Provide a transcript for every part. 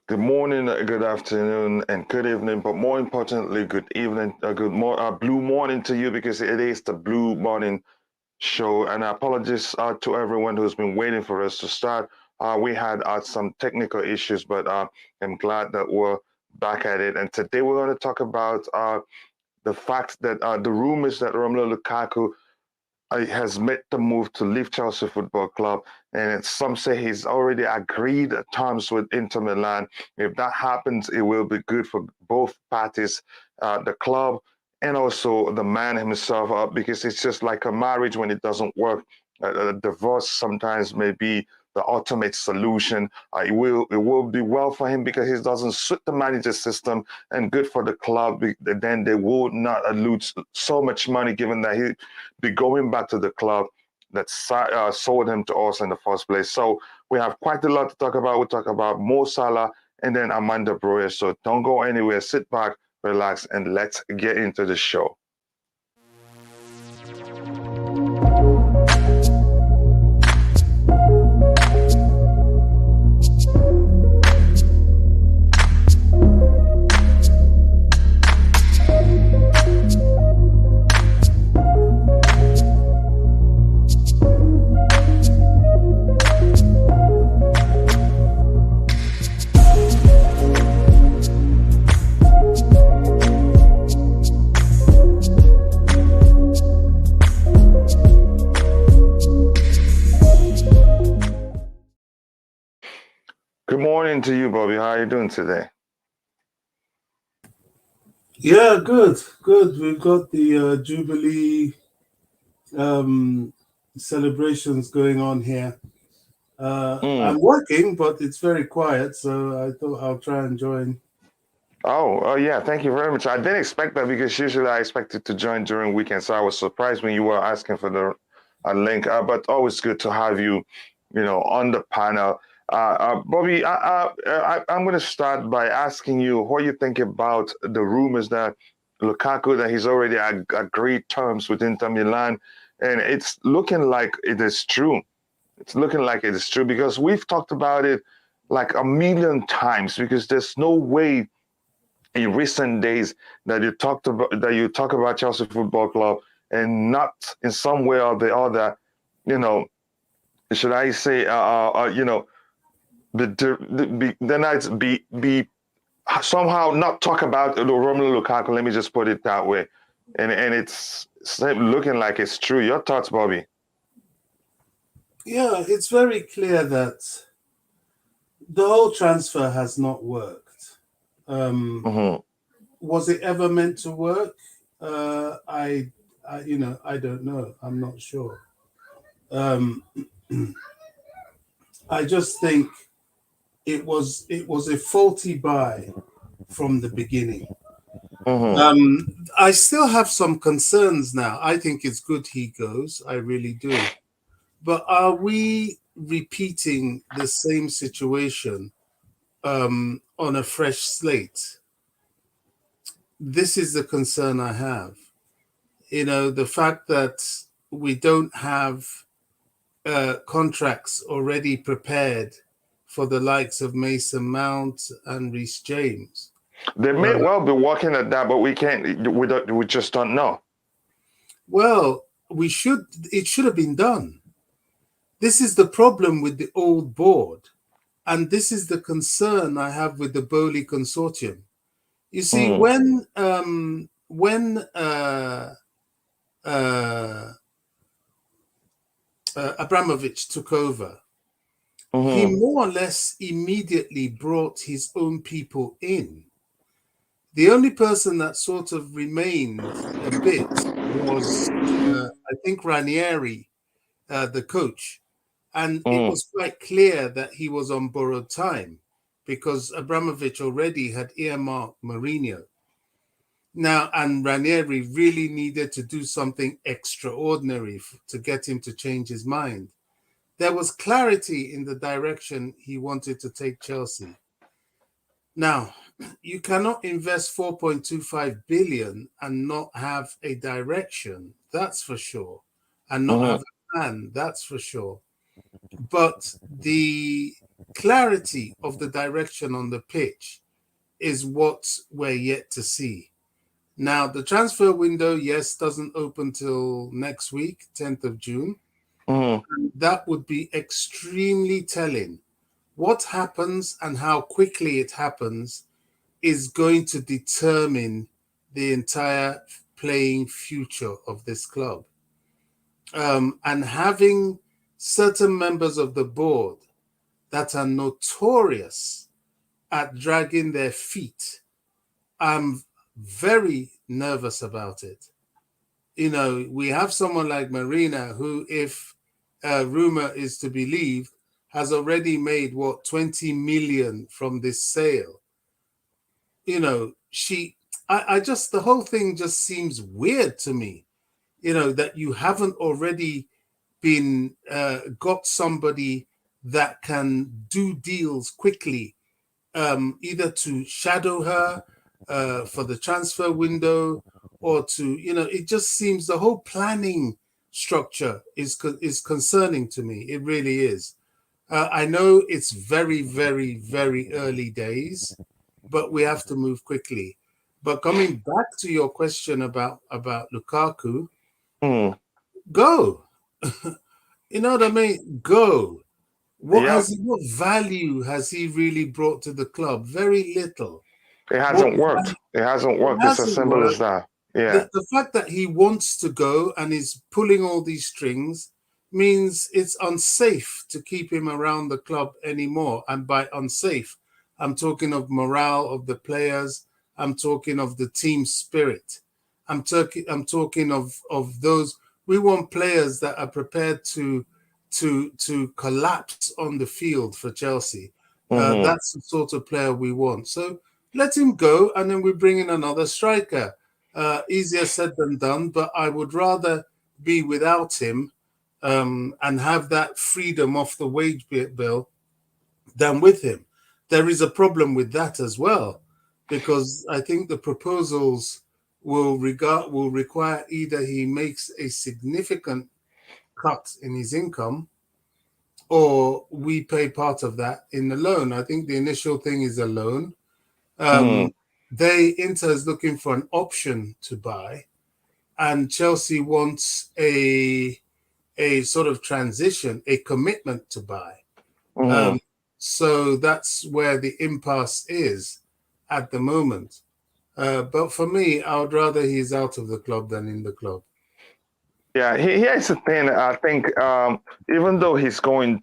Good morning, good afternoon, and good evening. But more importantly, good evening, blue morning to you because it is the blue morning show. And apologies to everyone who's been waiting for us to start. We had some technical issues, but I'm glad that we're back at it. And today we're going to talk about the fact that the rumors that Romelu Lukaku has made the move to leave Chelsea Football Club, and some say he's already agreed terms with Inter Milan. If that happens, it will be good for both parties, the club and also the man himself, because it's just like a marriage when it doesn't work. A divorce sometimes may be the ultimate solution. It will be well for him because he doesn't suit the manager system, and good for the club. Then they will not lose so much money, given that he be going back to the club that sold him to us in the first place. So we have quite a lot to talk about. We'll talk about Mo Salah and then Amanda Breuer. So don't go anywhere. Sit back, relax, and let's get into the show. Good morning to you, Bobby. How are you doing today? Yeah, good. We've got the Jubilee celebrations going on here. I'm working, but it's very quiet, so I thought I'll try and join. Oh, yeah. Thank you very much. I didn't expect that because usually I expected to join during weekends. So I was surprised when you were asking for the link. But always good to have you, on the panel. Bobby, I'm going to start by asking you what you think about the rumors that Lukaku, that he's already agreed terms with Inter Milan, and it's looking like it is true. It's looking like it is true because we've talked about it like a million times because there's no way in recent days that you talk about Chelsea Football Club and not in some way or the other, you know, should I say, the nights be somehow not talk about Romelu Lukaku. Let me just put it that way, and it's looking like it's true. Your thoughts, Bobby? Yeah, it's very clear that the whole transfer has not worked. Mm-hmm. Was it ever meant to work? I don't know. I'm not sure. Um, I just think it was a faulty buy from the beginning. Mm-hmm. I still have some concerns now. I think it's good he goes. I really do. But are we repeating the same situation on a fresh slate? This is the concern I have. The fact that we don't have contracts already prepared for the likes of Mason Mount and Reece James. They may Uh, well be working at that, but we can't. We just don't know. well, it should have been done. This is the problem with the old board. And this is the concern I have with the Boehly consortium. You see, Mm-hmm. when Abramovich took over, he Mm-hmm. more or less immediately brought his own people in. The only person that sort of remained a bit was, I think, Ranieri, the coach. And it Mm-hmm. was quite clear that he was on borrowed time because Abramovich already had earmarked Marina. Now, and Ranieri really needed to do something extraordinary to get him to change his mind. There was clarity in the direction he wanted to take Chelsea. Now, you cannot invest 4.25 billion and not have a direction, that's for sure, and not Mm-hmm. have a plan, that's for sure. But the clarity of the direction on the pitch is what we're yet to see. Now, the transfer window, yes, doesn't open till next week, 10th of June. Mm-hmm. That would be extremely telling. What happens and how quickly it happens is going to determine the entire playing future of this club. And having certain members of the board that are notorious at dragging their feet, I'm very nervous about it. You know, we have someone like Marina who, if rumor is to believe, has already made 20 million from this sale. You know, I just, the whole thing just seems weird to me, you know, that you haven't already been got somebody that can do deals quickly, either to shadow her for the transfer window, or to, you know, it just seems the whole planning structure is concerning to me. It really is. I know it's very, very, very early days, but we have to move quickly. But coming back to your question about Lukaku, Mm-hmm. go. You know what I mean? Go. Yep. What value has he really brought to the club? Very little. It What hasn't worked. It hasn't It worked. It's as hasn't simple as worked. that. Yeah. The fact that he wants to go and is pulling all these strings means it's unsafe to keep him around the club anymore. And by unsafe, I'm talking of morale of the players. I'm talking of the team spirit. I'm talking of those. We want players that are prepared to collapse on the field for Chelsea. Mm-hmm. That's the sort of player we want. So let him go, and then we bring in another striker. Easier said than done, but I would rather be without him and have that freedom off the wage bill than with him. There is a problem with that as well, because I think the proposals will require either he makes a significant cut in his income, or we pay part of that in the loan. I think the initial thing is a loan. Mm-hmm. Inter is looking for an option to buy, and Chelsea wants a sort of transition, a commitment to buy. Mm-hmm. Um, so that's where the impasse is at the moment. But for me, I would rather he's out of the club than in the club. Yeah, here's the thing. I think even though he's going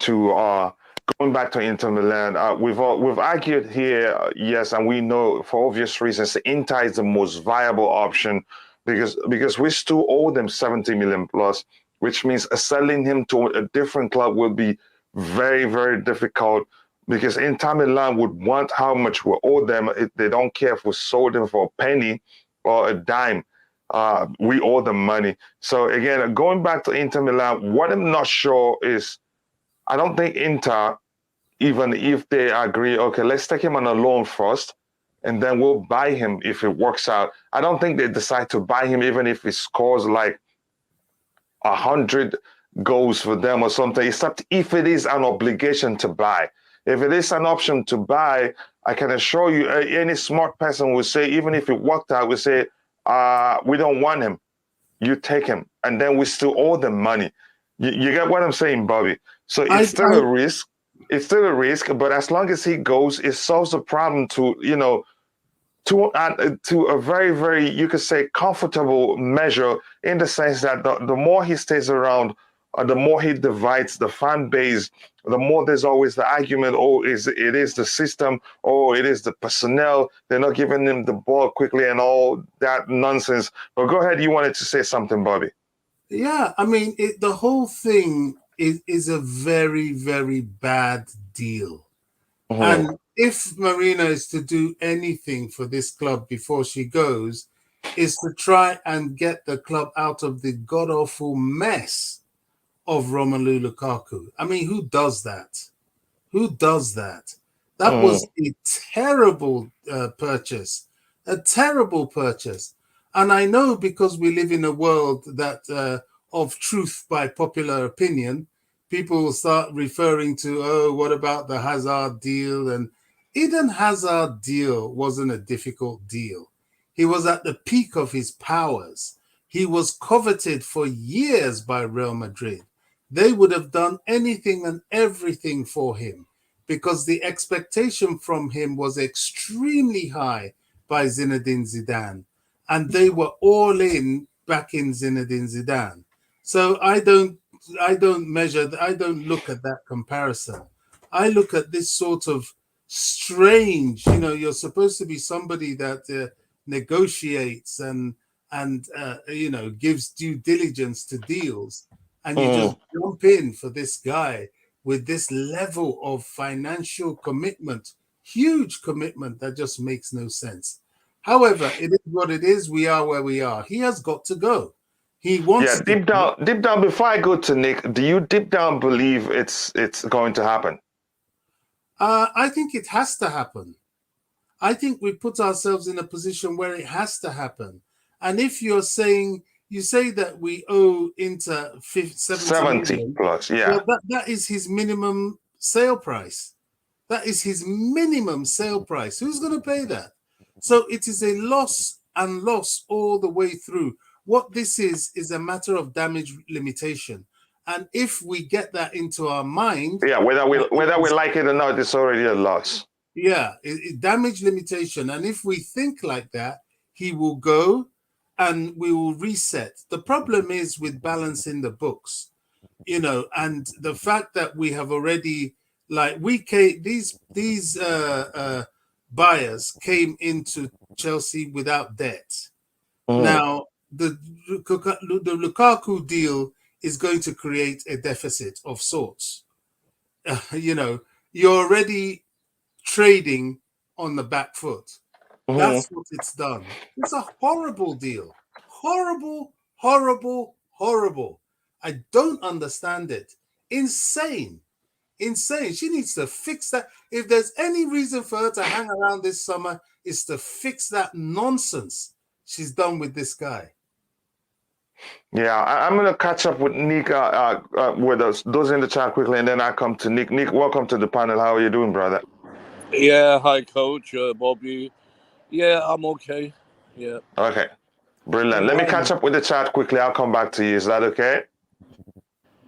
back to Inter Milan, we've argued here, yes, and we know for obvious reasons Inter is the most viable option because we still owe them 70 million plus, which means selling him to a different club will be very, very difficult because Inter Milan would want how much we owe them. They don't care if we sold him for a penny or a dime. We owe them money. So again, going back to Inter Milan, what I'm not sure is I don't think Inter, even if they agree, okay, let's take him on a loan first, and then we'll buy him if it works out. I don't think they decide to buy him even if he scores like 100 goals for them or something, except if it is an obligation to buy. If it is an option to buy, I can assure you, any smart person will say, even if it worked out, will say, we don't want him. You take him, and then we still owe them money. You get what I'm saying, Bobby? So it's I, still a risk. It's still a risk, but as long as he goes, it solves the problem to to a very, very, you could say, comfortable measure, in the sense that the more he stays around, the more he divides the fan base, the more there's always the argument, oh, it is the system, oh, it is the personnel, they're not giving him the ball quickly and all that nonsense. But go ahead, you wanted to say something, Bobby. yeah, I mean, the whole thing is a very, very bad deal. Mm-hmm. And if Marina is to do anything for this club before she goes, is to try and get the club out of the god awful mess of Romelu Lukaku. I mean, who does that? Who does that? That Mm-hmm. was a terrible purchase, a terrible purchase. And I know, because we live in a world that of truth by popular opinion, people will start referring to, oh, what about the Hazard deal? And Eden Hazard deal wasn't a difficult deal. He was at the peak of his powers. He was coveted for years by Real Madrid. They would have done anything and everything for him because the expectation from him was extremely high by Zinedine Zidane. And they were all in backing Zinedine Zidane. So I don't look at that comparison. I look at this sort of strange, you're supposed to be somebody that negotiates and gives due diligence to deals, and you just jump in for this guy with this level of financial commitment, huge commitment that just makes no sense. However, it is what it is. We are where we are. He has got to go. He wants to. Deep down. Before I go to Nick, do you deep down believe it's going to happen? I think it has to happen. I think we put ourselves in a position where it has to happen. And if you say that we owe Inter 70 plus, yeah. Well, that is his minimum sale price. That is his minimum sale price. Who's going to pay that? So it is a loss and loss all the way through. What this is a matter of damage limitation. And if we get that into our mind... Yeah, whether we like it or not, it's already a loss. Yeah, damage limitation. And if we think like that, he will go and we will reset. The problem is with balancing the books, and the fact that we have already, these buyers came into Chelsea without debt. Now, the Lukaku deal is going to create a deficit of sorts. You're already trading on the back foot. That's what it's done. It's a horrible deal. Horrible, horrible, horrible. I don't understand it. Insane. She needs to fix that. If there's any reason for her to hang around this summer, it's to fix that nonsense she's done with this guy. Yeah, I'm going to catch up with Nick with those in the chat quickly, and then I come to Nick. Nick, welcome to the panel. How are you doing, brother? Yeah, hi, Coach, Bobby. Yeah, I'm okay. Yeah. Okay, brilliant. Let me catch up with the chat quickly. I'll come back to you. Is that okay?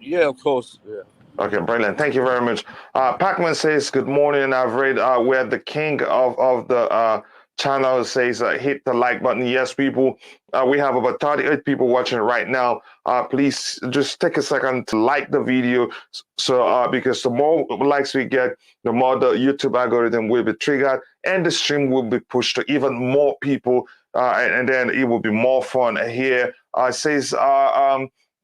Yeah, of course. Yeah. Okay, brilliant. Thank you very much. Pacman says, good morning. I've read where the king of the channel says hit the like button. Yes, people, we have about 38 people watching right now. Please just take a second to like the video. So because the more likes we get, the more the YouTube algorithm will be triggered and the stream will be pushed to even more people. And then it will be more fun here. It says,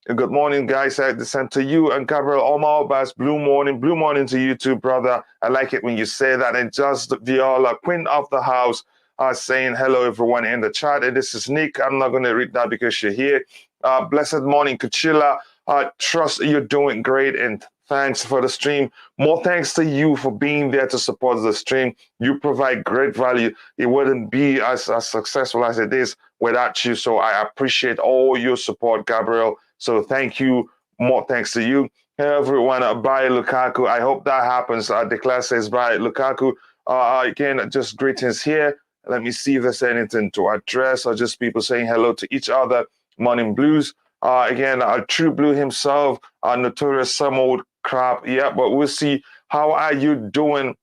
good morning, guys. I sent to you and Gabriel Omar Bass. Blue morning to you too, brother. I like it when you say that. And just Viola, queen of the house, saying hello, everyone in the chat. And this is Nick. I'm not going to read that because you're here. Blessed morning, Kuchila. Trust you're doing great. And thanks for the stream. More thanks to you for being there to support the stream. You provide great value. It wouldn't be as successful as it is without you. So I appreciate all your support, Gabriel. So thank you. More thanks to you. Hey, everyone, buy Lukaku. I hope that happens. The class says buy Lukaku. Again, just greetings here. Let me see if there's anything to address or just people saying hello to each other. Morning Blues. Again, True Blue himself, notorious some old crap. Yeah, but we'll see. How are you doing?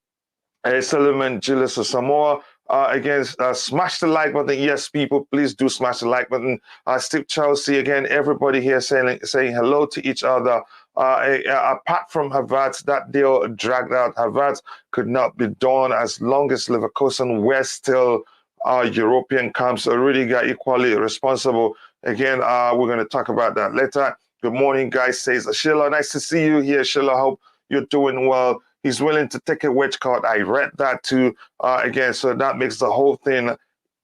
Solomon, Julius, or Samoa. Again, smash the like button. Yes, people, please do smash the like button. Steve Chelsea, again, everybody here saying hello to each other. Apart from Havertz, that deal dragged out. Havertz could not be done as long as Leverkusen were still European camps. So Rudiger equally responsible. Again, we're going to talk about that later. Good morning, guys, says Sheila. Nice to see you here, Sheila. Hope you're doing well. He's willing to take a wedge card. I read that too. Again, so that makes the whole thing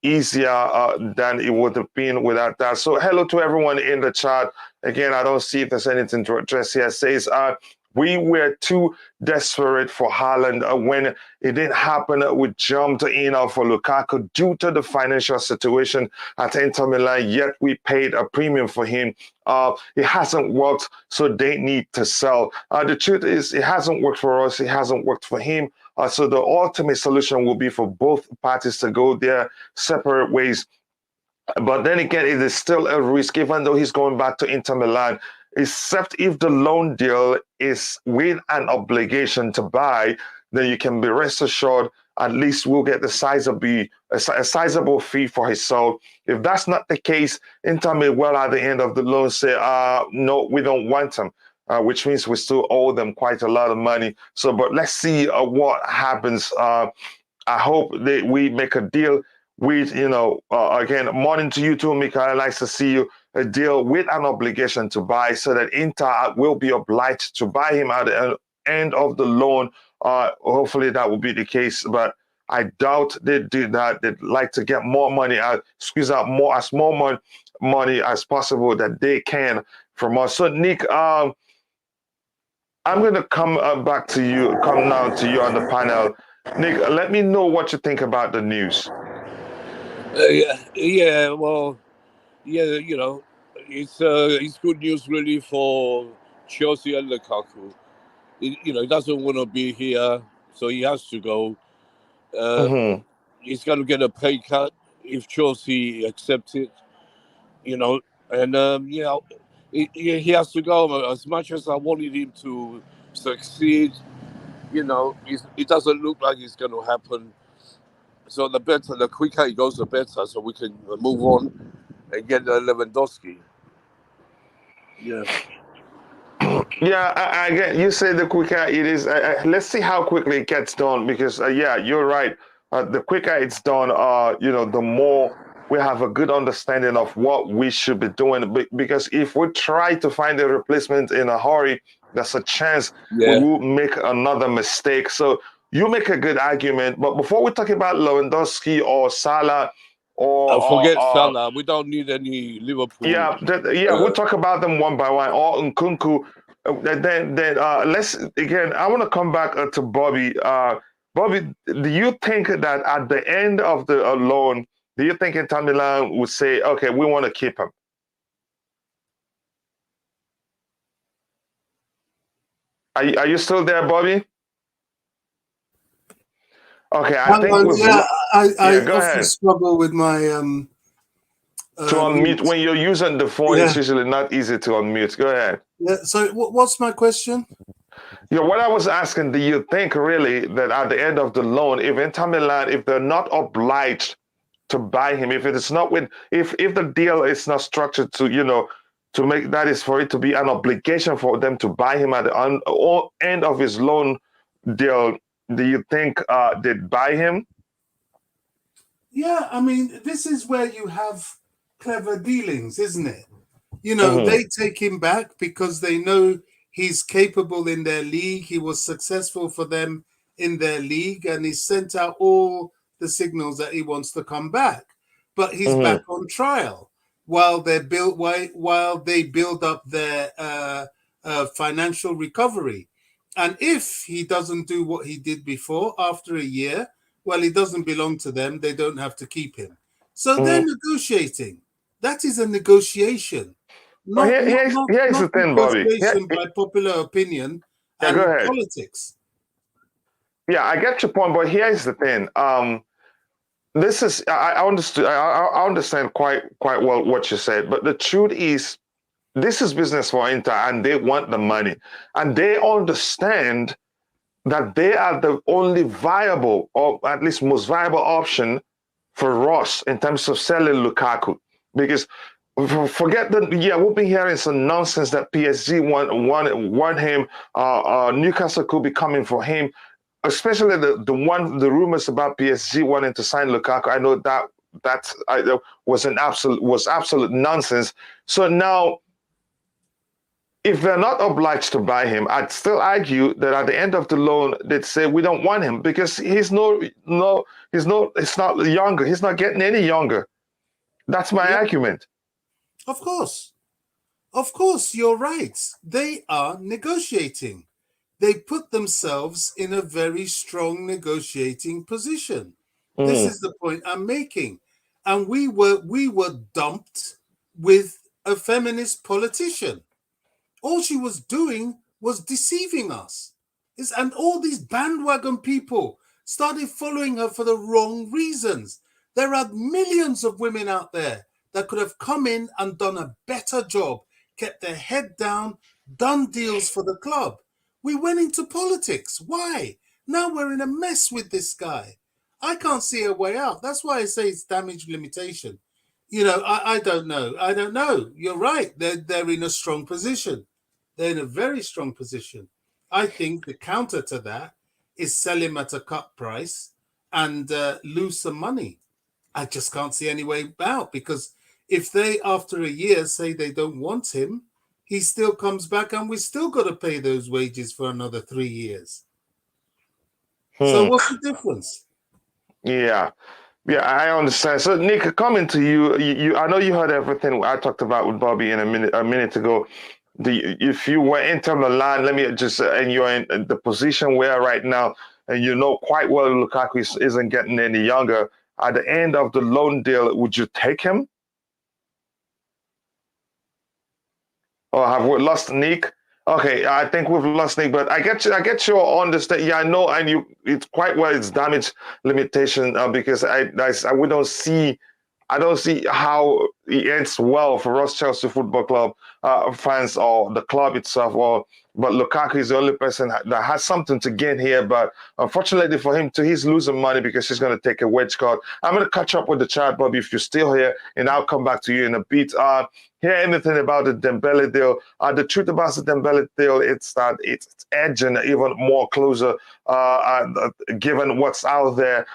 easier than it would have been without that. So hello to everyone in the chat. Again, I don't see if there's anything to address here. It says, We were too desperate for Haaland when it didn't happen. We jumped in for Lukaku due to the financial situation at Inter Milan, yet we paid a premium for him. It hasn't worked, so they need to sell. The truth is, it hasn't worked for us. It hasn't worked for him. So the ultimate solution will be for both parties to go their separate ways. But then again, it is still a risk, even though he's going back to Inter Milan, except if the loan deal is with an obligation to buy, then you can be rest assured at least we'll get a sizable fee for his soul. If that's not the case, Inter may well at the end of the loan say, no, we don't want him. Which means we still owe them quite a lot of money. So, but let's see what happens. I hope that we make a deal with, again, morning to you too, Mikael. Nice to see you. A deal with an obligation to buy so that Inter will be obliged to buy him at the end of the loan. Hopefully that will be the case, but I doubt they do that. They'd like to get more money out, squeeze out more money as possible that they can from us. So, Nick, I'm going to come now to you on the panel. Nick, let me know what you think about the news. Well, it's good news really for Chelsea and Lukaku. He doesn't want to be here, so he has to go. Mm-hmm. He's going to get a pay cut if Chelsea accept it, and he has to go. As much as I wanted him to succeed, it doesn't look like it's going to happen. So the quicker he goes, the better, so we can move on and get Lewandowski. Yeah. Yeah, I get you say the quicker it is. Let's see how quickly it gets done because you're right. The quicker it's done, the more we have a good understanding of what we should be doing. Because if we try to find a replacement in a hurry, there's a chance we will make another mistake. So you make a good argument. But before we talk about Lewandowski or Salah forget Salah. We don't need any Liverpool. We'll talk about them one by one. Or Nkunku. Then let's again. I want to come back to Bobby. Bobby, do you think that at the end of the loan, do you think Inter Milan would say, "Okay, we want to keep him"? Are you still there, Bobby? Okay, I think we've. I go often ahead. struggle with my to unmute when you're using the phone. It's usually not easy to unmute. Go ahead. Yeah. So, what's my question? Yeah, what I was asking, do you think really that at the end of the loan, if Inter Milan, if they're not obliged to buy him, if the deal is not structured to make that is for it to be an obligation for them to buy him at the end of his loan deal, do you think they'd buy him? Yeah, I mean, this is where you have clever dealings, isn't it? They take him back because they know he's capable in their league. He was successful for them in their league, and he sent out all the signals that he wants to come back. But he's back on trial while they build up their financial recovery. And if he doesn't do what he did before after a year, well, he doesn't belong to them. They don't have to keep him. So they're negotiating. That is a negotiation. Here's the thing, Bobby. By popular opinion and go ahead. politics. Yeah, I get your point, but here's the thing. This is I understand quite well what you said, but the truth is, this is business for Inter, and they want the money, and they understand that they are the only viable, or at least most viable option for Ross in terms of selling Lukaku, because. Forget that. Yeah, we've been hearing some nonsense that PSG want him. Newcastle could be coming for him, especially the rumors about PSG wanting to sign Lukaku. I know that was absolute nonsense. So now, if they're not obliged to buy him, I'd still argue that at the end of the loan, they'd say we don't want him because he's not younger. He's not getting any younger. That's my argument. Of course, you're right. They are negotiating. they put themselves in a very strong negotiating position. This Mm. is the point I'm making. And we were dumped with a feminist politician. All she was doing was deceiving us. And all these bandwagon people started following her for the wrong reasons. There are millions of women out there that could have come in and done a better job, kept their head down, done deals for the club. We went into politics. Why? Now we're in a mess with this guy. I can't see a way out. That's why I say it's damage limitation. I don't know. I don't know. You're right. They're in a strong position. They're in a very strong position. I think the counter to that is sell him at a cut price and lose some money. I just can't see any way out, because if they, after a year, say they don't want him, he still comes back and we still got to pay those wages for another 3 years. So what's the difference? Yeah. Yeah, I understand. So, Nick, coming to you, I know you heard everything I talked about with Bobby in a minute ago. If you were Inter Milan, let me just, and you're in the position where right now, and you know quite well Lukaku isn't getting any younger. At the end of the loan deal, would you take him? Or have we lost Nick? Okay, I think we've lost Nick, but I get your understand. Yeah, I know, and it's quite well. It's damage limitation because we don't see. I don't see how it ends well for us Chelsea Football Club fans or the club itself. But Lukaku is the only person that has something to gain here. But unfortunately for him, too, he's losing money because he's going to take a wedge card. I'm going to catch up with the chat, Bobby, if you're still here, and I'll come back to you in a bit. Hear anything about the Dembele deal? The truth about the Dembele deal, it's that it's edging even more closer. Given what's out there,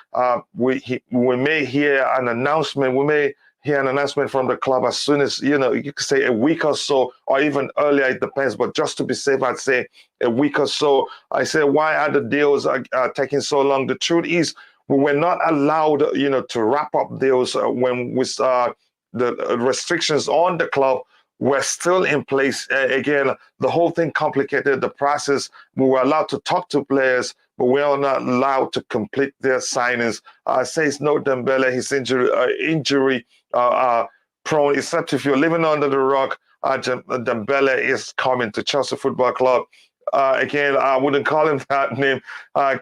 we may hear an announcement. We may hear an announcement from the club as soon as, you could say a week or so, or even earlier. It depends. But just to be safe, I'd say a week or so. I say, why are the deals taking so long? The truth is, we were not allowed, to wrap up deals when we the restrictions on the club were still in place. Again, the whole thing complicated the process. We were allowed to talk to players, but we are not allowed to complete their signings. Says no Dembele, his injury prone, except if you're living under the rock. Dembele is coming to Chelsea Football Club. Again, I wouldn't call him that name.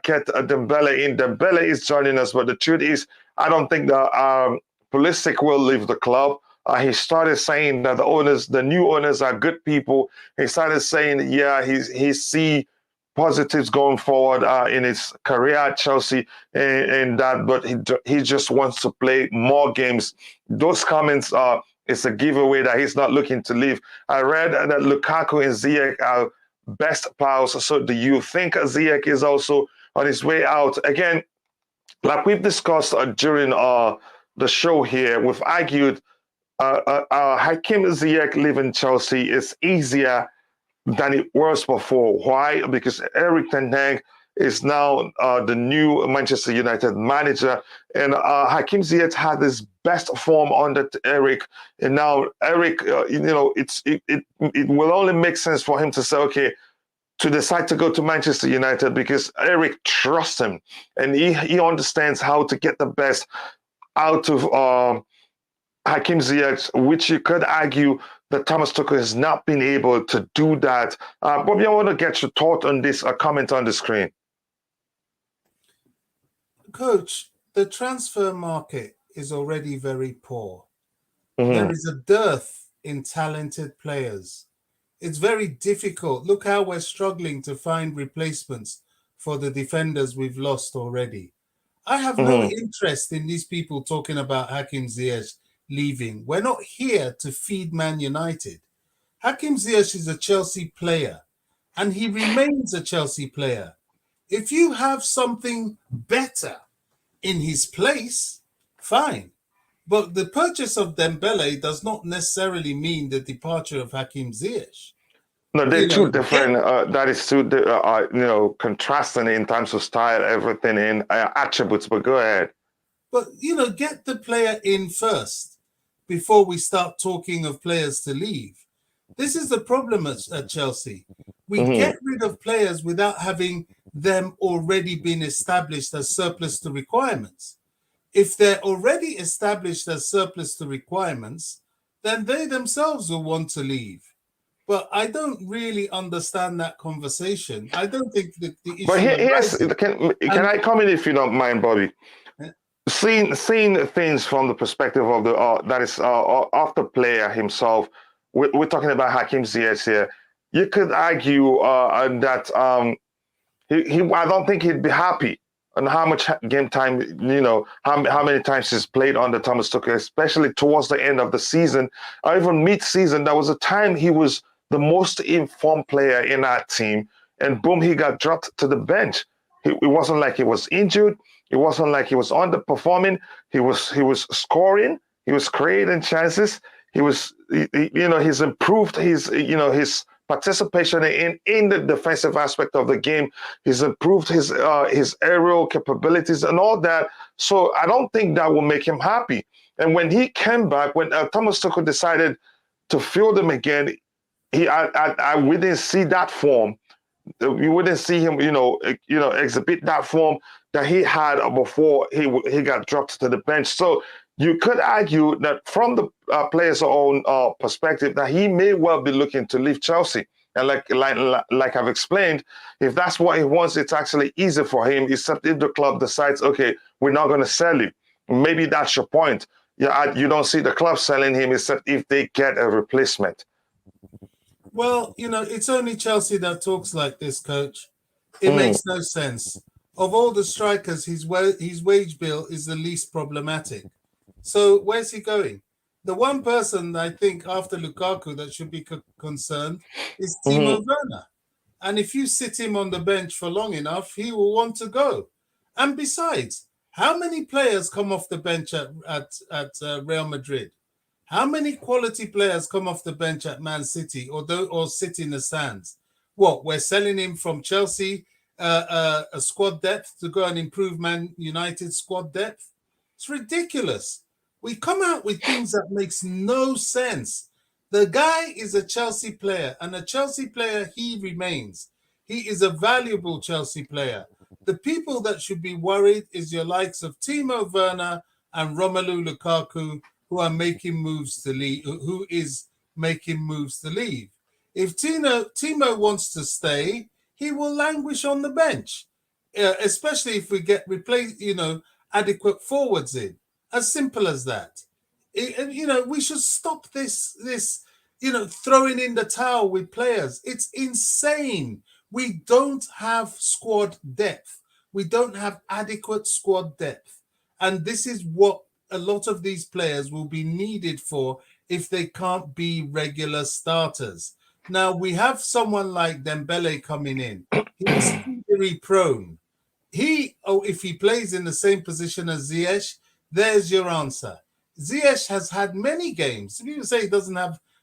Get Dembele in. Dembele is joining us, but the truth is, I don't think that Pulisic will leave the club. He started saying that the new owners are good people. He started saying, yeah, he see positives going forward in his career at Chelsea and that, but he just wants to play more games. Those comments it's a giveaway that he's not looking to leave. I read that Lukaku and Ziyech are best pals. So do you think Ziyech is also on his way out? Again, like we've discussed during the show here, we've argued Hakim Ziyech leaving Chelsea is easier than it was before. Why? Because Erik ten Hag is now the new Manchester United manager, and Hakim Ziyech had his best form under Erik, and now Erik, it will only make sense for him to say, okay, to decide to go to Manchester United because Erik trusts him and he understands how to get the best out of Hakim Ziyech, which you could argue that Thomas Tuchel has not been able to do that. Bobby, I want to get your thought on this, a comment on the screen. Coach, the transfer market is already very poor. There is a dearth in talented players. It's very difficult. Look how we're struggling to find replacements for the defenders we've lost already. I have no interest in these people talking about Hakim Ziyech leaving. We're not here to feed Man United. Hakim Ziyech is a Chelsea player, and he remains a Chelsea player. If you have something better in his place, fine. But the purchase of Dembele does not necessarily mean the departure of Hakim Ziyech. No, they're two different. That is two, contrasting in terms of style, everything in attributes. But go ahead. But get the player in first before we start talking of players to leave. This is the problem at Chelsea. We get rid of players without having them already been established as surplus to requirements. If they're already established as surplus to requirements, then they themselves will want to leave. But I don't really understand that conversation. I don't think that the But issue here's arises. can I come in if you don't mind, Bobby? Yeah. Seeing things from the perspective of the of the player himself. We're talking about Hakim Ziyech here. You could argue that he I don't think he'd be happy on how much game time, how many times he's played under Thomas Tuchel, especially towards the end of the season, or even mid-season. There was a time he was the most informed player in our team, and boom, he got dropped to the bench. It wasn't like he was injured. It wasn't like he was underperforming. He was scoring. He was creating chances. He's improved his participation in the defensive aspect of the game. He's improved his aerial capabilities and all that. So I don't think that will make him happy. And when he came back, when Thomas Tuchel decided to field him again, we didn't see that form. We wouldn't see him, exhibit that form that he had before he got dropped to the bench. So you could argue that from the player's own perspective, that he may well be looking to leave Chelsea. And like I've explained, if that's what he wants, it's actually easy for him, except if the club decides, okay, we're not going to sell him. Maybe that's your point. Yeah, you don't see the club selling him except if they get a replacement. Well, it's only Chelsea that talks like this, coach. It makes no sense. Of all the strikers, his wage bill is the least problematic. So where's he going? The one person I think after Lukaku that should be concerned is Timo Werner. And if you sit him on the bench for long enough, he will want to go. And besides, how many players come off the bench at Real Madrid? How many quality players come off the bench at Man City or sit in the stands? What, we're selling him from Chelsea a squad depth to go and improve Man United squad depth? It's ridiculous. We come out with things that makes no sense. The guy is a Chelsea player, and a Chelsea player he remains. He is a valuable Chelsea player. The people that should be worried is your likes of Timo Werner and Romelu Lukaku, who are making moves to leave. Who is making moves to leave? If Timo wants to stay, he will languish on the bench, especially if we get replaced, adequate forwards in. As simple as that. We should stop this, throwing in the towel with players. It's insane. We don't have squad depth. We don't have adequate squad depth. And this is what a lot of these players will be needed for if they can't be regular starters. Now, we have someone like Dembele coming in. He's injury prone. If he plays in the same position as Ziyech, there's your answer. Ziyech has had many games. If you say he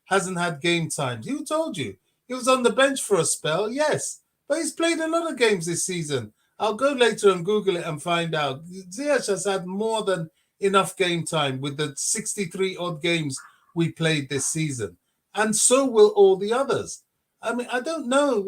hasn't had game time, who told you? He was on the bench for a spell, yes. But he's played a lot of games this season. I'll go later and Google it and find out. Ziyech has had more than enough game time with the 63 odd games we played this season. And so will all the others. I mean, I don't know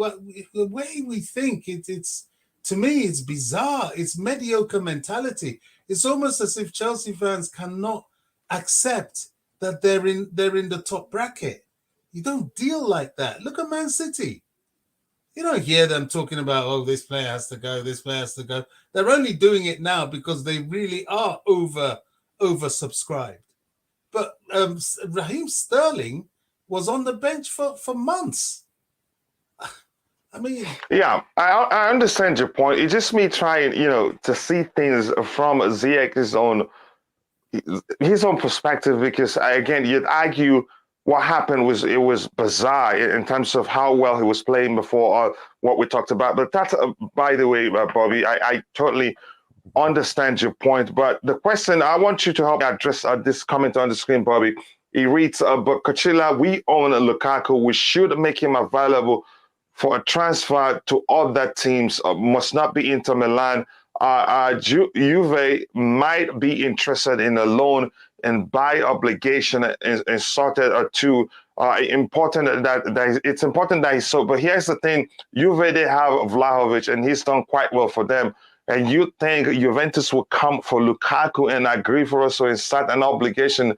the way we think. It's to me, it's bizarre. It's mediocre mentality. It's almost as if Chelsea fans cannot accept that they're in the top bracket. You don't deal like that. Look at Man City. You don't hear them talking about, oh, this player has to go, this player has to go. They're only doing it now because they really are oversubscribed. But Raheem Sterling was on the bench for months. I mean, yeah, I understand your point. It's just me trying, to see things from Ziyech's own perspective, because again, you'd argue what happened was bizarre in terms of how well he was playing before what we talked about. But that's, by the way, Bobby, I totally understand your point. But the question I want you to help me address this comment on the screen, Bobby. He reads, but Coachella, we own Lukaku. We should make him available for a transfer to other teams. Must not be Inter Milan. Juve might be interested in a loan and buy obligation and sorted or two important that it's important that he's so. But here's the thing: Juve, they have Vlahovic, and he's done quite well for them. And you think Juventus will come for Lukaku and agree for us, so insert an obligation,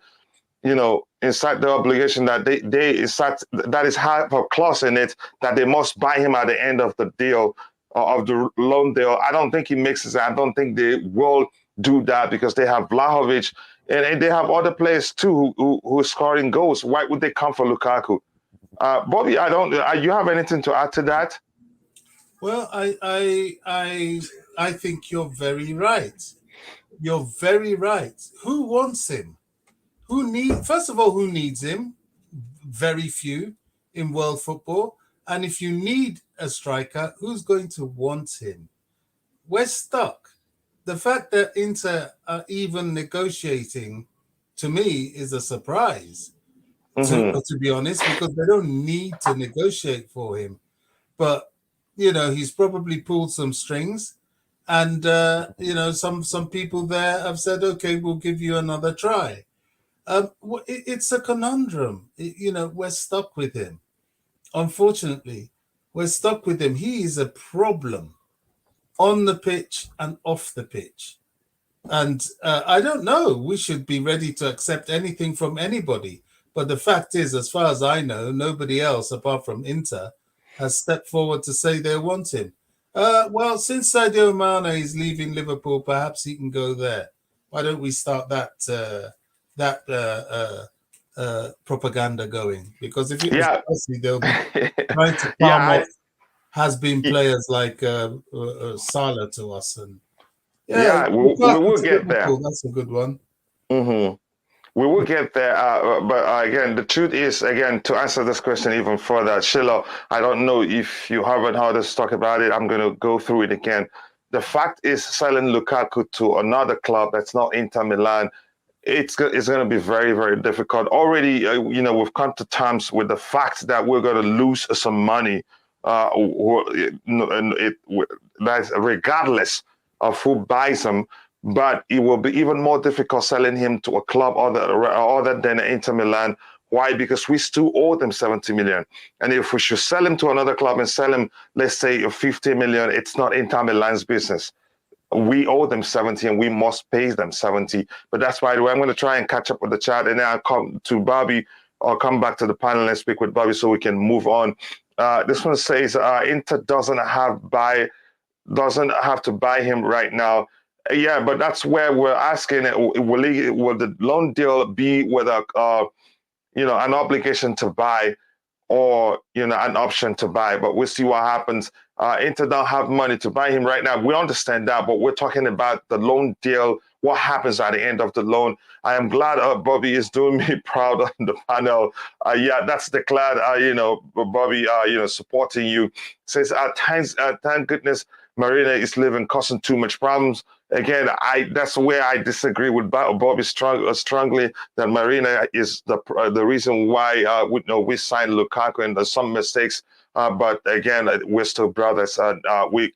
inside the obligation that they insert that is have a clause in it that they must buy him at the end of the deal, of the loan deal. I don't think he makes it. I don't think they will do that because they have Vlahovic and they have other players too who are scoring goals. Why would they come for Lukaku? Bobby, I don't. You have anything to add to that? Well, I think you're very right. You're very right. Who wants him? First of all, who needs him? Very few in world football. And if you need a striker, who's going to want him? We're stuck. The fact that Inter are even negotiating, to me, is a surprise, to be honest, because they don't need to negotiate for him. But, he's probably pulled some strings. And, some people there have said, okay, we'll give you another try. It's a conundrum. We're stuck with him. Unfortunately, we're stuck with him. He is a problem on the pitch and off the pitch. And I don't know. We should be ready to accept anything from anybody. But the fact is, as far as I know, nobody else apart from Inter has stepped forward to say they want him. Well, since Sadio Mane is leaving Liverpool, perhaps he can go there. Why don't we start that propaganda going? Because if it was Chelsea, they'll be trying to palm off has-been players like Salah to us. And we will get there. That's a good one. Mm-hmm. We will get there, but again, the truth is, again, to answer this question even further, Sheila, I don't know if you haven't heard us talk about it. I'm going to go through it again. The fact is, selling Lukaku to another club that's not Inter Milan, it's going to be very, very difficult. Already, we've come to terms with the fact that we're going to lose some money, that's regardless of who buys him. But it will be even more difficult selling him to a club other than Inter Milan. Why? Because we still owe them 70 million. And if we should sell him to another club and sell him, let's say, 50 million, it's not Inter Milan's business. We owe them 70 and we must pay them 70. But that's why I'm going to try and catch up with the chat, and then I'll come to Bobby or come back to the panel and speak with Bobby so we can move on. This one says Inter doesn't have to buy him right now. Yeah, but that's where we're asking: will the loan deal be with an obligation to buy, or an option to buy? But we'll see what happens. Inter don't have money to buy him right now. We understand that, but we're talking about the loan deal. What happens at the end of the loan? I am glad Bobby is doing me proud on the panel. That's declared. Bobby, supporting you. Says, thank goodness Marina is leaving, causing too much problems. Again, that's where I disagree with Bobby strongly, that Marina is the reason why we signed Lukaku, and there's some mistakes. But again, we're still brothers, and we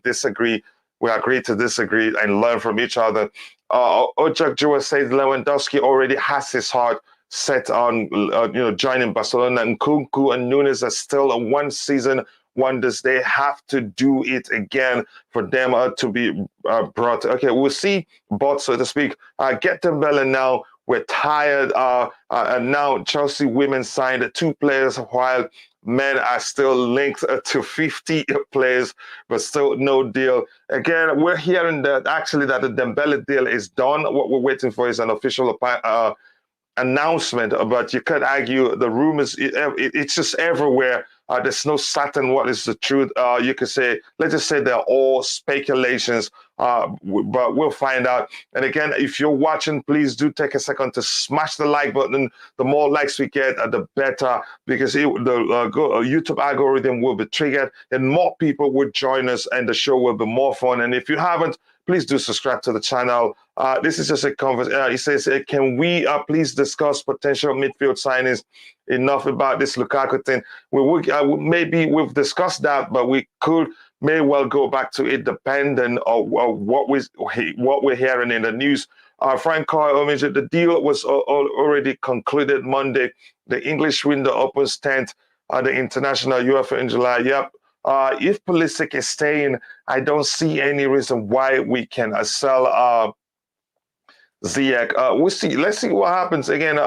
disagree. We agree to disagree and learn from each other. Ojak Jua says Lewandowski already has his heart set on joining Barcelona, and Nkunku and Nunez are still a one-season wonders. They have to do it again for them to be brought. Okay, we'll see, but so to speak, get Dembele now. We're tired. And now Chelsea women signed 2 players while men are still linked to 50 players, but still no deal. Again, we're hearing that the Dembele deal is done. What we're waiting for is an official announcement, but you could argue the rumors, it's just everywhere. There's no certain what is the truth. You could say, let's just say they're all speculations, but we'll find out. And again, if you're watching, please do take a second to smash the like button. The more likes we get, the better, because the YouTube algorithm will be triggered and more people would join us and the show will be more fun. And if you haven't, please do subscribe to the channel. This is just a conversation. He says, can we please discuss potential midfield signings? Enough about this Lukaku thing. Maybe we've discussed that, but we may well go back to it depending on what we're hearing in the news. Frank Carr, the deal was already concluded Monday. The English window opens 10th at the International UEFA in July. Yep. If Pulisic is staying, I don't see any reason why we can sell Ziyech. We'll see. Let's see what happens. Again,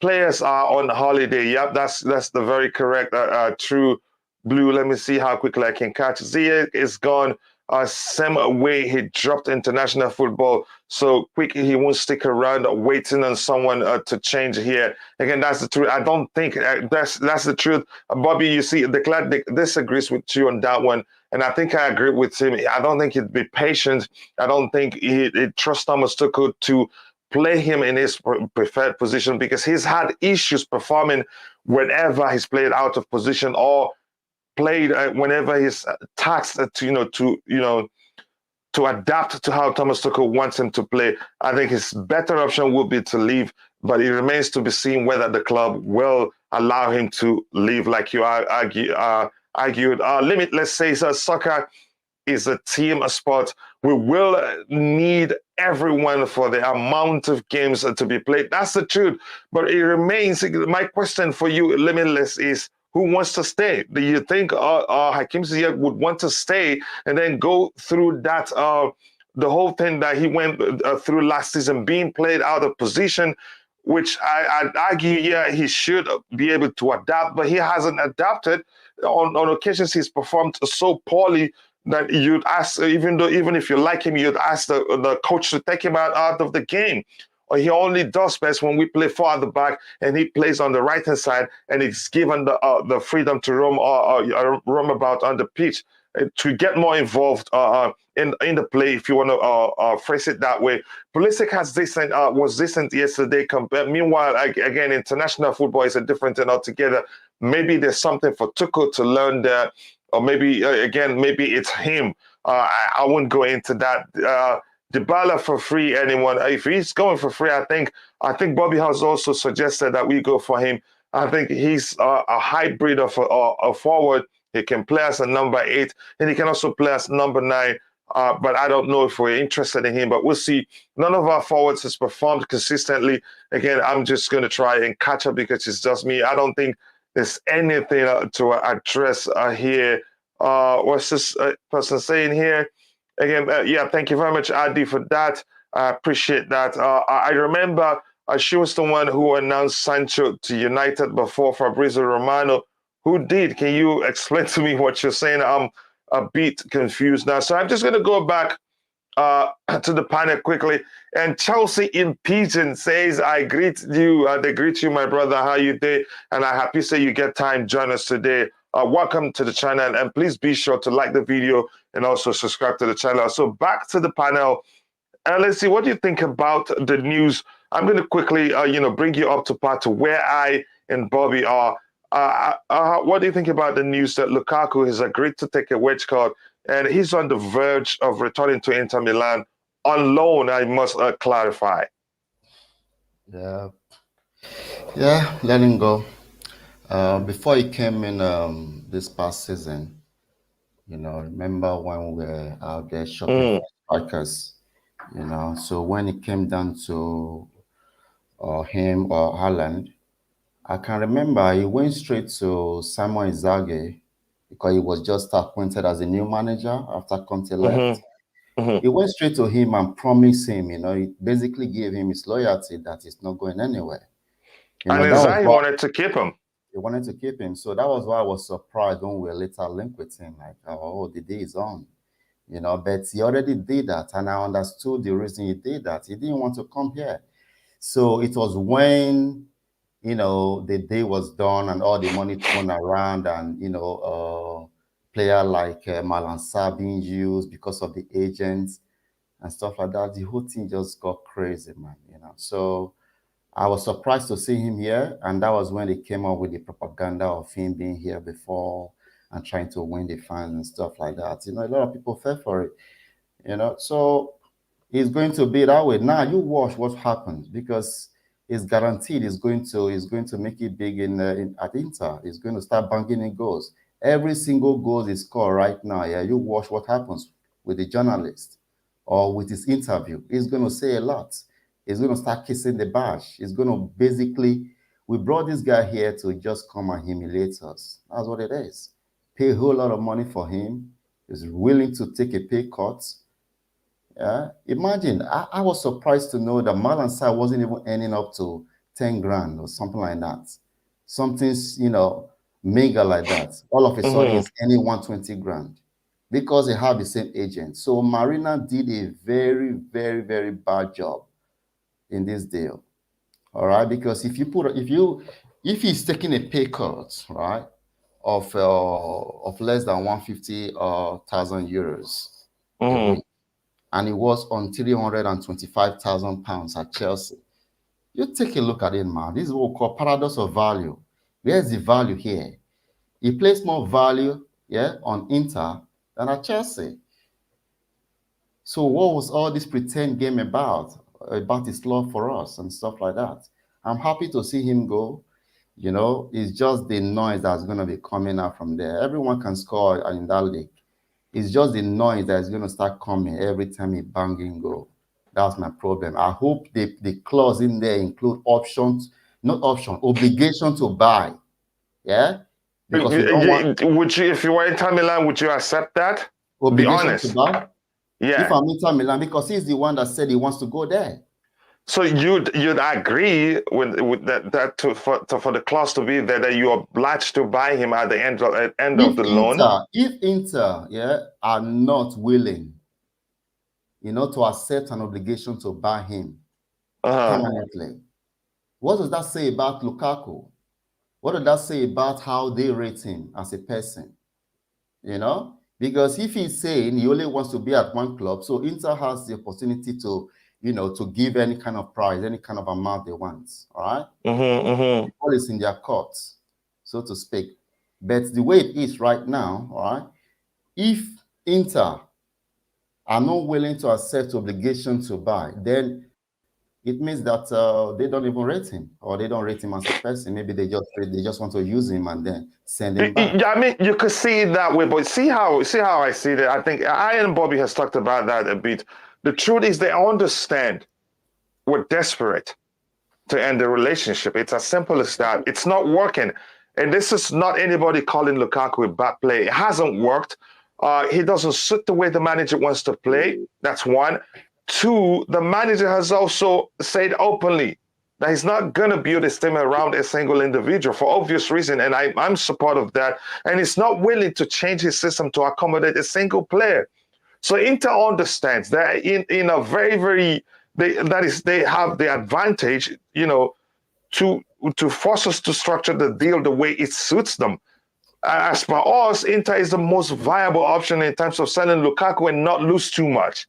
players are on holiday. Yep, that's the very correct, true blue. Let me see how quickly I can catch. Ziyech is gone. Same way he dropped international football. So quick, he won't stick around waiting on someone to change here. Again, that's the truth. I don't think that's the truth. Bobby, you see, the Clad disagrees with you on that one. And I think I agree with him. I don't think he'd be patient. I don't think he'd trust Thomas Tuchel to play him in his preferred position because he's had issues performing whenever he's played out of position or played whenever he's tasked to adapt to how Thomas Tuchel wants him to play. I think his better option would be to leave, but it remains to be seen whether the club will allow him to leave, like you argued. Let's say, so soccer is a team sport. We will need everyone for the amount of games to be played. That's the truth. But it remains, my question for you, Limitless, is who wants to stay? Do you think Hakim Ziyech would want to stay and then go through that, the whole thing that he went through last season, being played out of position, which I'd argue, yeah, he should be able to adapt, but he hasn't adapted. On occasions, he's performed so poorly that you'd ask, even if you like him, you'd ask the coach to take him out of the game. Or he only does best when we play four at the back and he plays on the right hand side and he's given the freedom to roam roam about on the pitch to get more involved in the play, if you want to phrase it that way. Pulisic was decent yesterday. Meanwhile, again, international football is a different thing altogether. Maybe there's something for Tuchel to learn there, or maybe maybe it's him. I wouldn't go into that. Dybala for free, anyone. If he's going for free, I think Bobby has also suggested that we go for him. I think he's a hybrid of a forward. He can play as a number 8, and he can also play as number 9. But I don't know if we're interested in him, but we'll see. None of our forwards has performed consistently. Again, I'm just going to try and catch up because it's just me. I don't think there's anything to address here. What's this person saying here? Again, yeah, thank you very much, Adi, for that. I appreciate that. I remember she was the one who announced Sancho to United before Fabrizio Romano. Who did? Can you explain to me what you're saying? I'm a bit confused now. So I'm just going to go back to the panel quickly. And Chelsea in Pigeon says, I greet you. They greet you, my brother. How you doing? And I'm happy say you get time. Join us today. Welcome to the channel. And please be sure to like the video and also subscribe to the channel. So back to the panel. Let's see, what do you think about the news? I'm going to quickly, bring you up to par to where I and Bobby are. What do you think about the news that Lukaku has agreed to take a wage card and he's on the verge of returning to Inter Milan on loan, I must clarify. Yeah, letting go. Before he came in this past season, remember when we were out there shopping for strikers, so when it came down to him or Haaland, I can remember he went straight to Simon Inzaghi because he was just appointed as a new manager after Conte left. He went straight to him and promised him, he basically gave him his loyalty that he's not going anywhere. And Inzaghi wanted to keep him. He wanted to keep him. So that was why I was surprised when we were later linked with him. Like, oh, the day is on. But he already did that. And I understood the reason he did that. He didn't want to come here. So it was when, the day was done and all the money thrown around and, player like Malan Sarr being used because of the agents and stuff like that. The whole thing just got crazy, man, So I was surprised to see him here, and that was when they came up with the propaganda of him being here before and trying to win the fans and stuff like that. A lot of people fell for it, So it's going to be that way. Now you watch what happens because it's guaranteed he's going to make it big at Inter. He's going to start banging in goals. Every single goal he score right now, yeah, you watch what happens with the journalist or with his interview. He's going to say a lot. He's going to start kissing the badge. He's going to basically, we brought this guy here to just come and humiliate us. That's what it is. Pay a whole lot of money for him. He's willing to take a pay cut. Yeah, imagine, I was surprised to know that Marlon Salah wasn't even earning up to 10 grand or something like that. Something's, mega like that. All of a sudden, he's earning 120 grand because they have the same agent. So Marina did a very, very, very bad job in this deal. All right, because if he's taking a pay cut, right, of less than 150,000 euros a week, and it was on 325,000 pounds at Chelsea. You take a look at it, man. This is what we call paradox of value. Where's the value here? He placed more value, on Inter than at Chelsea. So what was all this pretend game about his love for us and stuff like that? I'm happy to see him go. It's just the noise that's going to be coming out from there. Everyone can score in that league. It's just the noise that's going to start coming every time he bang in goal. That's my problem. I hope the clause in there include obligation to buy. Yeah? Because we don't want... Would you, if you were Inter Milan, would you accept that? Obligation Be honest. to buy? Yeah. If I'm Inter Milan, because he's the one that said he wants to go there. So you'd agree with that for the clause to be there, that you're obliged to buy him at the end of the loan? If Inter are not willing, to accept an obligation to buy him permanently, what does that say about Lukaku? What does that say about how they rate him as a person? Because if he's saying he only wants to be at one club, so Inter has the opportunity to to give any kind of price, any kind of amount they want, all right? The ball is in their court, so to speak. But the way it is right now, all right, if Inter are not willing to accept obligation to buy, then it means that they don't even rate him, or they don't rate him as a person. Maybe they just want to use him and then send him back. I mean, you could see it that way, but see how I see that. I think I and Bobby has talked about that a bit. The truth is, they understand we're desperate to end the relationship. It's as simple as that. It's not working. And this is not anybody calling Lukaku a bad play. It hasn't worked. He doesn't suit the way the manager wants to play. That's one. Two, the manager has also said openly that he's not going to build his team around a single individual for obvious reason. And I'm support of that. And he's not willing to change his system to accommodate a single player. So Inter understands that in a very, very, they have the advantage, to force us to structure the deal the way it suits them. As per us, Inter is the most viable option in terms of selling Lukaku and not lose too much.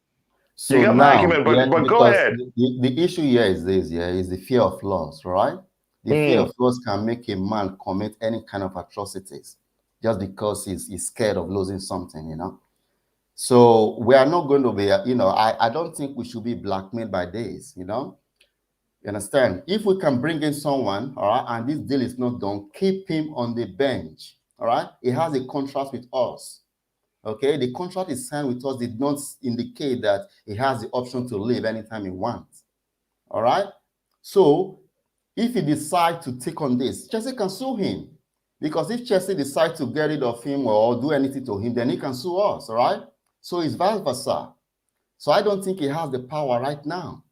So you get my argument, but go ahead. The issue here is this, is the fear of loss, right? The fear of loss can make a man commit any kind of atrocities just because he's scared of losing something, So we are not going to be, I don't think we should be blackmailed by this, You understand? If we can bring in someone, all right, and this deal is not done, keep him on the bench, all right? He has a contract with us, okay? The contract is signed with us did not indicate that he has the option to leave anytime he wants, all right? So if he decides to take on this, Chelsea can sue him. Because if Chelsea decides to get rid of him or do anything to him, then he can sue us, all right? So it's vice versa. So I don't think he has the power right now.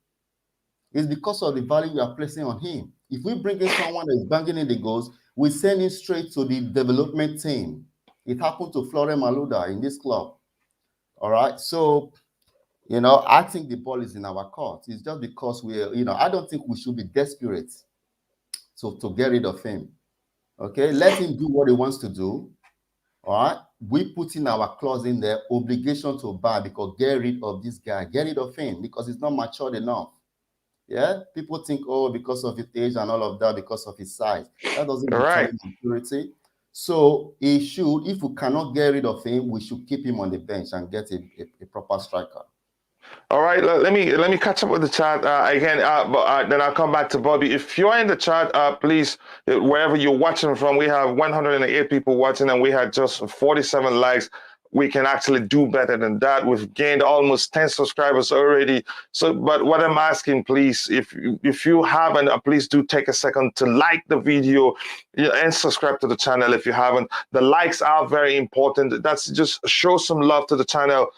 It's because of the value we are placing on him. If we bring in someone that is banging in the goals, we send him straight to the development team. It happened to Florent Malouda in this club. All right. So, I think the ball is in our court. It's just because I don't think we should be desperate to get rid of him. Okay. Let him do what he wants to do. All right. We put in our clause in there, obligation to buy, because get rid of this guy, get rid of him because he's not matured enough. Yeah, people think, because of his age and all of that, because of his size. That doesn't determine maturity. So he should, if we cannot get rid of him, we should keep him on the bench and get a proper striker. All right, let me catch up with the chat again. Then I'll come back to Bobby. If you're in the chat, please, wherever you're watching from, we have 108 people watching, and we had just 47 likes. we can actually do better than that. We've gained almost 10 subscribers already. So, but what I'm asking, please, if you haven't, please do take a second to like the video and subscribe to the channel if you haven't. The likes are very important. That's just show some love to the channel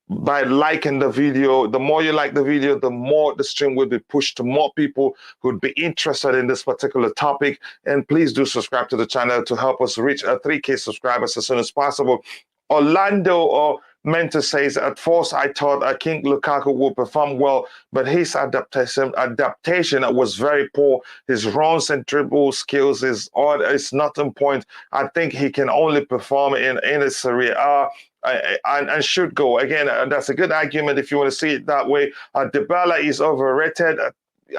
by liking the video. The more you like the video, the more the stream will be pushed to more people who would be interested in this particular topic. And please do subscribe to the channel to help us reach 3K subscribers as soon as possible. Orlando or Mentor says, at first I thought King Lukaku would perform well, but his adaptation was very poor. His runs and dribble skills is not on point. I think he can only perform in a Serie A. And should go. Again, that's a good argument if you want to see it that way. Dybala is overrated.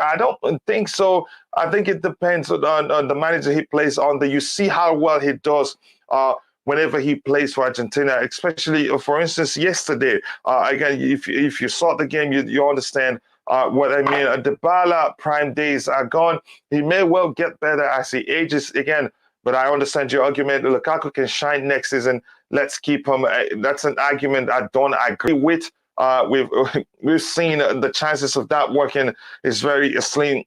I don't think so. I think it depends on the manager he plays under. You see how well he does whenever he plays for Argentina, especially, for instance, yesterday. Again, if you saw the game, you understand what I mean. Dybala prime days are gone. He may well get better as he ages again, but I understand your argument. Lukaku can shine next season. Let's keep him. That's an argument I don't agree with. We've seen the chances of that working is very slim.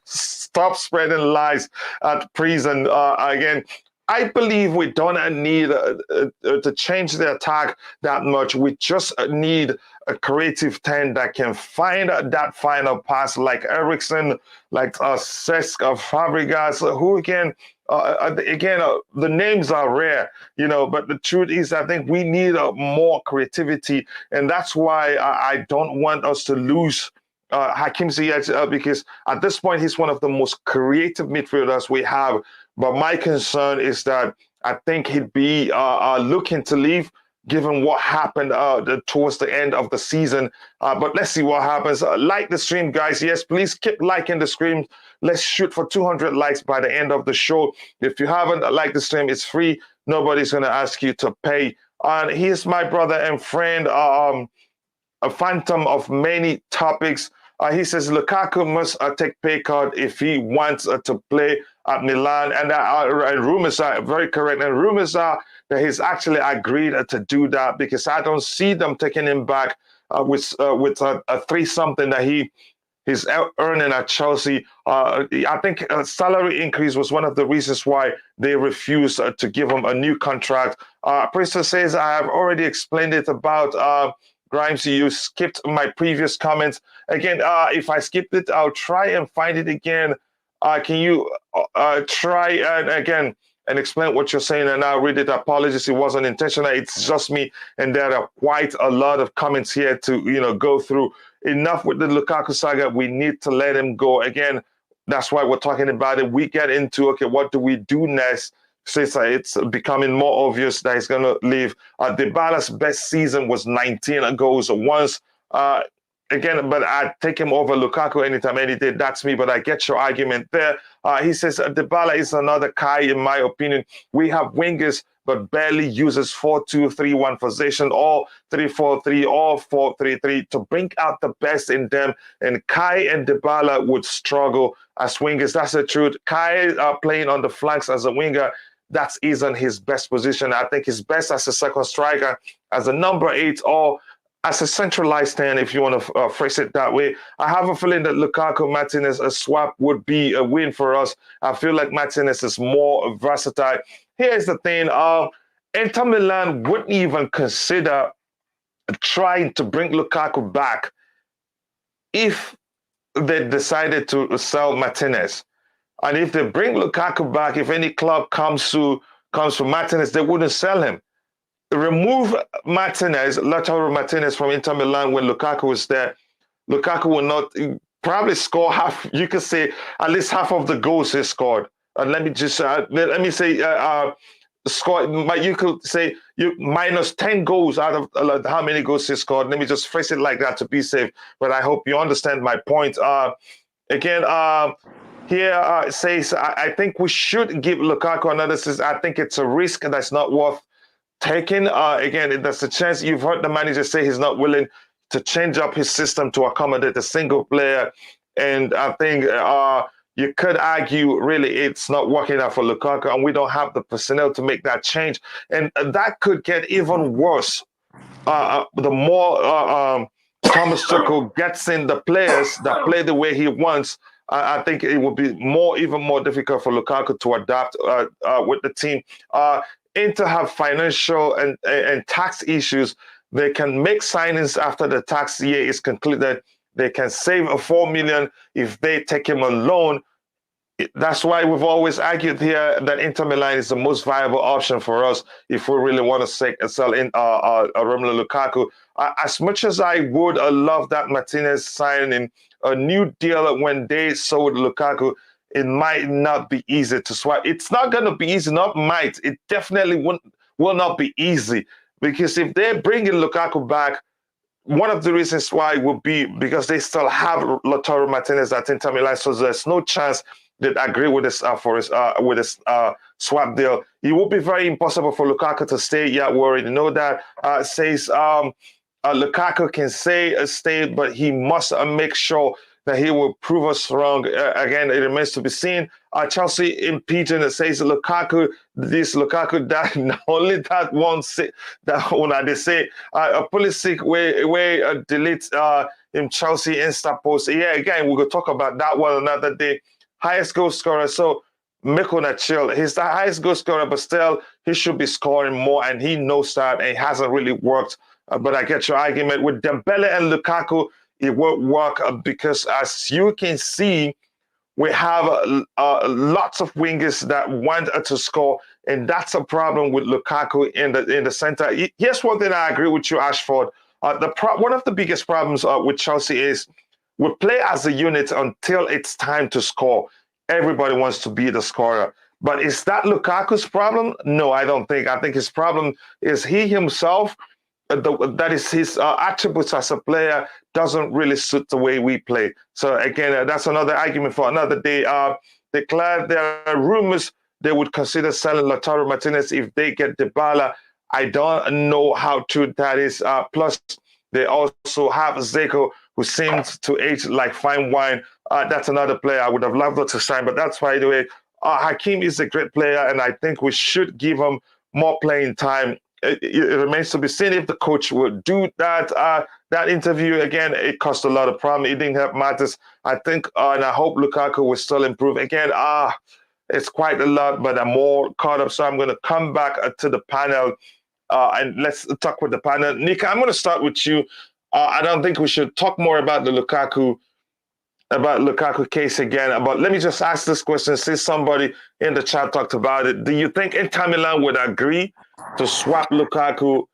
Stop spreading lies at prison. Again, I believe we don't need to change the attack that much. We just need a creative 10 that can find that final pass, like Eriksen, like Cesc, Fabregas, who can. The names are rare, but the truth is, I think we need more creativity, and that's why I don't want us to lose Hakim Ziyech because at this point he's one of the most creative midfielders we have. But my concern is that I think he'd be looking to leave, given what happened towards the end of the season. But let's see what happens. Like the stream, guys. Yes, please keep liking the stream. Let's shoot for 200 likes by the end of the show. If you haven't liked the stream, it's free. Nobody's going to ask you to pay. And here's my brother and friend, a phantom of many topics. He says Lukaku must take pay cut if he wants to play at Milan. And rumors are very correct. And rumors are that he's actually agreed to do that because I don't see them taking him back with a 3-something that he's earning at Chelsea. I think a salary increase was one of the reasons why they refused to give him a new contract. Priester says, I have already explained it about Grimes. You skipped my previous comments. Again, if I skipped it, I'll try and find it again. Can you try again and explain what you're saying? And I'll read it. Apologies, it wasn't intentional. It's just me. And there are quite a lot of comments here to go through. Enough with the Lukaku saga. We need to let him go. Again, that's why we're talking about it. We get into, okay, what do we do next? Since it's becoming more obvious that he's going to leave. Dybala's best season was 19 goals once. Again, but I'd take him over Lukaku anytime, any day. That's me, but I get your argument there. He says Dybala is another Kai, in my opinion. We have wingers, but barely uses 4-2-3-1 position, or 3-4-3, or 4-3-3 to bring out the best in them. And Kai and Dybala would struggle as wingers. That's the truth. Kai playing on the flanks as a winger, that isn't his best position. I think he's best as a second striker, as a number 8, or as a centralized 10, if you want to phrase it that way. I have a feeling that Lukaku Martinez, a swap would be a win for us. I feel like Martinez is more versatile. Here's the thing. Inter Milan wouldn't even consider trying to bring Lukaku back if they decided to sell Martinez. And if they bring Lukaku back, if any club comes for Martinez, they wouldn't sell him. Remove Martinez, Lautaro Martinez from Inter Milan when Lukaku was there. Lukaku will not probably score half. You could say at least half of the goals he scored. Let me just score. You could say you minus 10 goals out of how many goals he scored. Let me just phrase it like that to be safe. But I hope you understand my point. Here it says I think we should give Lukaku another season. I think it's a risk that's not worth taking. Again, there's a chance. You've heard the manager say he's not willing to change up his system to accommodate a single player. And I think you could argue really it's not working out for Lukaku, and we don't have the personnel to make that change. And that could get even worse the more Thomas Tuchel gets in the players that play the way he wants. I think it will be even more difficult for Lukaku to adapt with the team. Inter have financial and tax issues. They can make signings after the tax year is concluded. They can save a 4 million if they take him on loan. That's why we've always argued here that Inter Milan is the most viable option for us if we really want to sell in Romelu Lukaku. As much as I would love that Martinez signing a new deal when they sold Lukaku, it might not be easy to swap. It's not going to be easy, not might. It definitely will not be easy, because if they bring in Lukaku back, one of the reasons why would be because they still have Lautaro Martinez at Inter Milan, so there's no chance they'd agree with this with this swap deal. It would be very impossible for Lukaku to stay. Yeah, we already know that. Says Lukaku can stay, but he must make sure that he will prove us wrong. Again, it remains to be seen. Chelsea in Pigeon says Lukaku, that not only that one that when they say a Pulisic way delete in Chelsea Insta post. Yeah, again, we could talk about that one another day. Highest goal scorer. So Mikona chill. He's the highest goal scorer, but still he should be scoring more, and he knows that, and it hasn't really worked. But I get your argument with Dembele and Lukaku. It won't work because, as you can see, we have lots of wingers that want to score, and that's a problem with Lukaku in the center. Here's one thing I agree with you, Ashford. One of the biggest problems with Chelsea is we play as a unit until it's time to score. Everybody wants to be the scorer. But is that Lukaku's problem? No, I don't think. I think his problem is he himself. That is his attributes as a player doesn't really suit the way we play. So again, that's another argument for another day. Declared there are rumors they would consider selling Lautaro Martinez if they get Dybala. I don't know how true that is. Plus, they also have Zeko, who seems to age like fine wine. That's another player I would have loved to sign, but that's by the way. Hakim is a great player, and I think we should give him more playing time. It remains to be seen if the coach will do that. That interview, again, it caused a lot of problem. It didn't help matters. I think, and I hope Lukaku will still improve. Again, it's quite a lot, but I'm more caught up. So I'm going to come back to the panel and let's talk with the panel. Nika, I'm going to start with you. I don't think we should talk more about the Lukaku case again. But let me just ask this question, since somebody in the chat talked about it. Do you think Inter Milan would agree to swap Lukaku,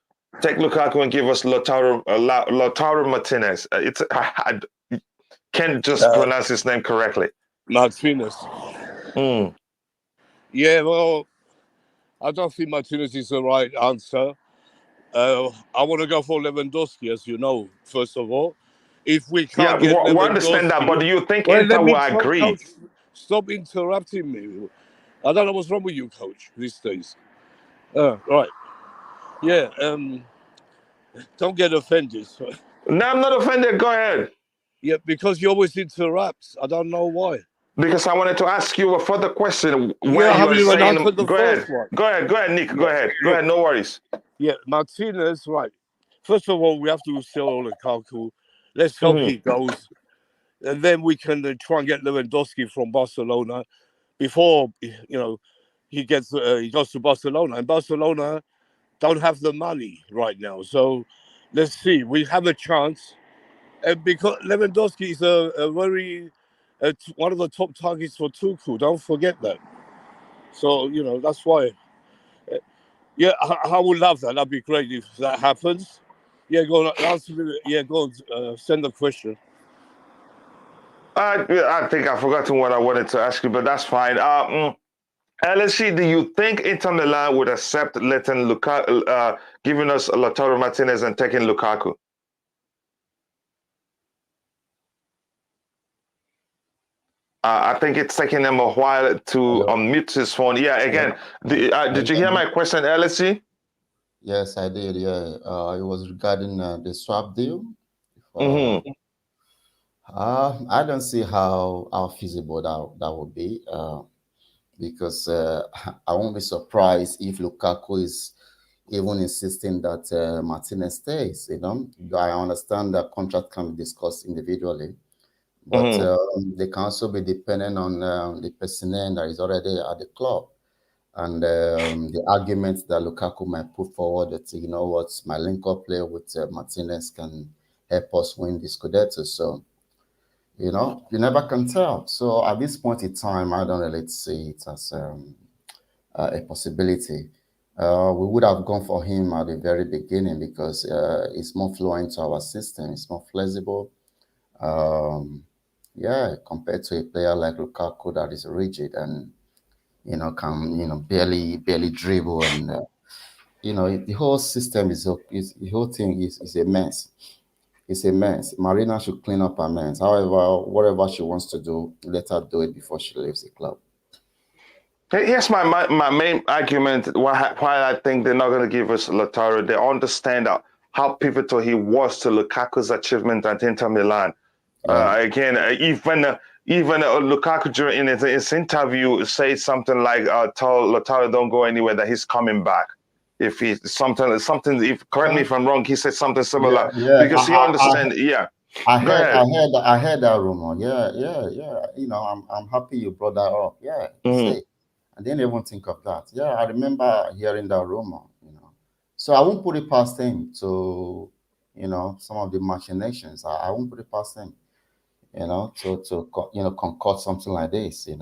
take Lukaku and give us Lautaro Martinez? I can't just pronounce his name correctly. Martinez. Mm. Yeah, well, I don't think Martinez is the right answer. I want to go for Lewandowski, as you know, first of all. If we can't get Lewandowski... we understand that, but do you think Inter will agree? Coach, stop interrupting me. I don't know what's wrong with you, coach, these days. Right. Yeah, don't get offended. No, I'm not offended. Go ahead. Yeah, because you always interrupt. I don't know why. Because I wanted to ask you a further question. Go ahead, Nick. Go ahead. Go ahead. No worries. Yeah, Martinez, right. First of all, we have to sell Lukaku. Let's hope he goes. And then we can try and get Lewandowski from Barcelona before, he goes to Barcelona. And Barcelona don't have the money right now. So let's see. We have a chance. And because Lewandowski is a very... one of the top targets for Tuchel. Don't forget that. So, that's why. Yeah, I would love that. That'd be great if that happens. Yeah, go on. Answer me. Yeah, go on. Send the question. I think I've forgotten what I wanted to ask you, but that's fine. LSC, do you think Inter Milan would accept letting Lukaku, giving us Lautaro Martinez and taking Lukaku? I think it's taking them a while to unmute his phone. Yeah, again, did you hear my question, LSC? Yes, I did. Yeah, it was regarding the swap deal. I don't see how feasible that would be, because I won't be surprised if Lukaku is even insisting that Martinez stays. I understand that contract can be discussed individually, but they can also be dependent on the personnel that is already at the club, and the arguments that Lukaku might put forward that, my link-up play with Martinez can help us win the Scudetto. So, you never can tell. So at this point in time, I don't really see it as a possibility. We would have gone for him at the very beginning because it's more fluent to our system. It's more flexible. Compared to a player like Lukaku that is rigid and can barely dribble, and the whole system is the whole thing is a mess. It's a mess. Marina should clean up her mess. However, whatever she wants to do, let her do it before she leaves the club. Here's my main argument why I think they're not going to give us Lautaro. They understand how pivotal he was to Lukaku's achievement at Inter Milan. Again, even Lukaku during his interview said something like, "Tell Lautaro don't go anywhere, that he's coming back." If he something, if correct me if I'm wrong, he said something similar because he understand. I Go ahead. heard that rumor. Yeah. I'm happy you brought that up. Yeah. See, I didn't even think of that. Yeah, I remember hearing that rumor. So I won't put it past him to, some of the machinations. I won't put it past him. To concoct something like this. It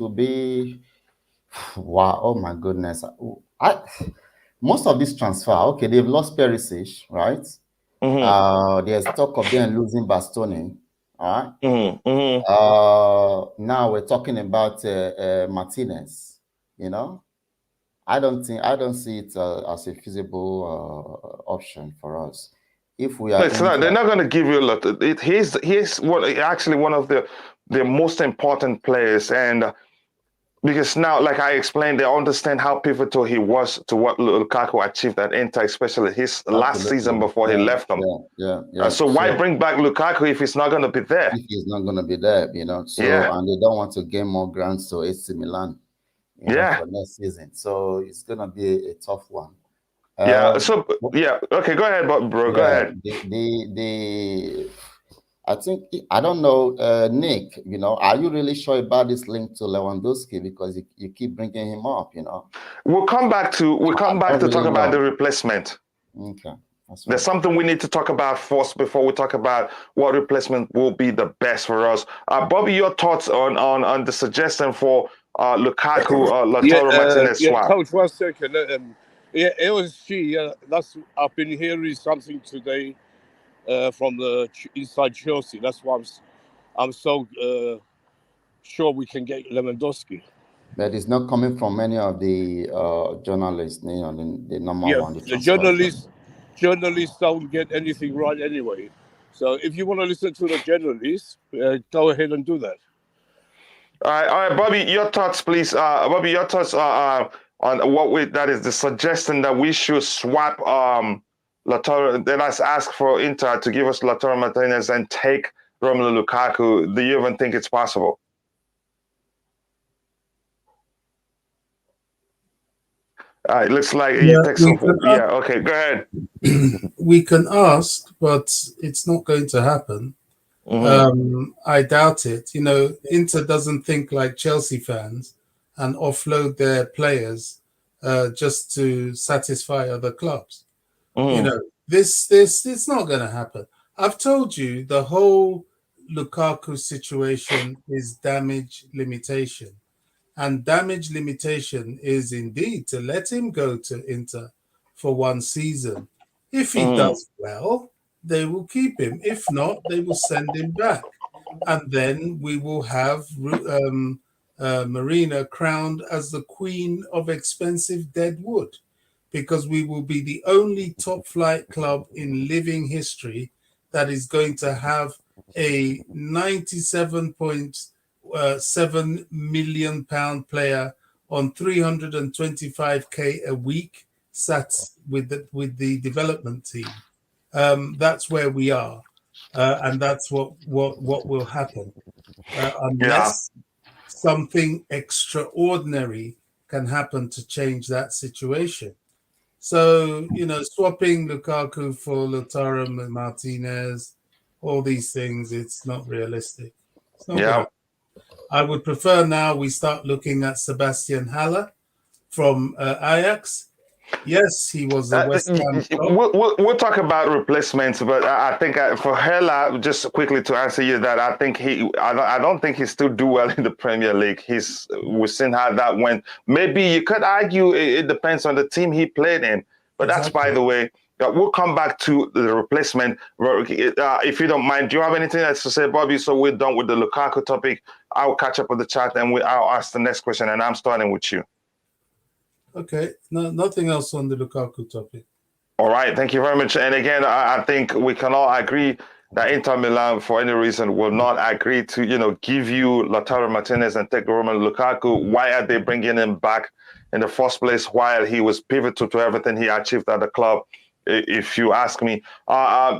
will be. Wow! Oh my goodness! Most of this transfer, okay, they've lost Perisic, right? There's talk of them losing Bastoni. All right. Now we're talking about Martinez. I don't see it as a feasible option for us. If we are, they're not going to give you a lot. He's actually one of the most important players, and because now, like I explained, they understand how pivotal he was to what Lukaku achieved at Inter, especially his last season before he left them. So why bring back Lukaku if he's not going to be there? If he's not going to be there, and they don't want to gain more grounds to AC Milan, for next season. So it's going to be a tough one. Okay, go ahead, bro. Go ahead. I don't know, Nick, are you really sure about this link to Lewandowski? Because you keep bringing him up, We'll come back to talk about the replacement. Okay. There's something we need to talk about first before we talk about what replacement will be the best for us. Bobby, your thoughts on the suggestion for Lukaku, Lautaro Martinez swap? Coach, 1 second. It was I've been hearing something today from the inside Chelsea. That's why I'm so sure we can get Lewandowski. But it's not coming from any of the journalists, the number one. The journalists don't get anything right anyway. So if you want to listen to the journalists, go ahead and do that. All right, Bobby, your thoughts, please. Bobby, your thoughts on that is the suggestion that we should swap Lautaro. Then let's ask for Inter to give us Lautaro Martinez and take Romelu Lukaku. Do you even think it's possible? All right, looks like you take some. Okay, go ahead. We can ask, but it's not going to happen. I doubt it. Inter doesn't think like Chelsea fans and offload their players just to satisfy other clubs. This it's not going to happen. I've told you the whole Lukaku situation is damage limitation. And damage limitation is indeed to let him go to Inter for 1 season. If he does well, they will keep him. If not, they will send him back. And then we will have Marina crowned as the queen of expensive dead wood, because we will be the only top flight club in living history that is going to have a 97.7 million pound player on 325k a week sat with the development team. That's where we are. and that's what will happen Yeah. unless something extraordinary can happen to change that situation. So, swapping Lukaku for Lautaro Martinez, all these things, it's not realistic. It's not going Yeah. to. I would prefer now we start looking at Sebastian Haller from Ajax. Yes, he was a West Ham flop. We'll talk about replacements, but I think for Hela, just quickly to answer you that I think I don't think he still do well in the Premier League. We've seen how that went. Maybe you could argue it depends on the team he played in, but that's by the way. We'll come back to the replacement. If you don't mind, do you have anything else to say, Bobby? So we're done with the Lukaku topic. I'll catch up with the chat and I'll ask the next question, and I'm starting with you. Okay, no, nothing else on the Lukaku topic. All right, thank you very much. And again, I think we can all agree that Inter Milan, for any reason, will not agree to, give you Lautaro Martinez and take Romelu Lukaku. Why are they bringing him back in the first place while he was pivotal to everything he achieved at the club? If you ask me,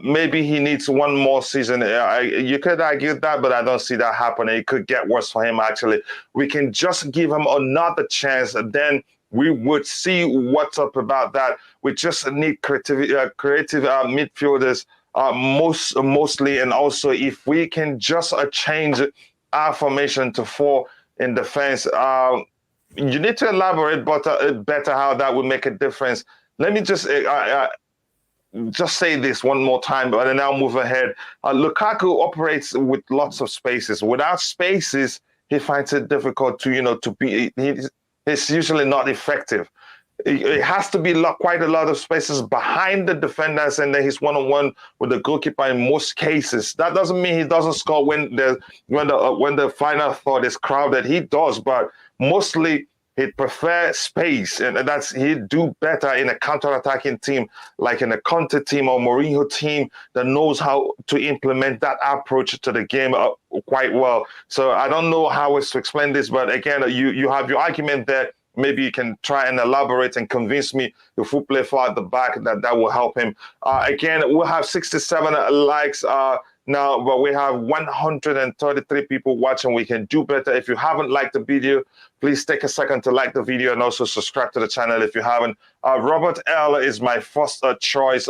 maybe he needs one more season. You could argue that, but I don't see that happening. It could get worse for him, actually. We can just give him another chance, then we would see what's up about that. We just need creative midfielders mostly, and also if we can just change our formation to 4 in defense. You need to elaborate better how that would make a difference. Let me just say this one more time, but then I'll move ahead. Lukaku operates with lots of spaces. Without spaces, he finds it difficult to be. He's usually not effective. It has to be quite a lot of spaces behind the defenders, and then he's one-on-one with the goalkeeper in most cases. That doesn't mean he doesn't score when the final third is crowded. He does, but mostly he'd prefer space, and he'd do better in a counter-attacking team, like in a Conte team or Mourinho team that knows how to implement that approach to the game quite well. So I don't know how else to explain this, but again, you have your argument there. Maybe you can try and elaborate and convince me if we play far at the back that will help him. Again, we'll have 67 likes now, but we have 133 people watching. We can do better. If you haven't liked the video, please take a second to like the video and also subscribe to the channel if you haven't. Robert L is my first choice.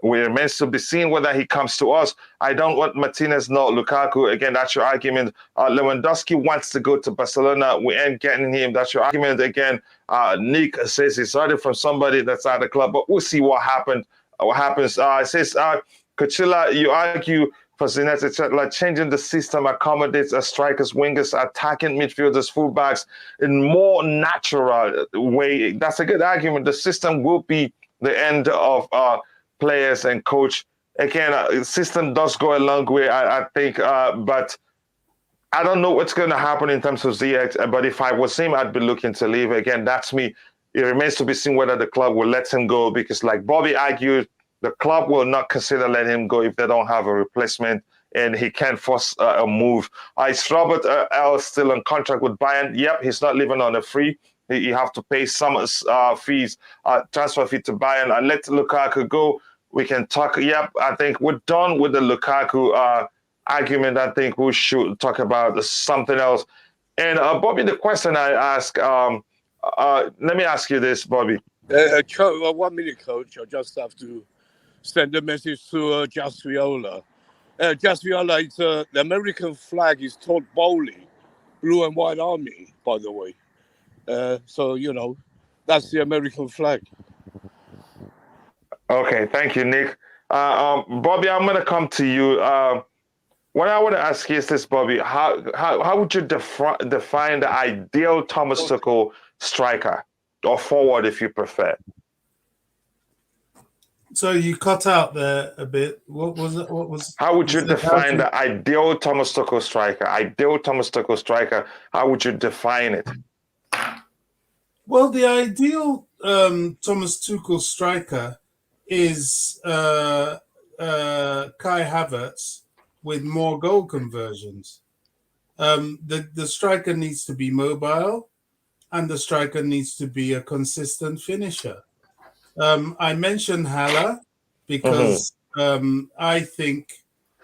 We remains to be seen whether he comes to us. I don't want Martinez, no Lukaku. Again, that's your argument. Lewandowski wants to go to Barcelona. We ain't getting him. That's your argument. Again, Nick says he's started from somebody that's at the club, but we'll see what happens. It says, Coachella, you argue for Zenit, like changing the system accommodates strikers, wingers, attacking midfielders, fullbacks in more natural way. That's a good argument. The system will be the end of players and coach. Again, the system does go a long way, I think, but I don't know what's going to happen in terms of ZX, but if I was him, I'd be looking to leave. Again, that's me. It remains to be seen whether the club will let him go, because like Bobby argued, the club will not consider letting him go if they don't have a replacement, and he can't force a move. Is Robert L still on contract with Bayern? Yep, he's not living on a free. You have to pay some fees, transfer fee to Bayern. And let Lukaku go. We can talk. Yep, I think we're done with the Lukaku argument. I think we should talk about something else. And Bobby, the question I ask, let me ask you this, Bobby. 1 minute, coach. I just have to send a message to Just Viola. Just Viola, the American flag is Todd Boehly, blue and white army, by the way. So, that's the American flag. Okay, thank you, Nick. Bobby, I'm going to come to you. What I want to ask you is this, Bobby. How would you define the ideal Thomas Tuchel striker, or forward if you prefer? So you cut out there a bit. What was it? How would you define the ideal Thomas Tuchel striker? Ideal Thomas Tuchel striker. How would you define it? Well, the ideal Thomas Tuchel striker is Kai Havertz with more goal conversions. The striker needs to be mobile, and the striker needs to be a consistent finisher. I mentioned Haller because I think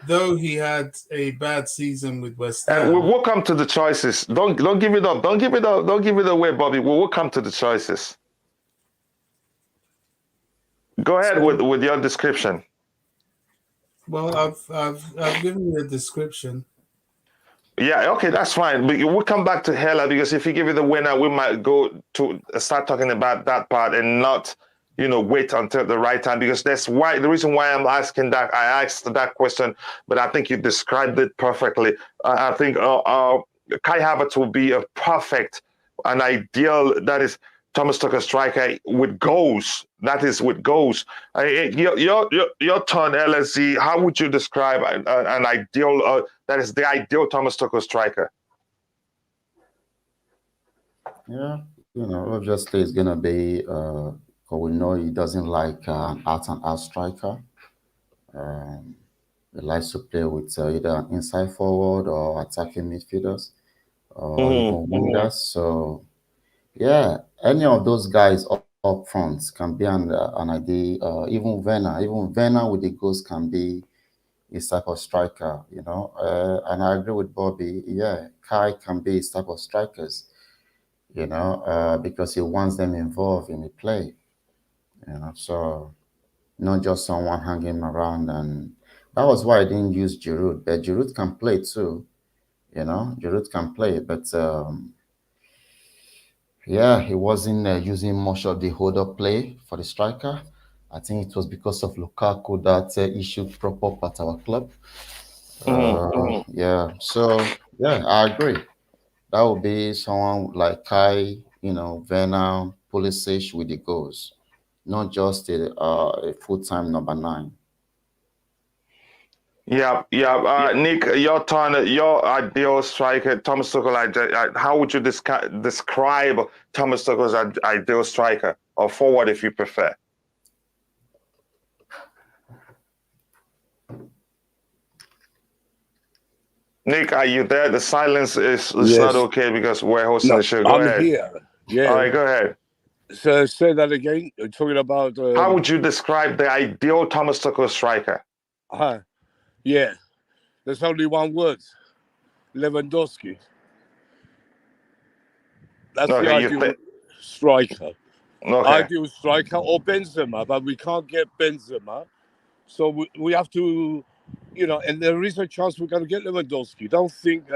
though he had a bad season with West Ham. And we'll come to the choices. Don't give it up. Don't give it up. Don't give it away, Bobby. We'll come to the choices. Go ahead with your description. Well, I've given you a description. Yeah, okay, that's fine. But we'll come back to Hela, because if you give it the winner, we might go to start talking about that part and not, wait until the right time, because that's why the reason why I'm asking that. I asked that question, but I think you described it perfectly. I think Kai Havertz will be a perfect, an ideal, that is Thomas Tuchel striker with goals. That is with goals. Your turn, LSC. How would you describe an ideal? That is the ideal Thomas Tuchel striker. Yeah, obviously it's gonna be. We know he doesn't like an out-and-out striker. He likes to play with either an inside forward or attacking midfielders or even wingers. So yeah, any of those guys up front can be an idea. Even Werner with the goals can be his type of striker, and I agree with Bobby. Yeah, Kai can be his type of strikers, because he wants them involved in the play, so not just someone hanging around. And that was why I didn't use Giroud, but Giroud can play too, Giroud can play, but yeah, he wasn't using much of the hold-up play for the striker. I think it was because of Lukaku that he should prop up at our club. Yeah, so yeah, I agree. That would be someone like Kai, Werner, Pulisic with the goals, not just a full-time number 9. Yeah. Nick, your turn. Your ideal striker, Thomas Tuchel. How would you describe Thomas Tuchel's ideal striker, or forward if you prefer? Nick, are you there? The silence is not okay because we're hosting the show. Go I'm ahead. here. Yeah. All right, go ahead. So say that again. You're talking about. How would you describe the ideal Thomas Tuchel striker? Yeah. There's only one word: Lewandowski. That's the ideal striker. Okay. Ideal striker, or Benzema, but we can't get Benzema, so we have to, and there is a chance we're going to get Lewandowski. Don't think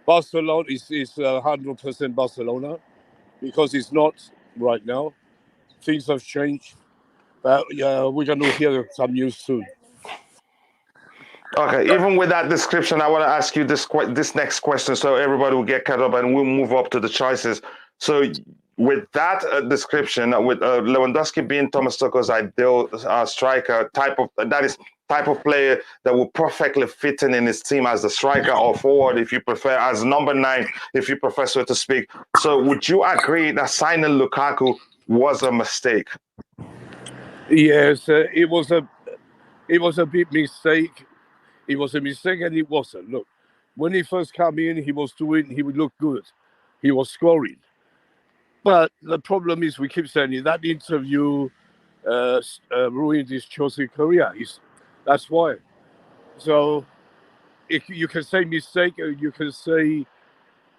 Barcelona is 100% Barcelona, because it's not right now. Things have changed, but we're going to hear some news soon. Okay, even with that description, I want to ask you this next question, so everybody will get caught up, and we'll move up to the choices. So, with that description, with Lewandowski being Thomas Tuchel's ideal striker, type of player that will perfectly fit in his team as the striker or forward, if you prefer, as number 9, if you prefer, so to speak. So, would you agree that signing Lukaku was a mistake? Yes, it was a big mistake. It was a mistake, and it wasn't. Look, when he first came in, he would look good. He was scoring. But the problem is, we keep saying that interview ruined his Chelsea career. That's why. So you can say mistake, or you can say,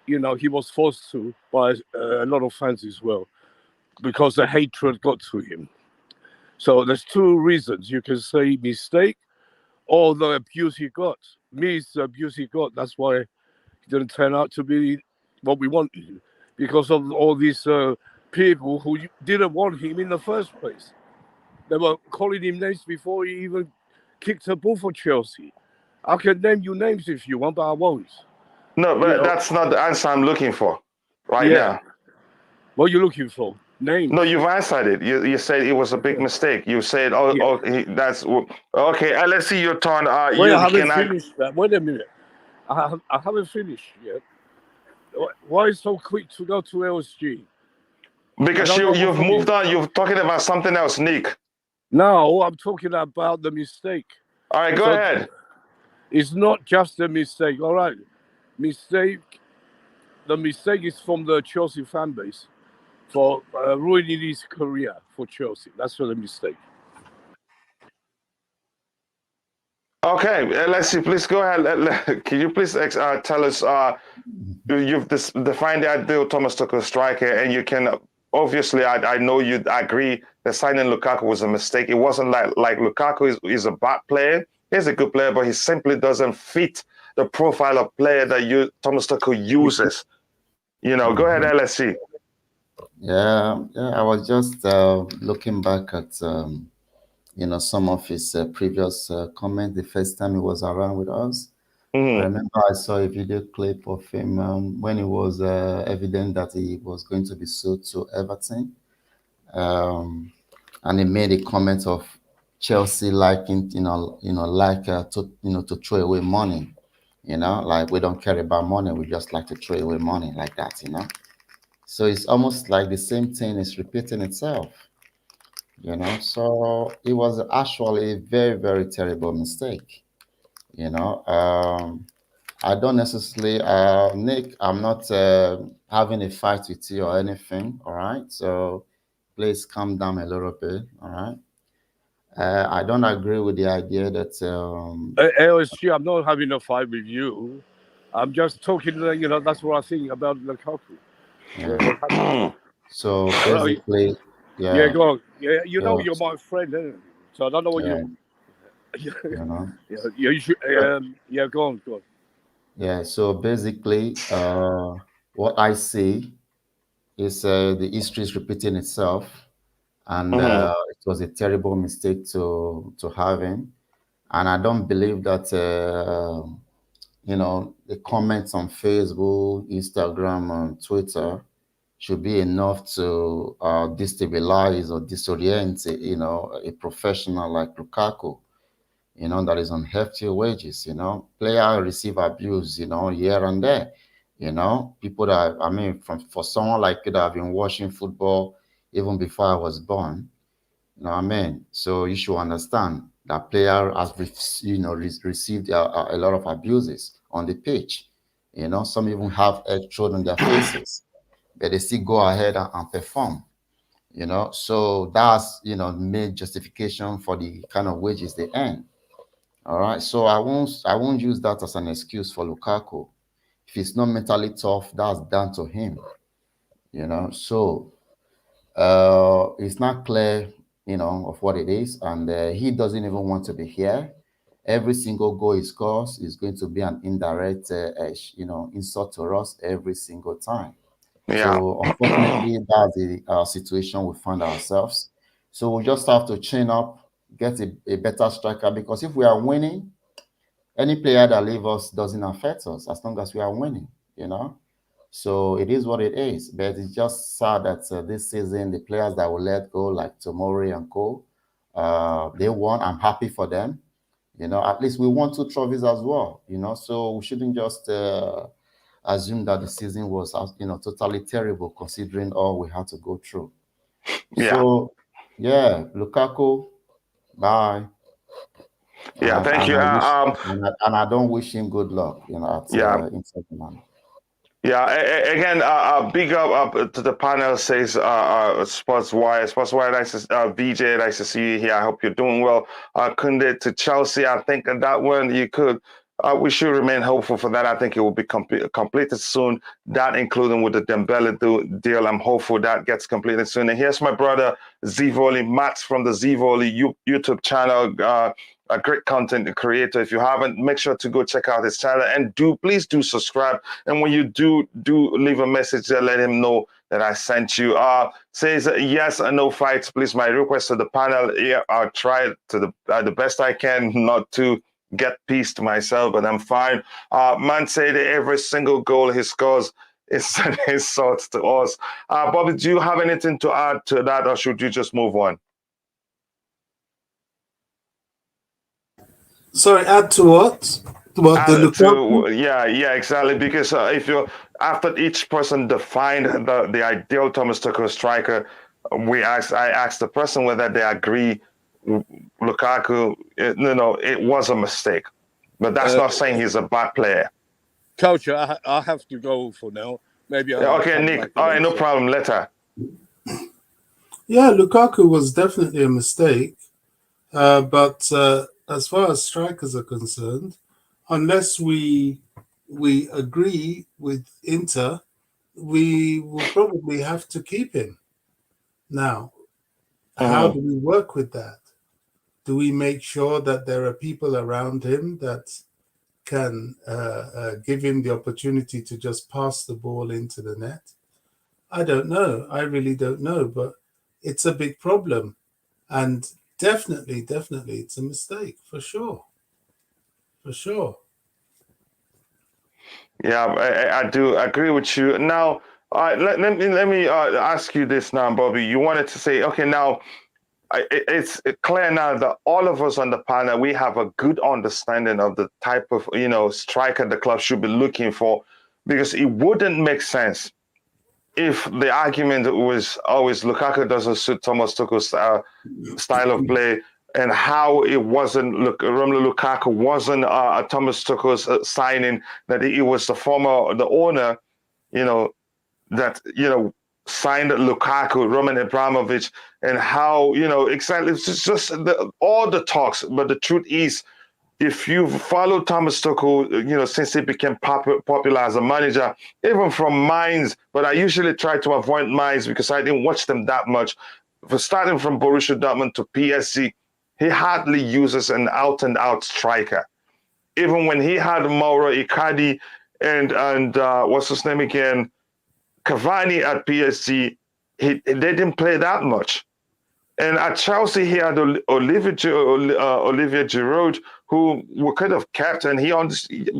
he was forced to by a lot of fans as well, because the hatred got to him. So there's 2 reasons. You can say mistake, or the abuse he got. It's the abuse he got. That's why he didn't turn out to be what we wanted, because of all these people who didn't want him in the first place. They were calling him names before he even kicked a ball for Chelsea. I can name you names if you want, but I won't. No, but that's not the answer I'm looking for right now. What are you looking for? Names? No, you've answered it. You said it was a big mistake. You said, that's okay. Let's see your turn. Wait, I haven't finished that. Wait a minute. I haven't finished yet. Why so quick to go to LSG? Because you've moved on. You're talking about something else, Nick. No, I'm talking about the mistake. All right, go ahead. It's not just a mistake. All right. The mistake is from the Chelsea fan base for ruining his career for Chelsea. That's the mistake. Okay, let's see. Please go ahead. Can you please tell us? You've defined the ideal Thomas Tuchel striker, and you can obviously. I know you agree that signing Lukaku was a mistake. It wasn't like Lukaku is a bad player. He's a good player, but he simply doesn't fit the profile of player that Thomas Tuchel uses. Go ahead, LSC. Yeah, I was just looking back at some of his previous comments the first time he was around with us. I Mm-hmm. remember I saw a video clip of him when it was evident that he was going to be sold to Everton, and he made a comment of Chelsea liking, to throw away money, like we don't care about money, we just like to throw away money like that. So it's almost like the same thing is repeating itself. So it was actually a very, very terrible mistake. You know, I don't necessarily, Nick, I'm not having a fight with you or anything. All right. So please calm down a little bit. All right. I don't agree with the idea that, LSG, I'm not having a fight with you. I'm just talking, that's what I think about Lukaku. yeah. So Well, basically, yeah, yeah. go on. Yeah, So, you're my friend, isn't it? So I don't know what yeah, you. you know. You should. So, Yeah, go on, go on. yeah. So basically, what I see is the history is repeating itself, and Mm-hmm. it was a terrible mistake to have him. And I don't believe that the comments on Facebook, Instagram, and Twitter should be enough to destabilize or disorient, a professional like Lukaku, that is on hefty wages. Player receive abuse, here and there. People that, I mean, for someone like you that have been watching football even before I was born, what I mean? So you should understand that player has, received a lot of abuses on the pitch. Some even have egg thrown on their faces, but they still go ahead and perform. So that's made justification for the kind of wages they earn. All right. So I won't use that as an excuse for Lukaku. If he's not mentally tough, that's down to him. So it's not clear, of what it is, and he doesn't even want to be here. Every single goal he scores is going to be an indirect, insult to us every single time. Yeah. So unfortunately, that's the situation we find ourselves. So we just have to chain up, get a better striker, because if we are winning, any player that leaves us doesn't affect us as long as we are winning. So it is what it is. But it's just sad that this season, the players that will let go, like Tomori and Co., they won. I'm happy for them. At least we won 2 trophies as well. So we shouldn't just assume that the season was, totally terrible considering all we had to go through. Yeah. So, yeah, Lukaku, bye. Yeah. Thank you. And I don't wish him good luck, at Yeah. Inter Milan. Yeah, again, big up to the panel, says Sports Wire, nice to, VJ, nice to see you here. I hope you're doing well. Kunde to Chelsea, I think that one you could, we should remain hopeful for that. I think it will be completed soon, that including with the Dembele deal. I'm hopeful that gets completed soon. And here's my brother, Zivoli, Matt from the Zivoli YouTube channel. A great content creator. If you haven't, make sure to go check out his channel and please do subscribe. And when you do leave a message there, let him know that I sent you. Says yes and no fights. Please, my request to the panel. Yeah, I'll try to the best I can not to get peace to myself, but I'm fine. Man said every single goal he scores is an insult to us. Bobby, do you have anything to add to that, or should you just move on? Sorry, add to what? What the Lukaku? Yeah, exactly. Because if you after each person defined the ideal Thomas Tuchel striker, I asked the person whether they agree Lukaku. It was a mistake, but that's not saying he's a bad player. Coach, I have to go for now. Maybe I'll Okay, come Nick. back All right, no later. problem. Later. Yeah, Lukaku was definitely a mistake, but as far as strikers are concerned, unless we agree with Inter, we will probably have to keep him. Now, how Mhm. do we work with that? Do we make sure that there are people around him that can give him the opportunity to just pass the ball into the net? I don't know. I really don't know, but it's a big problem. And definitely, it's a mistake for sure. For sure. Yeah, I do agree with you. Now, let me ask you this now, Bobby. You wanted to say, okay, now it's clear now that all of us on the panel we have a good understanding of the type of striker the club should be looking for, because it wouldn't make sense if the argument was always Lukaku doesn't suit Thomas Tuchel's style of play, and how it wasn't Romelu Lukaku wasn't Thomas Tuchel's signing, that he was the owner, you know, that signed Lukaku, Roman Abramovich, and how exactly it's just all the talks. But the truth is, if you follow Thomas Tuchel, since he became popular as a manager, even from Mainz, but I usually try to avoid Mainz because I didn't watch them that much. For starting from Borussia Dortmund to PSG, he hardly uses an out-and-out striker. Even when he had Mauro Icardi and what's his name again, Cavani at PSG, they didn't play that much. And at Chelsea, he had Olivier Giroud, who we could have kept, and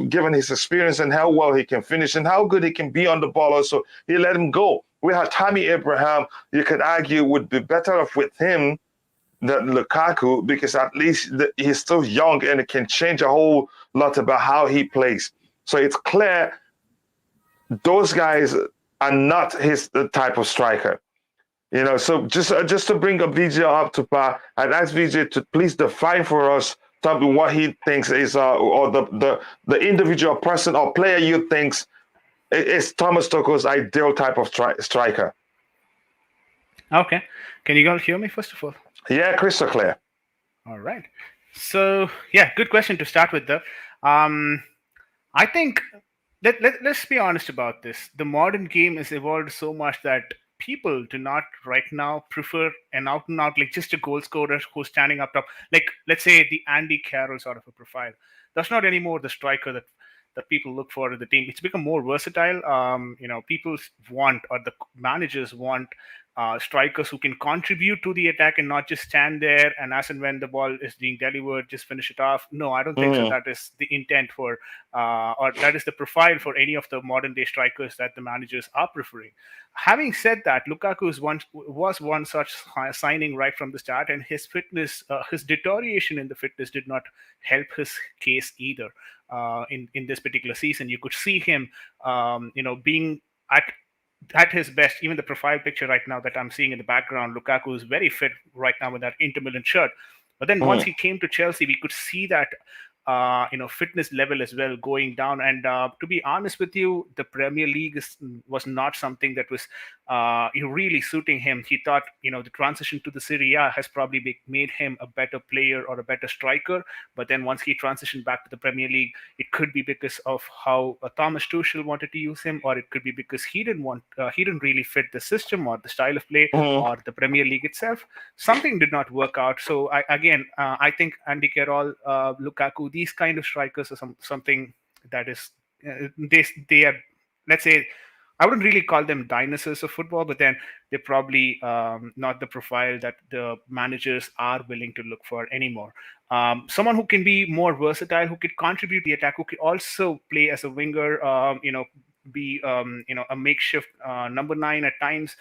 given his experience and how well he can finish and how good he can be on the ball, also he let him go. We had Tammy Abraham. You could argue would be better off with him than Lukaku, because at least he's still young and it can change a whole lot about how he plays. So it's clear those guys are not his type of striker. So just to bring up VJ up to par, I'd ask VJ to please define for us, tell me what he thinks is, or the individual person or player you thinks is Thomas Tuchel's ideal type of striker. Okay. Can you all hear me first of all? Yeah, crystal clear. All right. So, yeah, good question to start with, though. I think let's be honest about this. The modern game has evolved so much that people do not right now prefer an out and out, like just a goal scorer who's standing up top. Like, let's say the Andy Carroll sort of a profile. That's not anymore the striker that people look for in the team. It's become more versatile. People want, or the managers want, strikers who can contribute to the attack and not just stand there and as and when the ball is being delivered, just finish it off. No, I don't think so. Mm. That is the intent for, or that is the profile for any of the modern day strikers that the managers are preferring. Having said that, Lukaku was one such signing right from the start, and his fitness, his deterioration in the fitness did not help his case either. In this particular season, you could see him, being at his best. Even the profile picture right now that I'm seeing in the background, Lukaku is very fit right now with that Inter Milan shirt. But then once Mm. he came to Chelsea, we could see that fitness level as well going down. And to be honest with you, the Premier League was not something that was really suiting him. He thought the transition to the Serie A has probably made him a better player or a better striker. But then once he transitioned back to the Premier League, it could be because of how Thomas Tuchel wanted to use him, or it could be because he didn't really fit the system or the style of play Mm. or the Premier League itself. Something did not work out. So I think Andy Carroll, Lukaku, these kind of strikers are something that is they are, let's say, I wouldn't really call them dinosaurs of football, but then they're probably not the profile that the managers are willing to look for anymore. Someone who can be more versatile, who could contribute to the attack, who could also play as a winger, be a makeshift number 9 at times,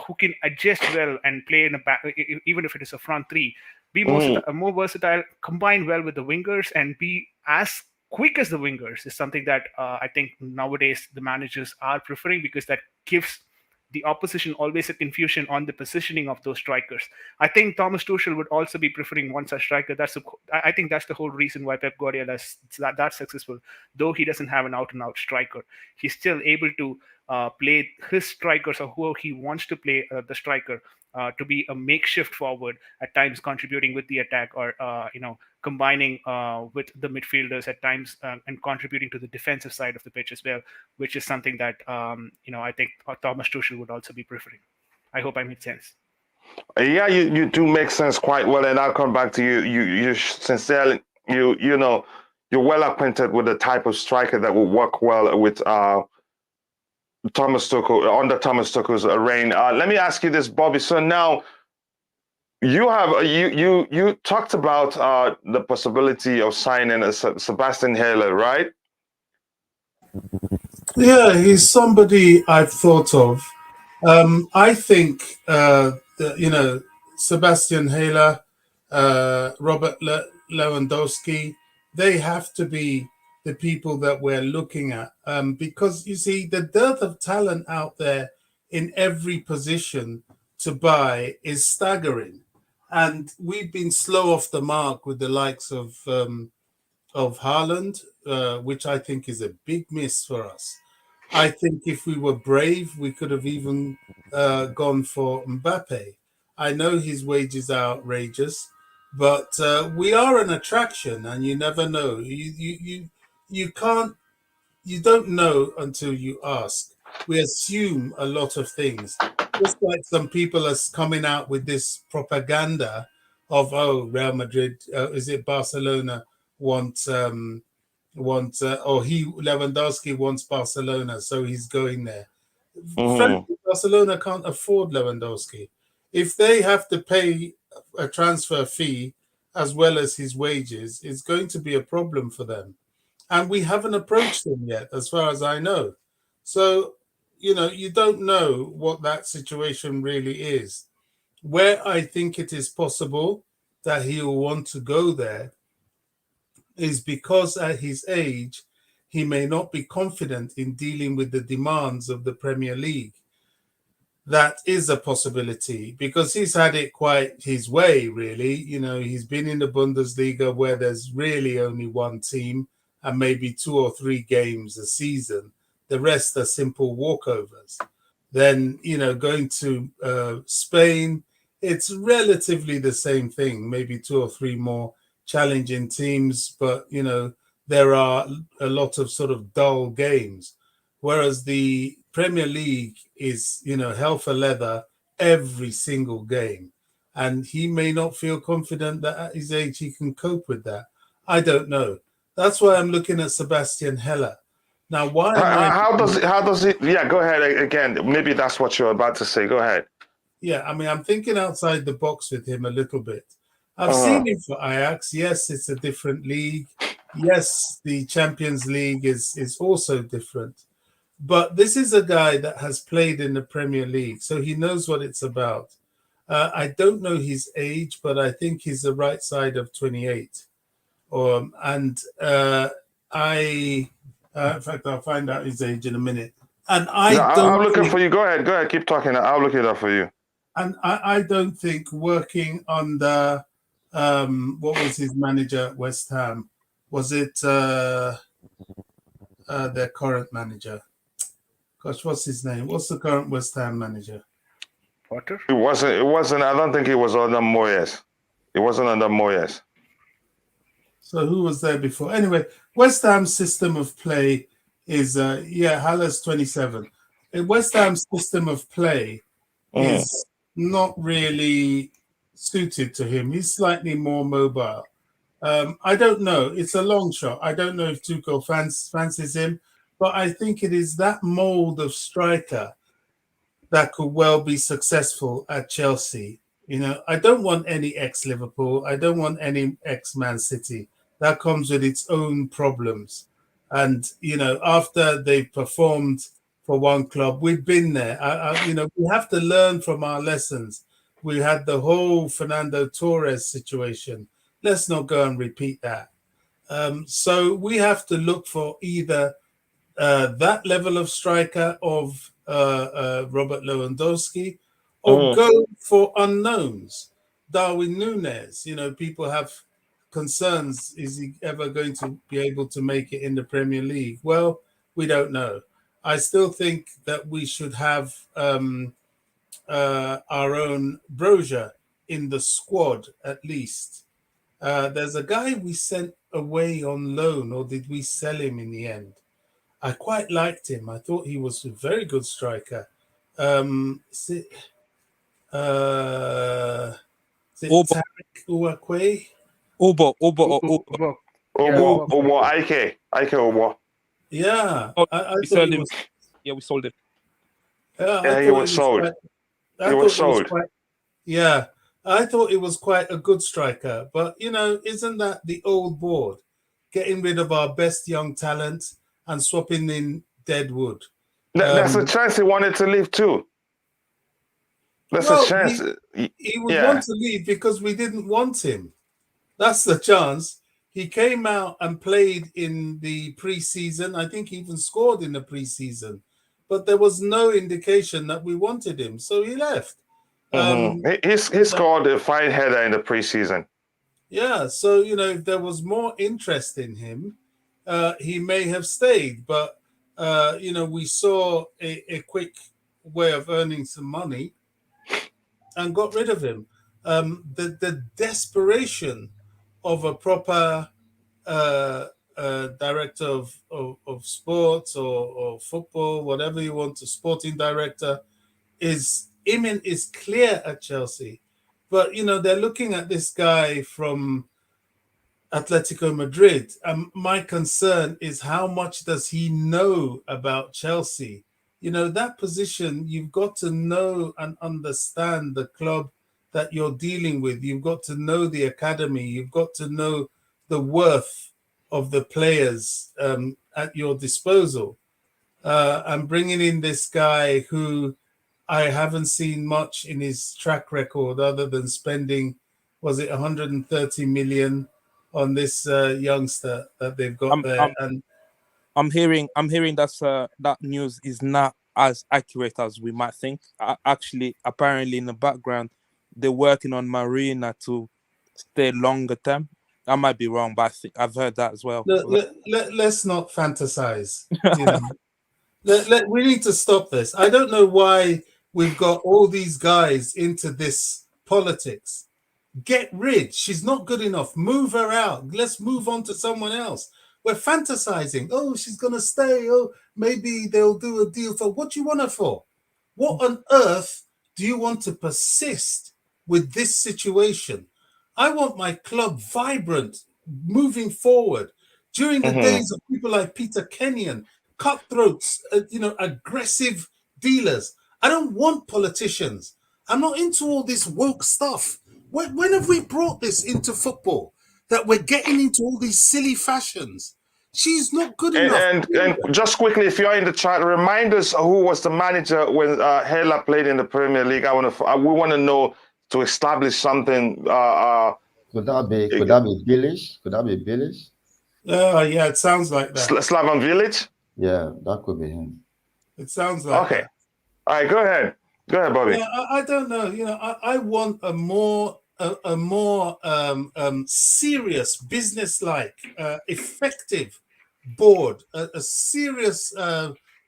who can adjust well and play in a back, even if it is a front three. Be Mm. more versatile, combine well with the wingers, and be as quick as the wingers is something that I think nowadays the managers are preferring, because that gives the opposition always a confusion on the positioning of those strikers. I think Thomas Tuchel would also be preferring one such striker. I think that's the whole reason why Pep Guardiola is that successful. Though he doesn't have an out-and-out striker, he's still able to play his strikers, or who he wants to play the striker, to be a makeshift forward at times, contributing with the attack, or combining with the midfielders at times, and contributing to the defensive side of the pitch as well, which is something that I think Thomas Tuchel would also be preferring. I hope I made sense. Yeah, you do make sense quite well, and I'll come back to you. You sincerely, you're well acquainted with the type of striker that will work well with Thomas Tuchel, under Thomas Tuchel's reign. Let me ask you this, Bobby. So now you have you talked about the possibility of signing a Sebastian Haller, right? Yeah, he's somebody I've thought of. I think Sebastian Haller, Robert Lewandowski, they have to be the people that we're looking at, because you see the dearth of talent out there in every position to buy is staggering, and we've been slow off the mark with the likes of Haaland, which I think is a big miss for us. I think if we were brave, we could have even gone for Mbappe. I know his wages are outrageous, but we are an attraction, and you never know. You can't, you don't know until you ask. We assume a lot of things, just like some people are coming out with this propaganda of, oh, Real Madrid, is it Barcelona wants Lewandowski wants Barcelona, so he's going there. Frankly, Barcelona can't afford Lewandowski. If they have to pay a transfer fee as well as his wages, it's going to be a problem for them. And we haven't approached them yet, as far as I know. So, you don't know what that situation really is. Where I think it is possible that he will want to go there is because at his age, he may not be confident in dealing with the demands of the Premier League. That is a possibility because he's had it quite his way, really. He's been in the Bundesliga where there's really only one team and maybe 2 or 3 games a season. The rest are simple walkovers. Then, going to Spain, it's relatively the same thing, maybe 2 or 3 more challenging teams, but there are a lot of sort of dull games, whereas the Premier League is hell for leather every single game, and he may not feel confident that at his age he can cope with that. I don't know. That's why I'm looking at Sebastian Haller. Now, why am I? How does it? Yeah, go ahead again. Maybe that's what you're about to say. Go ahead. Yeah, I mean, I'm thinking outside the box with him a little bit. I've seen him for Ajax. Yes, it's a different league. Yes, the Champions League is also different. But this is a guy that has played in the Premier League, so he knows what it's about. I don't know his age, but I think he's the right side of 28. In fact, I'll find out his age in a minute. And I'm looking for you. Go ahead. Keep talking. I'll look it up for you. And I don't think working under what was his manager at West Ham? Was it their current manager? Gosh, what's his name? What's the current West Ham manager? Potter? It wasn't. I don't think it was under Moyes. It wasn't under Moyes. So who was there before? Anyway, West Ham's system of play is Haller's 27. West Ham's system of play is not really suited to him. He's slightly more mobile. I don't know. It's a long shot. I don't know if Tuchel fancies him, but I think it is that mold of striker that could well be successful at Chelsea. I don't want any ex-Liverpool. I don't want any ex-Man City. That comes with its own problems. And, after they performed for one club, we've been there. We have to learn from our lessons. We had the whole Fernando Torres situation. Let's not go and repeat that. So we have to look for either that level of striker of Robert Lewandowski, or go for unknowns. Darwin Nunez. People have concerns. Is he ever going to be able to make it in the Premier League? Well, we don't know. I still think that we should have our own Brozier in the squad at least. There's a guy we sent away on loan, or did we sell him in the end? I quite liked him. I thought he was a very good striker. Is it Obo, Tariq Uwakwe? Obo. Yeah, Obo, Ike Obo. Yeah, Oh, I we thought sold he him. was. Yeah, we sold him. Yeah, Yeah, he was sold. He was sold. Yeah, I thought it was quite a good striker. But, isn't that the old board? Getting rid of our best young talent and swapping in Deadwood. That's a chance he wanted to leave too. That's a chance. He would want to leave because we didn't want him. That's the chance. He came out and played in the preseason. I think he even scored in the preseason. But there was no indication that we wanted him. So he left. He scored a fine header in the preseason. Yeah, so, if there was more interest in him, he may have stayed. But, we saw a quick way of earning some money and got rid of him. The desperation of a proper director of sports or football, whatever you want, a sporting director, is clear at Chelsea. But, they're looking at this guy from Atletico Madrid. My concern is how much does he know about Chelsea? That position, you've got to know and understand the club that you're dealing with. You've got to know the academy. You've got to know the worth of the players at your disposal. And bringing in this guy who I haven't seen much in his track record other than spending, was it 130 million on this youngster that they've got there? And I'm hearing that news is not as accurate as we might think. Actually, apparently in the background, they're working on Marina to stay longer term. I might be wrong, but I've heard that as well. Let's not fantasize. We need to stop this. I don't know why we've got all these guys into this politics. Get rid. She's not good enough. Move her out. Let's move on to someone else. We're fantasizing. Oh, she's going to stay. Oh, maybe they'll do a deal for. What do you want her for? What on earth do you want to persist with this situation? I want my club vibrant, moving forward. During the days of people like Peter Kenyon, cutthroats, aggressive dealers. I don't want politicians. I'm not into all this woke stuff. When have we brought this into football? That we're getting into all these silly fashions. She's not good enough. And just quickly, if you're in the chat, remind us who was the manager when Hela played in the Premier League. We want to know to establish something. Could that be Bilic? Could that be Bilic? Yeah, it sounds like that. Slavan Village? Yeah, that could be him. It sounds like okay. that. All right, go ahead. Go ahead, Bobby. Yeah, I don't know. I want a more serious, business-like, effective board, a serious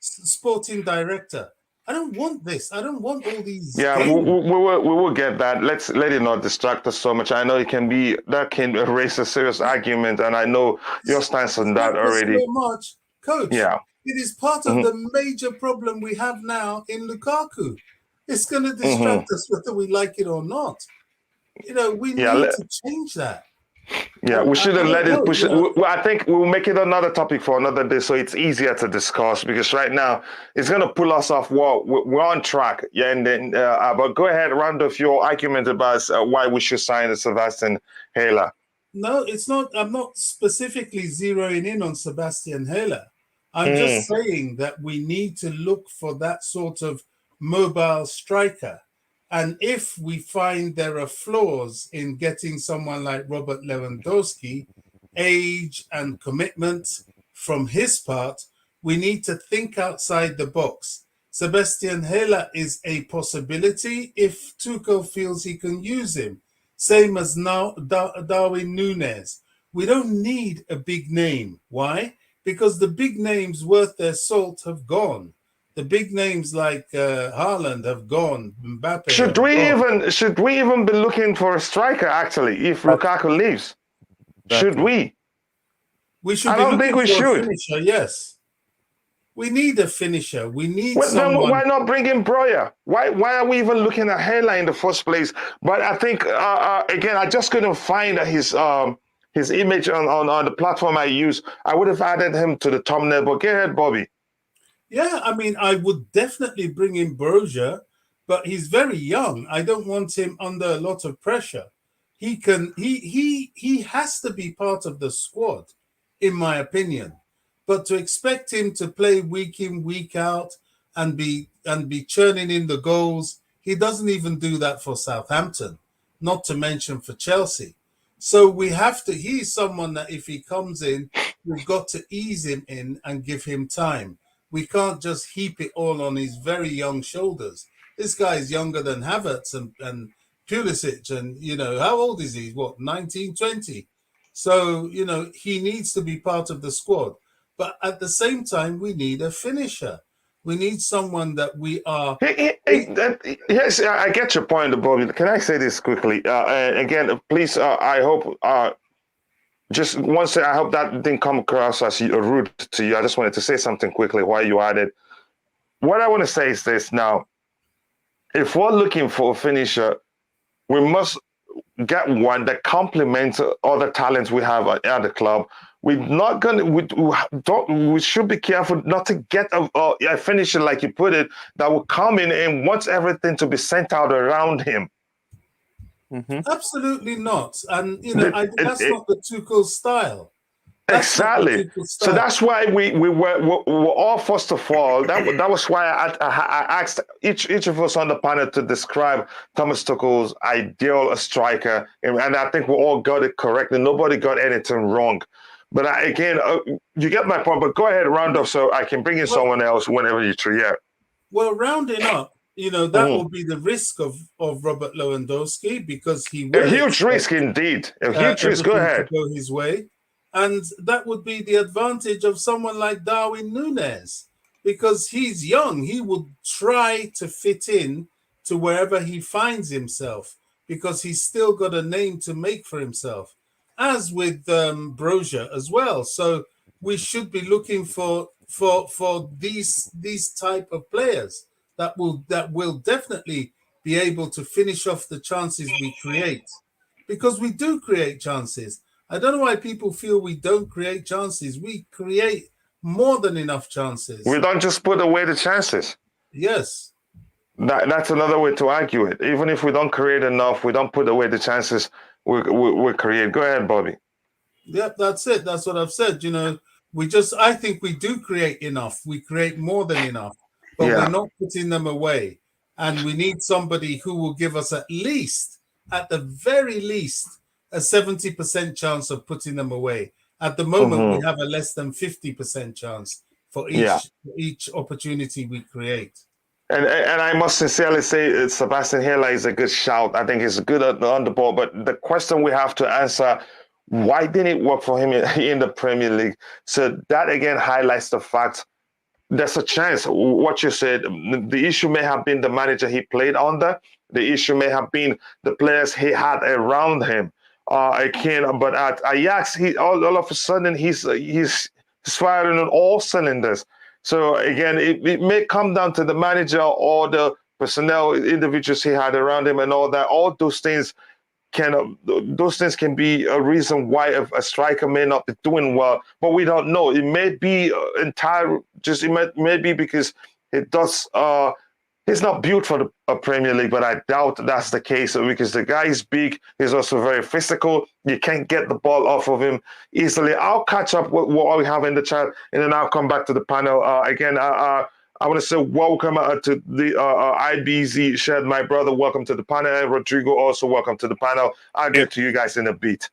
sporting director. I don't want this. I don't want all these. Yeah, we will get that. Let's let it not distract us so much. I know that can erase a serious argument, and I know your stance on that already. So much, Coach. Yeah, it is part of the major problem we have now in Lukaku. It's going to distract us whether we like it or not. We need to change that. Yeah, we shouldn't let it push. I think we'll make it another topic for another day, so it's easier to discuss. Because right now it's going to pull us off. Well, we're on track. Yeah, and then but go ahead, round off your argument about why we should sign the Sebastian Haller. No, it's not. I'm not specifically zeroing in on Sebastian Haller. I'm just saying that we need to look for that sort of mobile striker. And if we find there are flaws in getting someone like Robert Lewandowski, age and commitment from his part, we need to think outside the box. Sebastian Haller is a possibility if Tuchel feels he can use him. Same as now Darwin Nunez. We don't need a big name. Why? Because the big names worth their salt have gone. The big names like Haaland have gone. Mbappe Should have gone. we even be looking for a striker actually if Lukaku leaves? Should we? We should I be don't think looking we for a should. finisher. Yes, we need a finisher. We need Well, then someone. why not bring in Breuer? Why are we even looking at Hela in the first place? But I think again, I just couldn't find his image on the platform I use. I would have added him to the thumbnail. But go ahead, Bobby. Yeah, I mean, I would definitely bring in Brozier, but he's very young. I don't want him under a lot of pressure. He has to be part of the squad, in my opinion. But to expect him to play week in, week out and be churning in the goals, he doesn't even do that for Southampton, not to mention for Chelsea. So we have to, he's someone that if he comes in, we've got to ease him in and give him time. We can't just heap it all on his very young shoulders. This guy is younger than Havertz and Pulisic, and how old is he? What, 19, 20? So he needs to be part of the squad. But at the same time, we need a finisher. We need someone that we are. Yes, I get your point, Bobby. Can I say this quickly? Again, please. I hope. Just one second. I hope that didn't come across as rude to you. I just wanted to say something quickly while you added. What I want to say is this now. If we're looking for a finisher, we must get one that complements other talents we have at the club. We're not gonna. We should be careful not to get a finisher, like you put it, that will come in and wants everything to be sent out around him. Mm-hmm. Absolutely not. And that's not the Tuchel style. Exactly. So that's why we were all, first of all, that was why I asked each of us on the panel to describe Thomas Tuchel's ideal striker, and I think we all got it correctly. Nobody got anything wrong. But again, you get my point. But go ahead, round up so I can bring in someone else whenever you try. Yeah. Well, rounding up, that will be the risk of Robert Lewandowski, because he will a huge risk indeed. A huge risk. Go ahead. To go his way. And that would be the advantage of someone like Darwin Nunez, because he's young. He would try to fit in to wherever he finds himself, because he's still got a name to make for himself, as with Brozier as well. So we should be looking for these type of players that will definitely be able to finish off the chances we create, because we do create chances. I don't know why people feel we don't create chances. We create more than enough chances. We don't just put away the chances. Yes. That's another way to argue it. Even if we don't create enough, we don't put away the chances we create. Go ahead, Bobby. Yep, that's it. That's what I've said. I think we do create enough. We create more than enough, but we're not putting them away. And we need somebody who will give us at the very least, a 70% chance of putting them away. At the moment, we have a less than 50% chance for each opportunity we create. And I must sincerely say, Sebastian Hela is a good shout. I think he's good on the ball. But the question we have to answer, why didn't it work for him in the Premier League? So that again highlights the fact there's a chance. What you said, the issue may have been the manager he played under. The issue may have been the players he had around him. But at Ajax, all of a sudden he's firing on all cylinders. So again, it may come down to the manager or the personnel individuals he had around him and all that. All those things can be a reason why a striker may not be doing well, but we don't know. It may be it may be because it does. He's not built for the Premier League, but I doubt that's the case because the guy is big. He's also very physical. You can't get the ball off of him easily. I'll catch up with what we have in the chat, and then I'll come back to the panel. Again, I want to say welcome to the IBZ Shed, my brother. Welcome to the panel. And Rodrigo, also welcome to the panel. I'll get to you guys in a bit.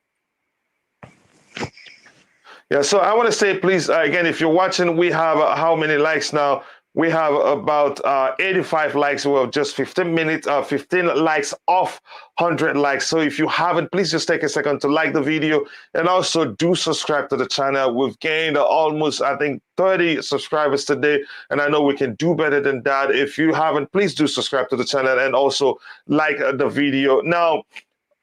Yeah, so I want to say, please, again, if you're watching, we have how many likes now? We have about 85 likes. Well, just 15 minutes, 15 likes off 100 likes. So if you haven't, please just take a second to like the video and also do subscribe to the channel. We've gained almost, I think, 30 subscribers today, and I know we can do better than that. If you haven't, please do subscribe to the channel and also like the video. Now,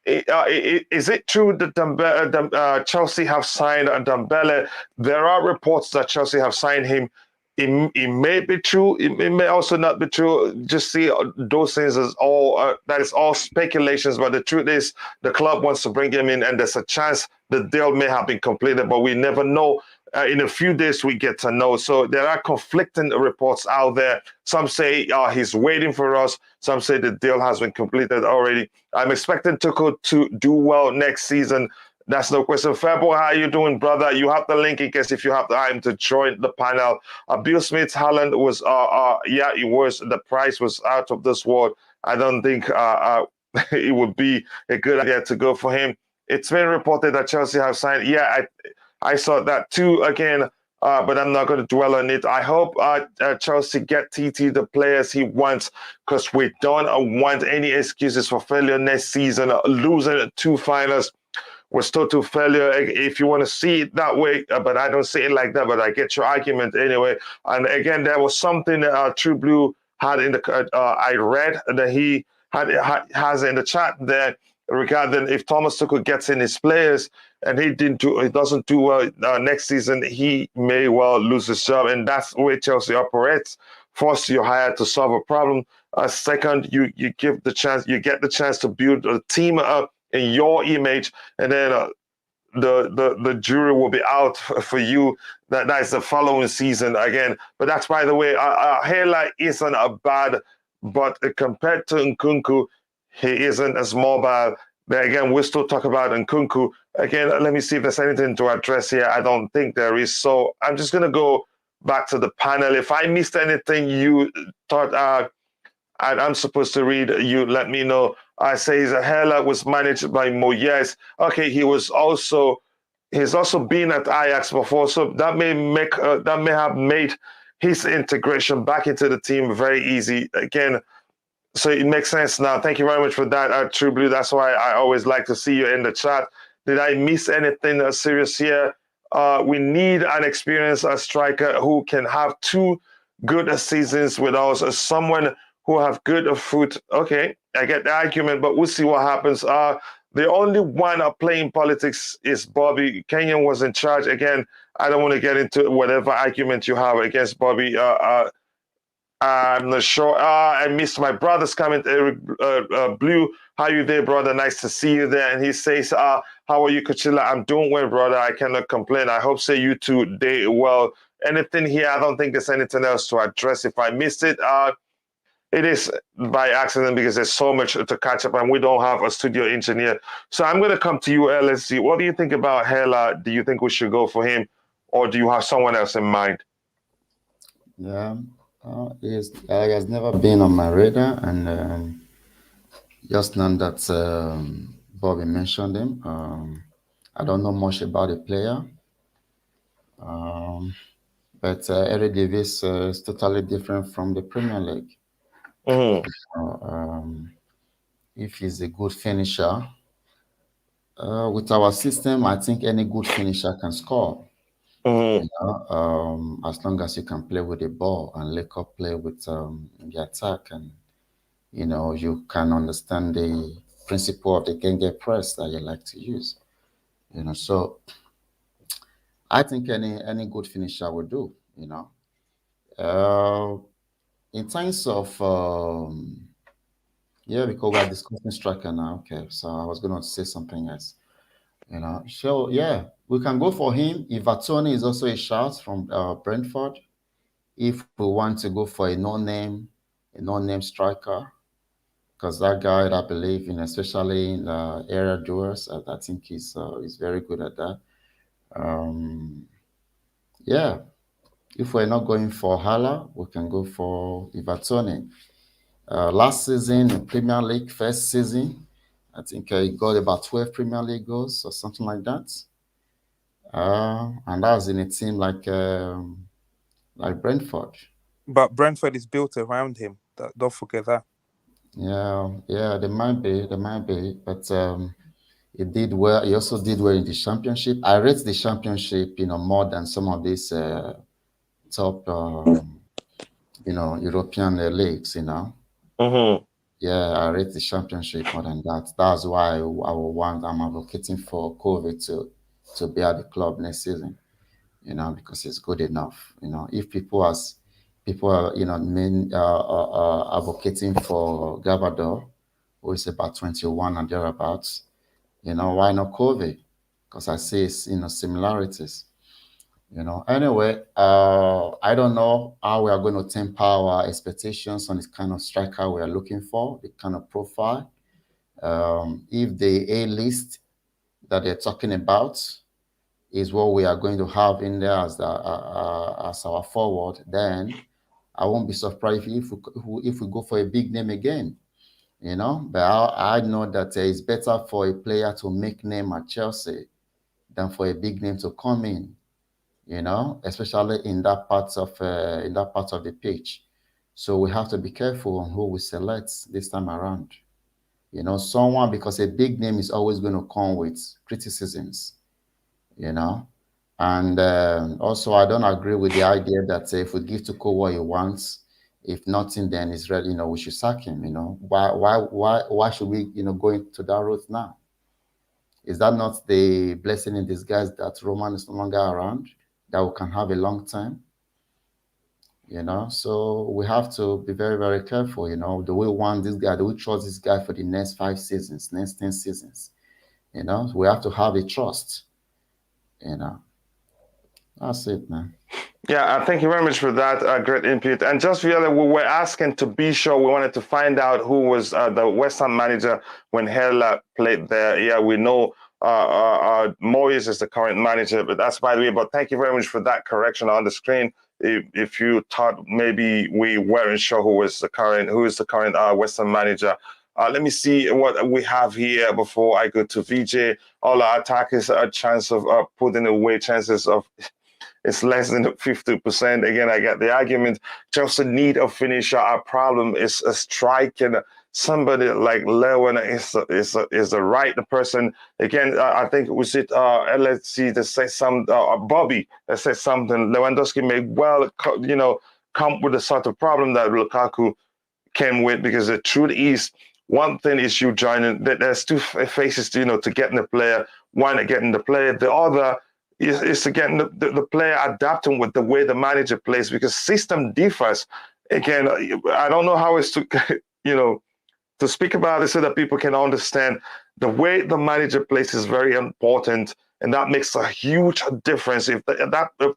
is it true that Chelsea have signed Dembele? There are reports that Chelsea have signed him. It may be true. It may also not be true. Just see those things as all that is all speculations. But the truth is, the club wants to bring him in, and there's a chance the deal may have been completed, but we never know. In a few days, we get to know. So there are conflicting reports out there. Some say he's waiting for us. Some say the deal has been completed already. I'm expecting Tuchel to do well next season. That's no question. Fabo, how you doing, brother? You have the link in case if you have the time to join the panel. Bill Smith's Haaland was, yeah, it was. The price was out of this world. I don't think it would be a good idea to go for him. It's been reported that Chelsea have signed. Yeah, I saw that too again, but I'm not going to dwell on it. I hope Chelsea get TT the players he wants, because we don't want any excuses for failure next season. Losing 2 finals was total failure, if you want to see it that way, but I don't see it like that, but I get your argument anyway. And again, there was something that True Blue had in the, I read that he has in the chat there regarding if Thomas Tuchel gets in his players and he doesn't do well next season, he may well lose his job, and that's the way Chelsea operates. First, you hire to solve a problem. Second, you get the chance to build a team up in your image, and then the jury will be out for you. That's the following season again. But that's, by the way, Hela isn't a bad, but compared to Nkunku, he isn't as mobile. But again, we'll still talk about Nkunku. Again, let me see if there's anything to address here. I don't think there is. So I'm just going to go back to the panel. If I missed anything you thought I'm supposed to read, you let me know. I say Hela was managed by Moyes. Okay, he's also been at Ajax before, so that may have made his integration back into the team very easy. Again, so it makes sense now. Thank you very much for that, True Blue. That's why I always like to see you in the chat. Did I miss anything serious here? We need an experienced striker who can have 2 good seasons with us. Someone who have good foot. Okay, I get the argument, but we'll see what happens. The only one playing politics is Bobby. Kenyan was in charge. Again, I don't want to get into whatever argument you have against Bobby. I'm not sure. I missed my brother's comment. Eric Blue, how you there, brother? Nice to see you there. And he says, how are you, Kachila? I'm doing well, brother. I cannot complain. I hope so you too day well. Anything here? I don't think there's anything else to address. If I missed it, it is by accident because there's so much to catch up and we don't have a studio engineer. So I'm going to come to you, LSC. What do you think about Hela? Do you think we should go for him, or do you have someone else in mind? Yeah, he has never been on my radar, and just now that Bobby mentioned him, I don't know much about the player. But Eric Davis is totally different from the Premier League. If he's a good finisher, with our system, I think any good finisher can score. You know, as long as you can play with the ball and link up play with the attack, and you know you can understand the principle of the Genge press that you like to use. You know, so I think any good finisher will do. You know, in terms of yeah, because we're discussing striker now. Okay, so I was going to say something else. You know, so yeah, we can go for him. Ivatoni is also a shout from Brentford. If we want to go for a no-name striker, because that guy, I believe, in especially in area duels, I think he's very good at that. Yeah, if we're not going for Hala, we can go for Ivatoni. Last season in Premier League, first season, I think he got about 12 Premier League goals or something like that. And that was in a team like Brentford. But Brentford is built around him. Don't forget that. Yeah, they might be, but he did well. He also did well in the championship. I rate the championship, more than some of these top, European leagues. Mm-hmm. Yeah, I rate the championship more than that. That's why I'm advocating for COVID to be at the club next season. Because it's good enough. If people are, advocating for Gabador, who is about 21 and thereabouts, why not COVID? Because I see, similarities. Anyway, I don't know how we are going to temper our expectations on the kind of striker we are looking for, the kind of profile. If the A list that they're talking about is what we are going to have in there as our forward, then I won't be surprised if we go for a big name again. But I know that it's better for a player to make name at Chelsea than for a big name to come in. Especially in that part of the pitch. So we have to be careful on who we select this time around. Someone, because a big name is always going to come with criticisms. And also, I don't agree with the idea that if we give Tuchel what he wants, if nothing, then it's ready. We should sack him. Why should we, go into that route now? Is that not the blessing in disguise that Roman is no longer around, that we can have a long time? So we have to be very, very careful. Do we want this guy? Do we trust this guy for the next 5 seasons, next 10 seasons? We have to have a trust. That's it, man. Yeah, thank you very much for that great input. And just really, we were asking to be sure, we wanted to find out who was the West Ham manager when Hela played there. Yeah, we know Moyes is the current manager, but that's by the way. But thank you very much for that correction on the screen. If you thought maybe we weren't sure who is the current West Ham manager. Let me see what we have here before I go to VJ. All our attackers a chance of putting away chances of. It's less than 50%. Again, I get the argument. Chelsea need a finisher. Our problem is a striking. Somebody like Lewin is the right person. Again, I think we should let's see to say some Bobby that said something. Lewandowski may well come with the sort of problem that Lukaku came with, because the truth is, one thing is you joining. There's two faces to getting the player. One, getting the player. The other is again the player adapting with the way the manager plays, because system differs. Again, I don't know how it's to to speak about it so that people can understand the way the manager plays is very important, and that makes a huge difference. If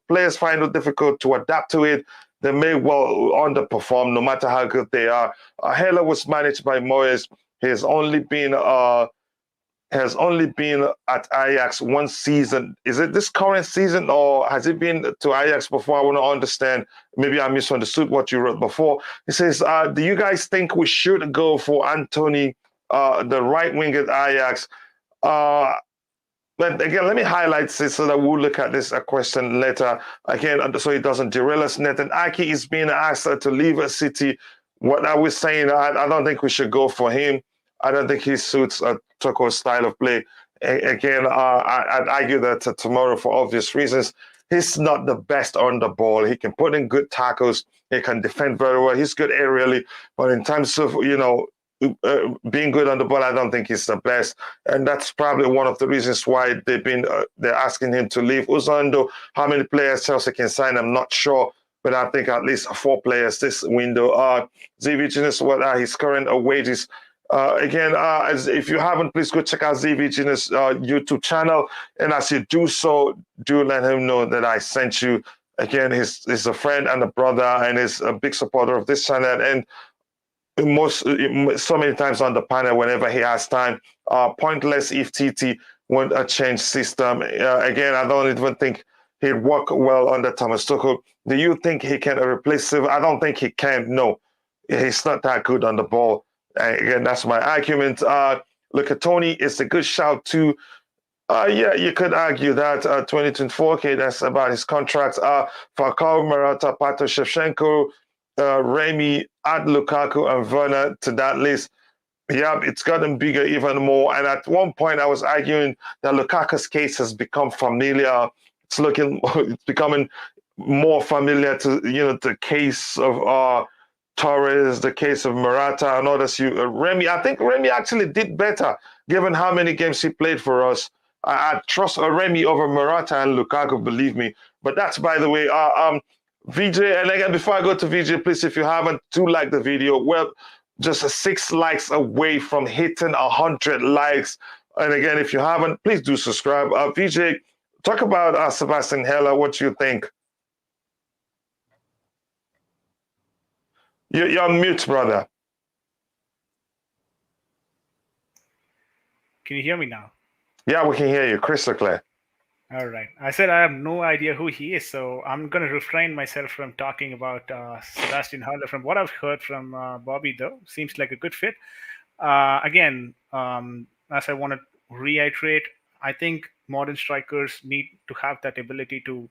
players find it difficult to adapt to it, they may well underperform no matter how good they are. Hela was managed by Moyes. He has only been at Ajax one season. Is it this current season, or has it been to Ajax before? I want to understand. Maybe I misunderstood what you wrote before. It says, do you guys think we should go for Anthony, the right wing at Ajax? But again, let me highlight this so that we'll look at this question later. Again, so it doesn't derail us. Nathan Aki is being asked to leave a City. What are we saying? I don't think we should go for him. I don't think he suits Tuchel's style of play. Again, I'd argue that tomorrow, for obvious reasons, he's not the best on the ball. He can put in good tackles. He can defend very well. He's good aerially. But in terms of, being good on the ball, I don't think he's the best. And that's probably one of the reasons why they're asking him to leave. Uzando, how many players Chelsea can sign, I'm not sure. But I think at least 4 players this window. Zivicinus, what are his current wages? If you haven't, please go check out Zivicinus' YouTube channel. And as you do so, do let him know that I sent you. Again, he's a friend and a brother, and is a big supporter of this channel. And so many times on the panel, whenever he has time, pointless if TT won't change system. Again, I don't even think he'd work well under Thomas Tuchel. Do you think he can replace Silva? I don't think he can. No, he's not that good on the ball. Again, that's my argument. Look at Tony. It's a good shout too. Yeah, you could argue that 2024. Okay, that's about his contract. Falcao, Morata, Pato, Shevchenko. Remy, add Lukaku and Werner to that list. Yeah, it's gotten bigger even more. And at one point, I was arguing that Lukaku's case has become familiar. It's becoming more familiar to the case of Torres, the case of Morata, and others. Remy, I think Remy actually did better given how many games he played for us. I trust Remy over Morata and Lukaku, believe me. But that's by the way. VJ, and again, before I go to VJ, please, if you haven't, do like the video. Well, just 6 likes away from hitting 100 likes. And again, if you haven't, please do subscribe. VJ, talk about Sebastian Haller. What you think? You're on mute, brother. Can you hear me now? Yeah, we can hear you crystal clear. All right. I said I have no idea who he is, so I'm going to refrain myself from talking about Sebastian Haller. From what I've heard from Bobby, though, seems like a good fit. Again, as I want to reiterate, I think modern strikers need to have that ability to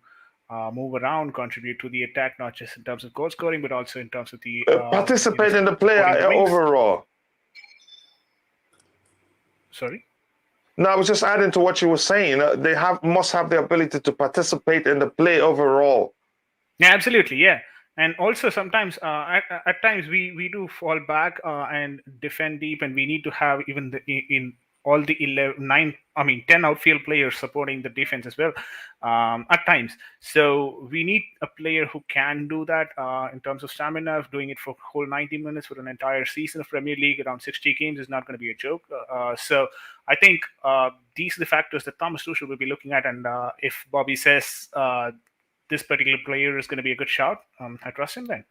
move around, contribute to the attack, not just in terms of goal scoring, but also in terms of the participate in the play overall. Sorry. No, I was just adding to what you were saying. They must have the ability to participate in the play overall. Yeah, absolutely. Yeah. And also sometimes at times we do fall back and defend deep, and we need to have even in all the 10 outfield players supporting the defense as well at times. So we need a player who can do that in terms of stamina. Of doing it for whole 90 minutes for an entire season of Premier League, around 60 games, is not going to be a joke. So I think these are the factors that Thomas Tuchel will be looking at. And if Bobby says this particular player is going to be a good shout, I trust him then.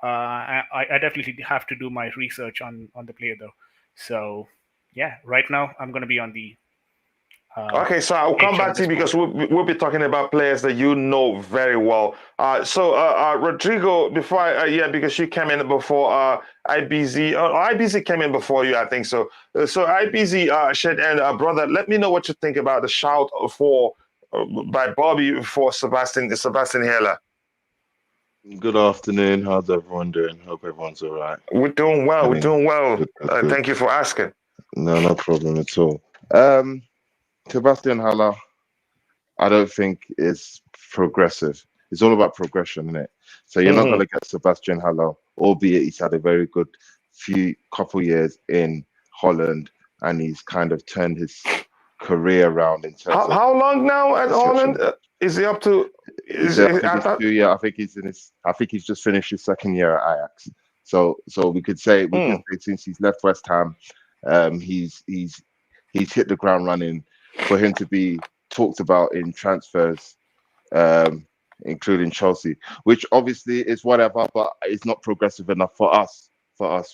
I definitely have to do my research on the player, though. So, yeah, right now I'm going to be on the... okay, so I'll come back to you because we'll be talking about players that you know very well. So, Rodrigo, before because you came in before IBZ. IBZ came in before you, I think so. So IBZ, Shed and brother, let me know what you think about the shout for by Bobby for Sebastian Haller. Good afternoon. How's everyone doing? Hope everyone's all right. We're doing well. We're doing well. Good. Thank you for asking. No problem at all. Sebastian Haller, I don't think is progressive. It's all about progression, isn't it? So you're not going to get Sebastian Haller, albeit he's had a very good couple years in Holland, and he's kind of turned his career around in terms how long now at Holland? Is he up to? I think he's just finished his second year at Ajax. So we could say since he's left West Ham, he's hit the ground running. For him to be talked about in transfers, including Chelsea, which obviously is whatever, but it's not progressive enough for us.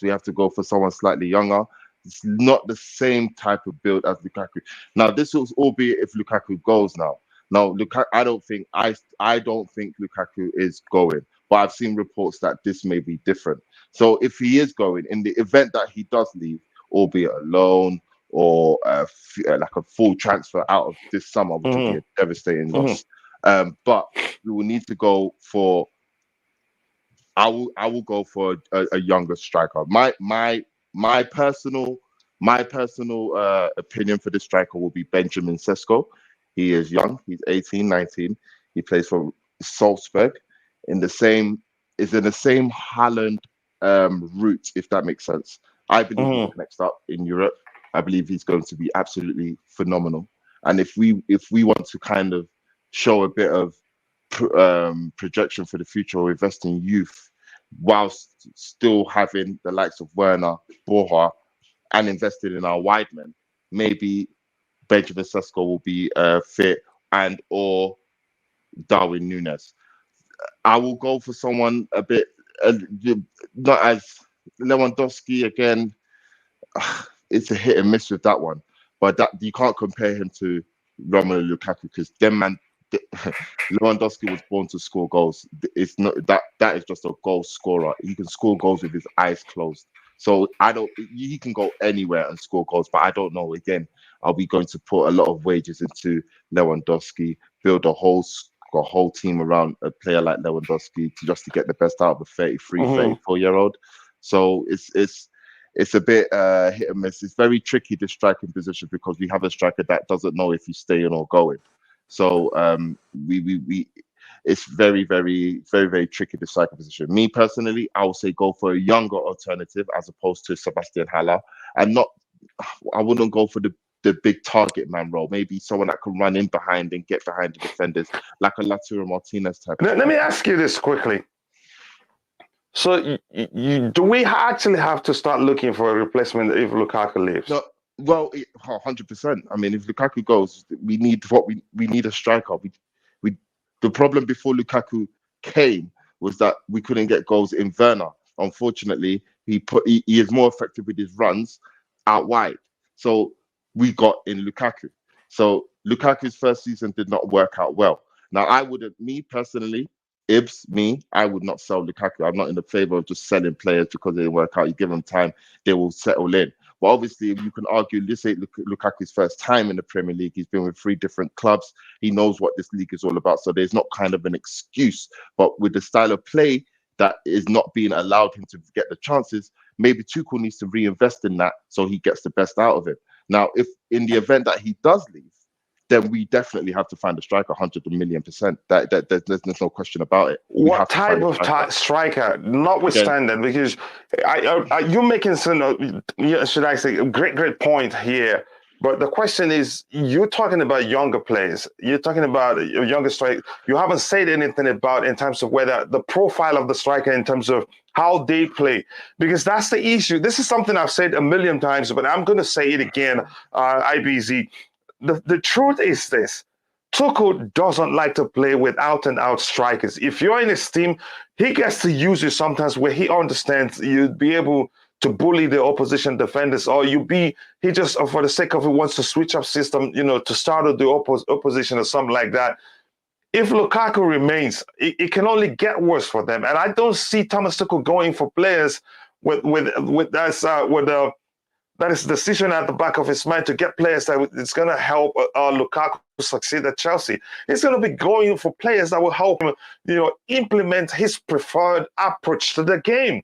We have to go for someone slightly younger. It's not the same type of build as Lukaku. Now, this was albeit if Lukaku goes now. Now, Lukaku, I don't think Lukaku is going, but I've seen reports that this may be different. So if he is going, in the event that he does leave, albeit alone or like a full transfer out of this summer, which would be a devastating loss. But we will need to go for. I will go for a younger striker. My personal opinion for this striker will be Benjamin Sesko. He is young. He's 18, 19. He plays for Salzburg. Is in the same Haaland route, if that makes sense. I believe he's next up in Europe. I believe he's going to be absolutely phenomenal. And if we want to kind of show a bit of projection for the future or invest in youth, whilst still having the likes of Werner, Borja, and invested in our wide men, maybe Benjamin Sesko will be fit, and or Darwin Nunez. I will go for someone a bit not as Lewandowski again. It's a hit and miss with that one, but that you can't compare him to Romelu Lukaku because Lewandowski was born to score goals. It's not that is just a goal scorer. He can score goals with his eyes closed. So he can go anywhere and score goals, but I don't know. Again, are we going to put a lot of wages into Lewandowski, build a whole got a whole team around a player like Lewandowski to get the best out of a 33, 34-year-old. So it's a bit hit and miss. It's very tricky, this striking position, because we have a striker that doesn't know if he's staying or going. So it's very, very, very, very tricky, the striker position. Me personally, I would say go for a younger alternative as opposed to Sebastian Haller, and I wouldn't go for the big target man role. Maybe someone that can run in behind and get behind the defenders, like a Lautaro Martinez type. Let me ask you this quickly. So, do we actually have to start looking for a replacement if Lukaku leaves? No, well, 100%. I mean, if Lukaku goes, we need we need a striker. The problem before Lukaku came was that we couldn't get goals in Werner. Unfortunately, he is more effective with his runs out wide. So we got in Lukaku. So Lukaku's first season did not work out well. Now, I would not sell Lukaku. I'm not in the favor of just selling players because they didn't work out. You give them time, they will settle in. But obviously, you can argue this ain't Lukaku's first time in the Premier League. He's been with 3 different clubs. He knows what this league is all about. So there's not kind of an excuse. But with the style of play that is not being allowed him to get the chances, maybe Tuchel needs to reinvest in that so he gets the best out of it. Now, if in the event that he does leave, then we definitely have to find a striker, 100,000,000%. There's no question about it. What type of striker? Notwithstanding, because you're making some, should I say, a great point here. But the question is, you're talking about younger players. You're talking about a younger striker. You haven't said anything about in terms of whether the profile of the striker, in terms of how they play, because that's the issue. This is something I've said a million times, but I'm going to say it again, IBZ. The truth is this: Tuchel doesn't like to play with out-and-out strikers. If you're in his team, he gets to use you sometimes where he understands you'd be able to bully the opposition defenders, or he just, for the sake of it, wants to switch up system, to startle the opposition or something like that. If Lukaku remains, it can only get worse for them. And I don't see Thomas Tuchel going for players with that is decision at the back of his mind to get players that it's going to help Lukaku succeed at Chelsea. He's going to be going for players that will help him, implement his preferred approach to the game.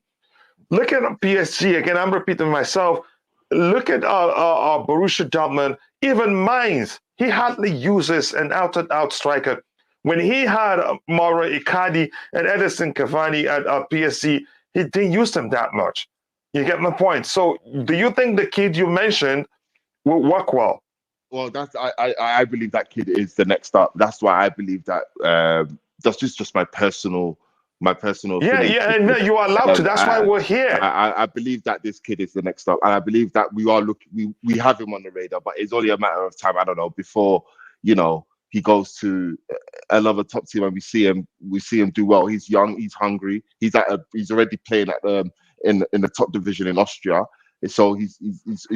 Look at PSG again. I'm repeating myself. Look at Borussia Dortmund. Even Mainz, he hardly uses an out-and-out striker. When he had Mauro Icardi and Edinson Cavani at PSG, he didn't use them that much. You get my point. So, do you think the kid you mentioned will work well? Well, I believe that kid is the next up. That's why I believe that. That's just my personal opinion. Yeah, and no, you are allowed to. That's why we're here. I believe that this kid is the next up, and I believe that we are looking. We have him on the radar, but it's only a matter of time. I don't know, before he goes to another top team and we see him do well. He's young, he's hungry. He's already playing at in the top division in Austria. So he's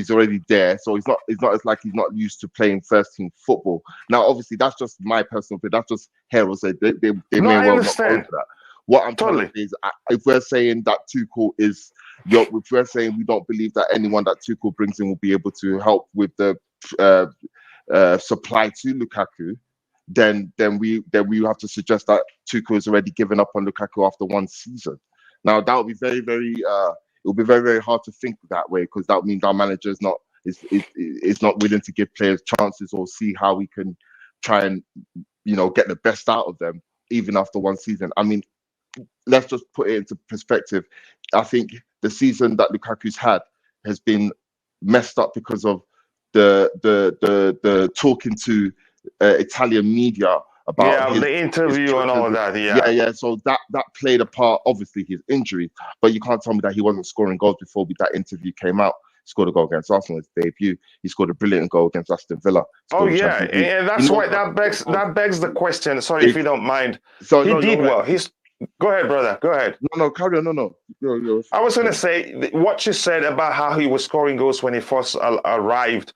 already there. So it's not as like he's not used to playing first team football. Now, obviously, that's just my personal opinion. That's just Harold said. They may well not go to that. What I'm trying to say is, if we're saying that Tuchel is, if we're saying we don't believe that anyone that Tuchel brings in will be able to help with the supply to Lukaku, then we have to suggest that Tuchel has already given up on Lukaku after one season. Now that would be very, very it will be very, very hard to think that way, because that means our manager is not willing to give players chances or see how we can try and get the best out of them even after one season. I mean, let's just put it into perspective. I think the season that Lukaku's had has been messed up because of the talking to Italian media about the interview and all of that. Yeah. So that played a part. Obviously, his injury, but you can't tell me that he wasn't scoring goals before that interview came out. He scored a goal against Arsenal in his debut. He scored a brilliant goal against Aston Villa. Oh yeah, and that's why that begs the question. Sorry if you don't mind. So he did well. Go ahead, brother. Go ahead. No, carry on. No. I was going to say what you said about how he was scoring goals when he first arrived.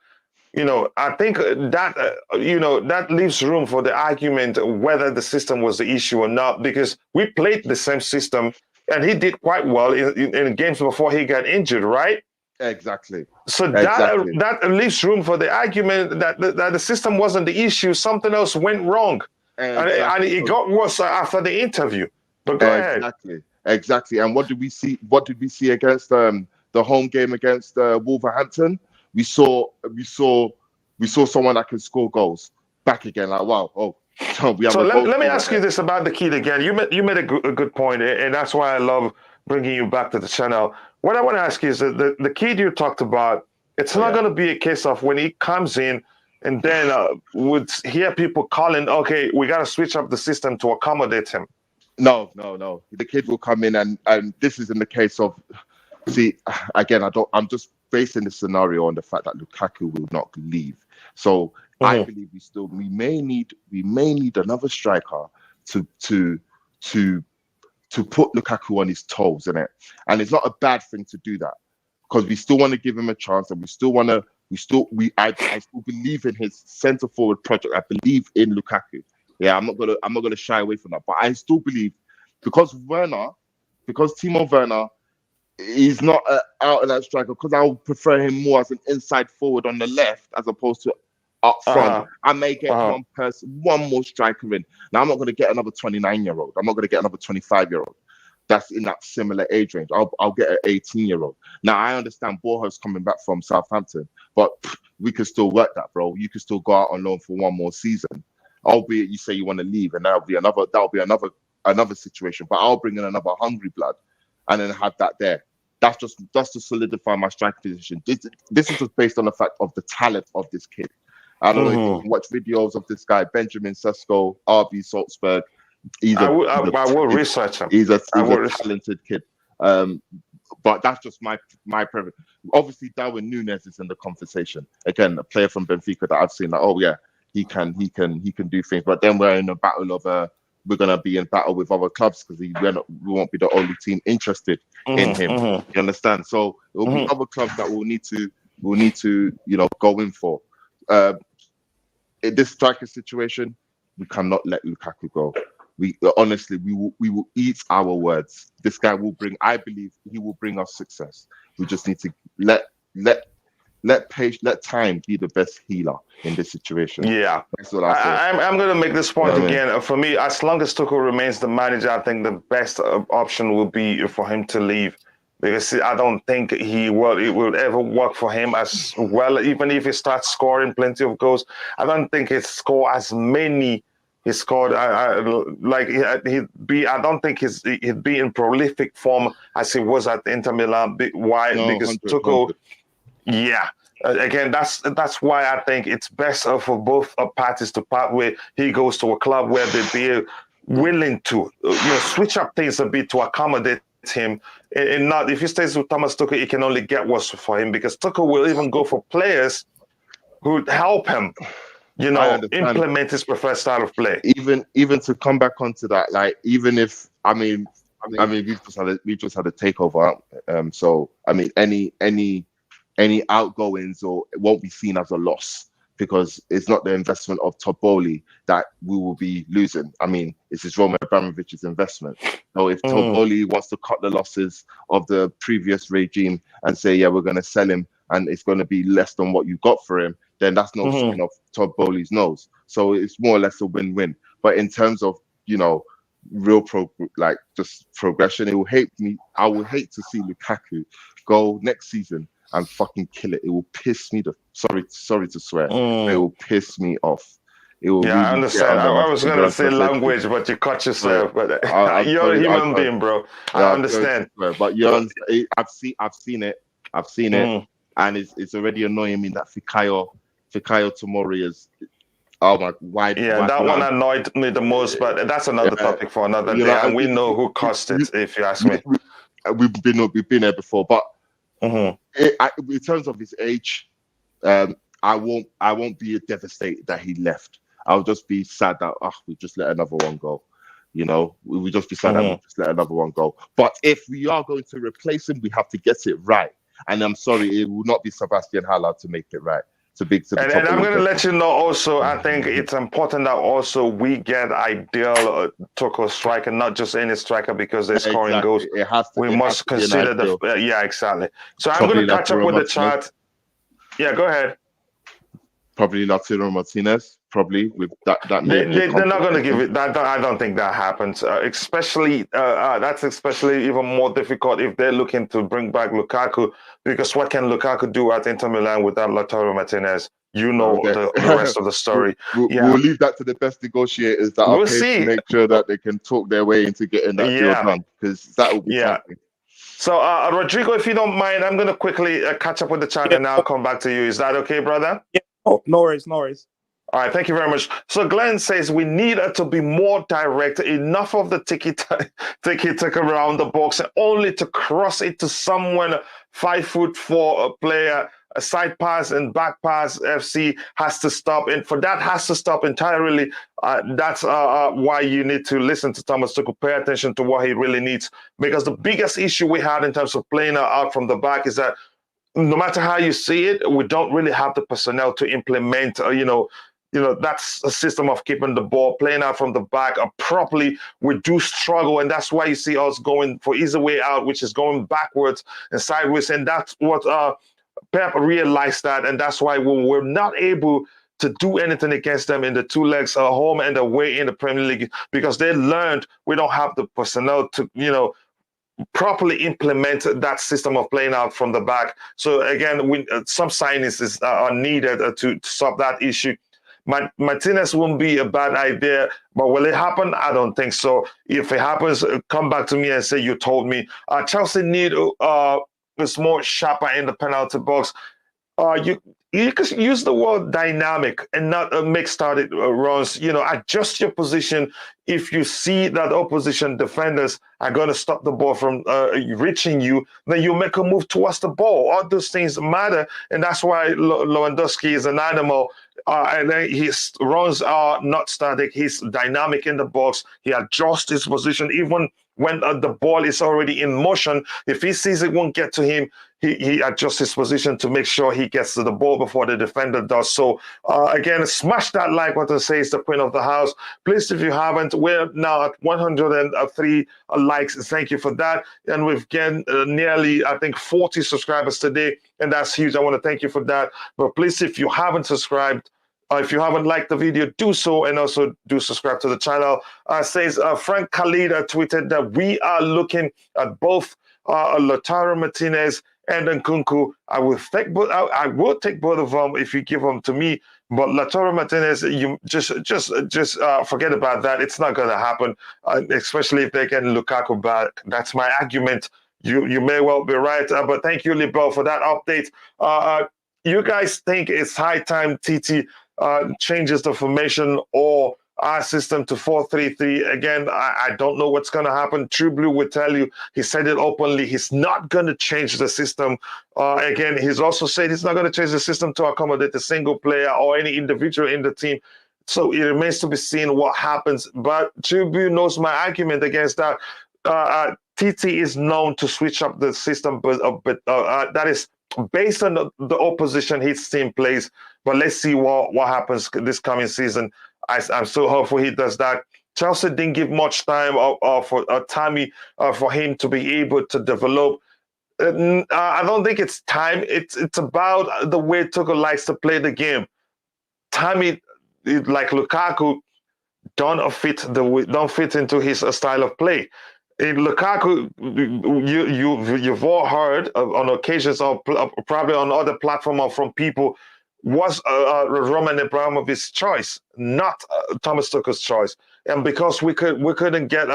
I think that that leaves room for the argument whether the system was the issue or not, because we played the same system and he did quite well in games before he got injured, right? Exactly. So that leaves room for the argument that the system wasn't the issue. Something else went wrong. And it got worse after the interview. But go ahead. Exactly. And what did we see? What did we see against the home game against Wolverhampton? We saw someone that can score goals. Back again, like wow. Oh, we have. So let me ask you this about the kid again. You made a good point, and that's why I love bringing you back to the channel. What I want to ask you is that the kid you talked about. It's not going to be a case of when he comes in and then would hear people calling. Okay, we got to switch up the system to accommodate him. No. The kid will come in, and this is in the case of. See, again, I'm just basing the scenario on the fact that Lukaku will not leave. So I believe we may need another striker to put Lukaku on his toes, innit? And it's not a bad thing to do that because we still want to give him a chance, and I still believe in his centre forward project. I believe in Lukaku. Yeah, I'm not gonna shy away from that. But I still believe because Timo Werner. He's not an out and out striker because I would prefer him more as an inside forward on the left as opposed to up front. I may get one more striker in. Now I'm not going to get another 29-year-old. I'm not going to get another 25-year-old. That's in that similar age range. I'll get an 18-year-old. Now I understand Borja's coming back from Southampton, but we could still work that, bro. You could still go out on loan for one more season, albeit you say you want to leave, and that'll be another situation. But I'll bring in another hungry blood. And then have that there. That's to solidify my strike position. This is just based on the fact of the talent of this kid. I don't know if you can watch videos of this guy, Benjamin Sesko, RB Salzburg. I will research him. He's a talented kid. But that's just my preference. Obviously, Darwin Nunez is in the conversation. Again, a player from Benfica that I've seen. Like, oh yeah, he can do things. But then we're in a battle of we're gonna be in battle with other clubs because we won't be the only team interested in him. You understand? So it will be other clubs that will need to go in for. In this striker situation, we cannot let Lukaku go. We honestly we will eat our words. This guy will bring. I believe he will bring us success. We just need to let time be the best healer in this situation. Yeah, that's what I'm going to make this point again. For me, as long as Tuchel remains the manager, I think the best option will be for him to leave, because I don't think it will ever work for him as well. Even if he starts scoring plenty of goals, I don't think he'll score as many he scored. I don't think he'd be in prolific form as he was at Inter Milan. Why? Because Tuchel. Yeah. Again, that's why I think it's best for both parties to part where he goes to a club where they'd be willing to switch up things a bit to accommodate him. And not if he stays with Thomas Tuchel, it can only get worse for him because Tuchel will even go for players who help him, implement his preferred style of play. Even to come back onto that, like even if we've just had a takeover. So I mean any outgoings it won't be seen as a loss because it's not the investment of Todd Boehly that we will be losing. I mean, this is Roman Abramovich's investment. So if Todd Boehly wants to cut the losses of the previous regime and say, yeah, we're going to sell him and it's going to be less than what you got for him, then that's no skin off Todd Boehly's nose. So it's more or less a win-win. But in terms of, real just progression, I would hate to see Lukaku go next season and fucking kill it. It will piss me sorry to swear. It will piss me off. It will I understand. I was going to say language, but you caught yourself. But you're a human being, bro. I understand. But I've seen it. And it's already annoying me that Fikayo Tomori is. Oh my! Why? That one annoyed me the most, but that's another topic for another day. And we know who caused it, if you ask me. We've been there before, but. In terms of his age, I won't be devastated that he left. I'll just be sad that we just let another one go. We just be sad that we just let another one go. But if we are going to replace him, we have to get it right. And I'm sorry, it will not be Sebastian Haller to make it right. And I'm going to let you know also, I think it's important that also we get ideal Tuchel striker, not just any striker because they're scoring goals. We must consider exactly. So I'm going to catch up with the chart. Yeah, go ahead. Probably Lautaro Martinez. probably with that They're not going to give it. I don't think that happens. Especially that's especially even more difficult if they're looking to bring back Lukaku, because what can Lukaku do at Inter Milan without Lautaro Martinez? You know the rest of the story. We'll leave that to the best negotiators that are paid to make sure that they can talk their way into getting that deal done, because that will be something. So, Rodrigo, if you don't mind, I'm going to quickly catch up with the chat and I'll come back to you. Is that okay, brother? Yeah. Oh, no worries. All right, thank you very much. So Glenn says we need to be more direct. Enough of the tiki-taka around the box, and only to cross it to someone 5'4" player. A side pass and back pass FC has to stop, and for that has to stop entirely. That's why you need to listen to Thomas Tuchel, pay attention to what he really needs, because the biggest issue we had in terms of playing out from the back is that no matter how you see it, we don't really have the personnel to implement, that's a system of keeping the ball, playing out from the back properly. We do struggle, and that's why you see us going for easy way out, which is going backwards and sideways, and that's what Pep realized that, and that's why we're not able to do anything against them in the two legs, home and away in the Premier League, because they learned we don't have the personnel to, properly implement that system of playing out from the back. So again, some signings are needed to solve that issue. Martinez won't be a bad idea, but will it happen? I don't think so. If it happens, come back to me and say you told me. Chelsea need is more sharper in the penalty box. You could use the word dynamic and not make started runs. Adjust your position. If you see that opposition defenders are going to stop the ball from reaching you, then you make a move towards the ball. All those things matter, and that's why Lewandowski is an animal. And then his runs are not static. He's dynamic in the box. He adjusts his position even when the ball is already in motion. If he sees it won't get to him, he adjusts his position to make sure he gets to the ball before the defender does. So again, smash that like button, says the queen of the house. Please, if you haven't, we're now at 103 likes. Thank you for that. And we've gained nearly, I think, 40 subscribers today, and that's huge. I want to thank you for that. But please, if you haven't subscribed, if you haven't liked the video, do so, and also do subscribe to the channel. Says Frank Khalid tweeted that we are looking at both Lautaro Martinez and Nkunku. I will take both of them if you give them to me. But Lautaro Martinez, you just forget about that. It's not going to happen, especially if they get Lukaku back. That's my argument. You may well be right, but thank you, Libel, for that update. You guys think it's high time TT changes the formation or our system to 4-3-3. Again, I don't know what's going to happen. True Blue will tell you, he said it openly, he's not going to change the system. Again, he's also said he's not going to change the system to accommodate a single player or any individual in the team. So it remains to be seen what happens. But True Blue knows my argument against that. TT is known to switch up the system, but that is based on the opposition his team plays. But let's see what happens this coming season. I'm so hopeful he does that. Chelsea didn't give much time for Tammy for him to be able to develop. I don't think it's time. It's about the way Tuchel likes to play the game. Tammy, like Lukaku, don't fit into his style of play. In Lukaku, you've all heard on occasions, or probably on other platforms, or from people, was Roman Abramovich's choice, not Thomas Tuchel's choice. And because we couldn't get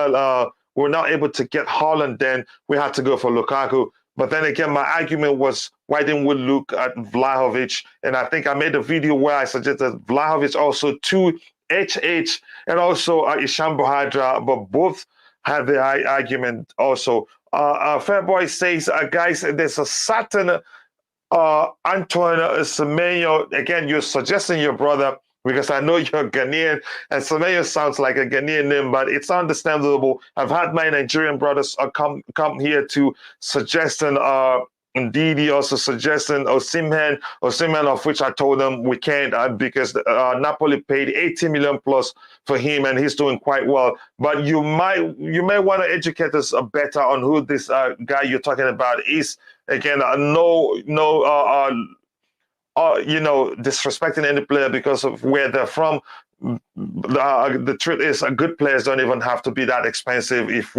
we're not able to get Haaland, then we had to go for Lukaku. But then again, my argument was, why didn't we look at Vlahovic? And I think I made a video where I suggested Vlahovic also to HH and also Isham Bohadra, but both had the argument also. Fairboy says, guys, there's a certain Antoine Semenyo. Again, you're suggesting your brother, because I know you're Ghanaian, and Semenyo sounds like a Ghanaian name, but it's understandable. I've had my Nigerian brothers come here to suggesting Ndidi, also suggesting Osimhen, of which I told them we can't because Napoli paid 80 million plus for him, and he's doing quite well. But you may want to educate us better on who this guy you're talking about is. Again, no disrespecting any player because of where they're from. The truth is, good players don't even have to be that expensive. If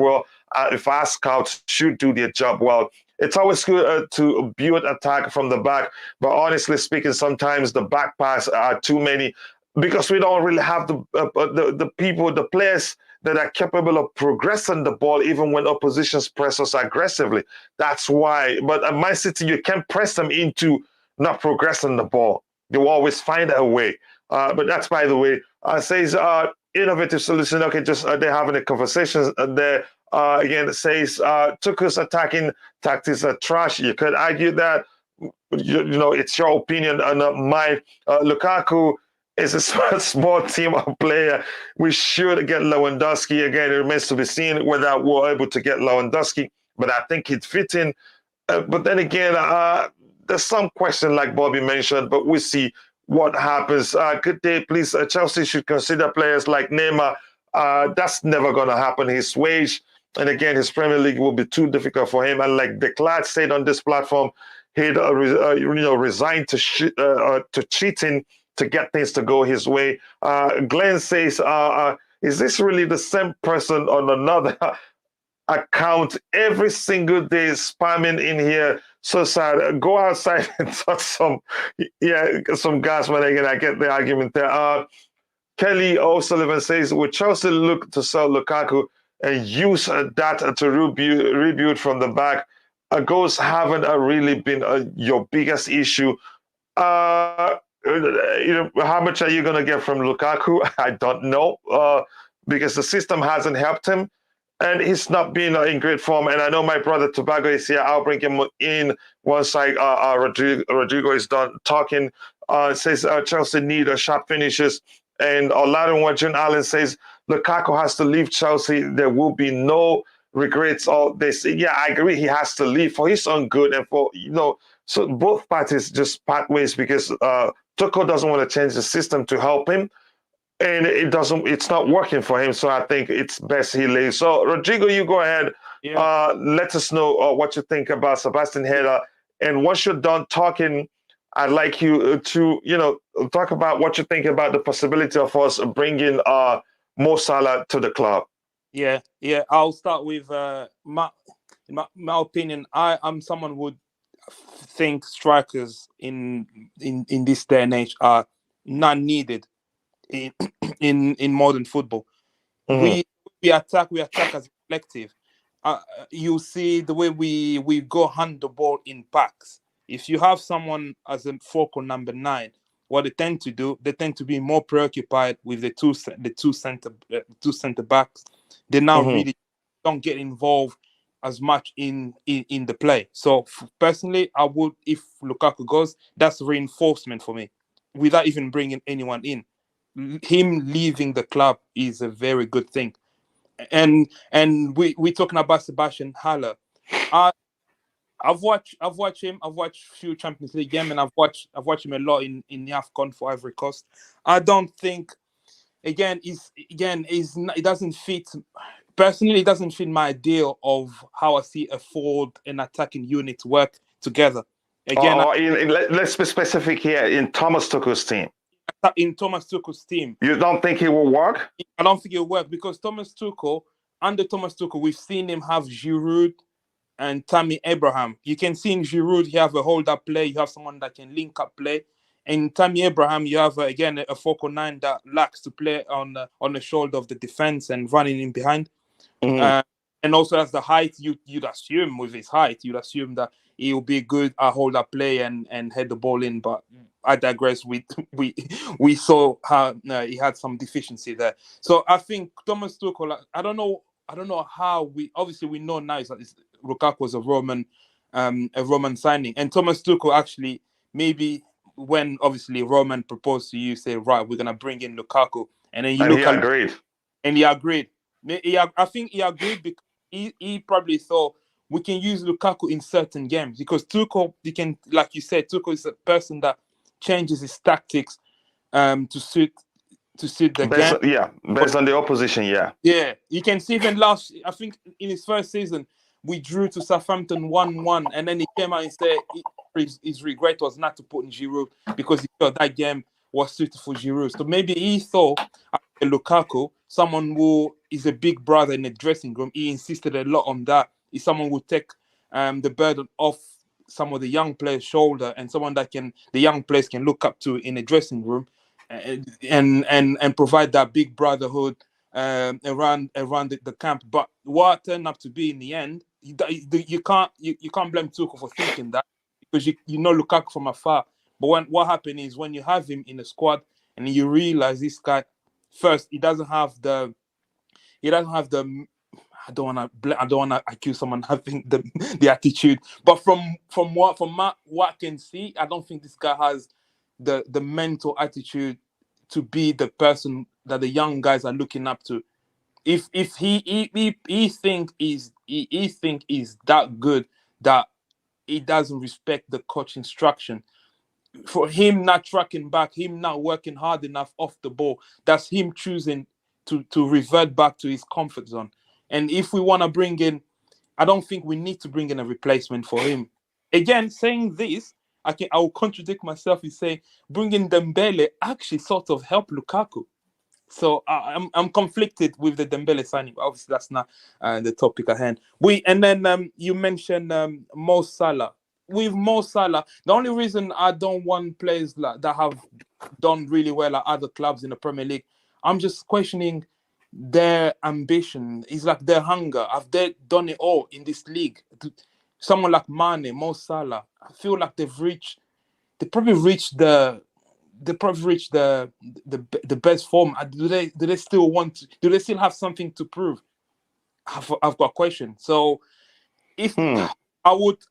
our scouts should do their job well, it's always good to build attack from the back. But honestly speaking, sometimes the back pass are too many because we don't really have the players that are capable of progressing the ball even when oppositions press us aggressively. That's why. But at Man City, you can't press them into not progressing the ball. They will always find a way. But that's, by the way, says innovative solution. Okay, just they're having a conversation there. Again, it says Tuchel's attacking tactics are trash. You could argue that. It's your opinion and not mine. Lukaku is a small team of player. We should get Lewandowski. Again, it remains to be seen whether we're able to get Lewandowski. But I think he'd fit in. But then again, there's some question like Bobby mentioned, but we'll see what happens. Good day, please. Chelsea should consider players like Neymar. That's never going to happen. His wage, and again, his Premier League will be too difficult for him. And like Declan said on this platform, he'd resigned to cheating to get things to go his way. Glenn says, is this really the same person on another account every single day spamming in here? So sad. Go outside and touch some gas, man. Again, I get the argument there. Kelly O'Sullivan says, would Chelsea look to sell Lukaku and use that to rebuild from the back? Goals haven't really been your biggest issue. How much are you going to get from Lukaku? I don't know, because the system hasn't helped him. And he's not been in great form. And I know my brother Tobago is here. I'll bring him in once Rodrigo is done talking. Says Chelsea need sharp finishes. And Olarin June Allen says Lukaku has to leave Chelsea. There will be no regrets. All this. Yeah, I agree. He has to leave for his own good and for So both parties just part ways because Tuchel doesn't want to change the system to help him. And it's not working for him. So I think it's best he leaves. So Rodrigo, you go ahead. Yeah. Let us know what you think about Sebastian Haller. And once you're done talking, I'd like you to, talk about what you think about the possibility of us bringing Mo Salah to the club. Yeah. I'll start with my opinion. I'm someone who would think strikers in this day and age are not needed in modern football. Mm-hmm. We attack as a collective. You see the way we go hand the ball in packs. If you have someone as a focal number 9, what they tend to do, they tend to be more preoccupied with the two center backs. They now really don't get involved as much in the play. So personally, I would, if Lukaku goes, that's reinforcement for me, without even bringing anyone in. Him leaving the club is a very good thing. And we're talking about Sebastian Haller. I've watched him. I've watched a few Champions League games, and I've watched him a lot in the AFCON for Ivory Coast. I don't think, it doesn't fit. Personally, it doesn't fit my idea of how I see a forward and attacking unit work together. Again, let's be specific here. In Thomas Tuchel's team. In Thomas Tuchel's team. You don't think he will work? I don't think it will work because under Thomas Tuchel, we've seen him have Giroud and Tammy Abraham. You can see in Giroud, you have a hold-up play. You have someone that can link up play. In Tammy Abraham, you have, again, a focal 9 that likes to play on the shoulder of the defense and running in behind. Mm-hmm. And also as the height, you'd assume with his height, you'd assume that he will be good at hold-up play and head the ball in. But I digress. We saw how he had some deficiency there. So I think Thomas Tuchel, I don't know how we know now is that Lukaku was a Roman signing, and Thomas Tuchel actually, maybe when obviously Roman proposed to you, say, right, we're gonna bring in Lukaku, and then he agreed. I think he agreed because he probably thought we can use Lukaku in certain games because Tuchel, like you said, Tuchel is a person that changes his tactics to suit the game. Based on the opposition, Yeah, you can see even I think in his first season, we drew to Southampton 1-1, and then he came out and said his regret was not to put in Giroud because he felt that game was suited for Giroud. So maybe he thought Lukaku, someone who is a big brother in the dressing room, he insisted a lot on that. He's someone who would take the burden off some of the young players' shoulder, and someone that the young players can look up to in the dressing room, and provide that big brotherhood around the camp. But what turned up to be in the end, you can't blame Tuchel for thinking that, because you know Lukaku from afar. But what happened is, when you have him in the squad and you realize this guy, first, he doesn't have the I don't want to accuse someone having the attitude, but from what I can see, I don't think this guy has the mental attitude to be the person that the young guys are looking up to. If he think he's that good that he doesn't respect the coach instruction, for him not tracking back, him not working hard enough off the ball, that's him choosing to revert back to his comfort zone. And if we want to bring in, I don't think we need to bring in a replacement for him. Again, saying this, I will contradict myself in saying bringing Dembele actually sort of helped Lukaku. So I'm conflicted with the Dembele signing. Obviously, that's not the topic at hand. You mentioned Mo Salah. With Mo Salah, the only reason I don't want players that have done really well at other clubs in the Premier League, I'm just questioning their ambition. It's like their hunger. Have they done it all in this league? Someone like Mane, Mo Salah, I feel like they probably reached the best form. Do they still want to, do they still have something to prove? I've got a question. So if I would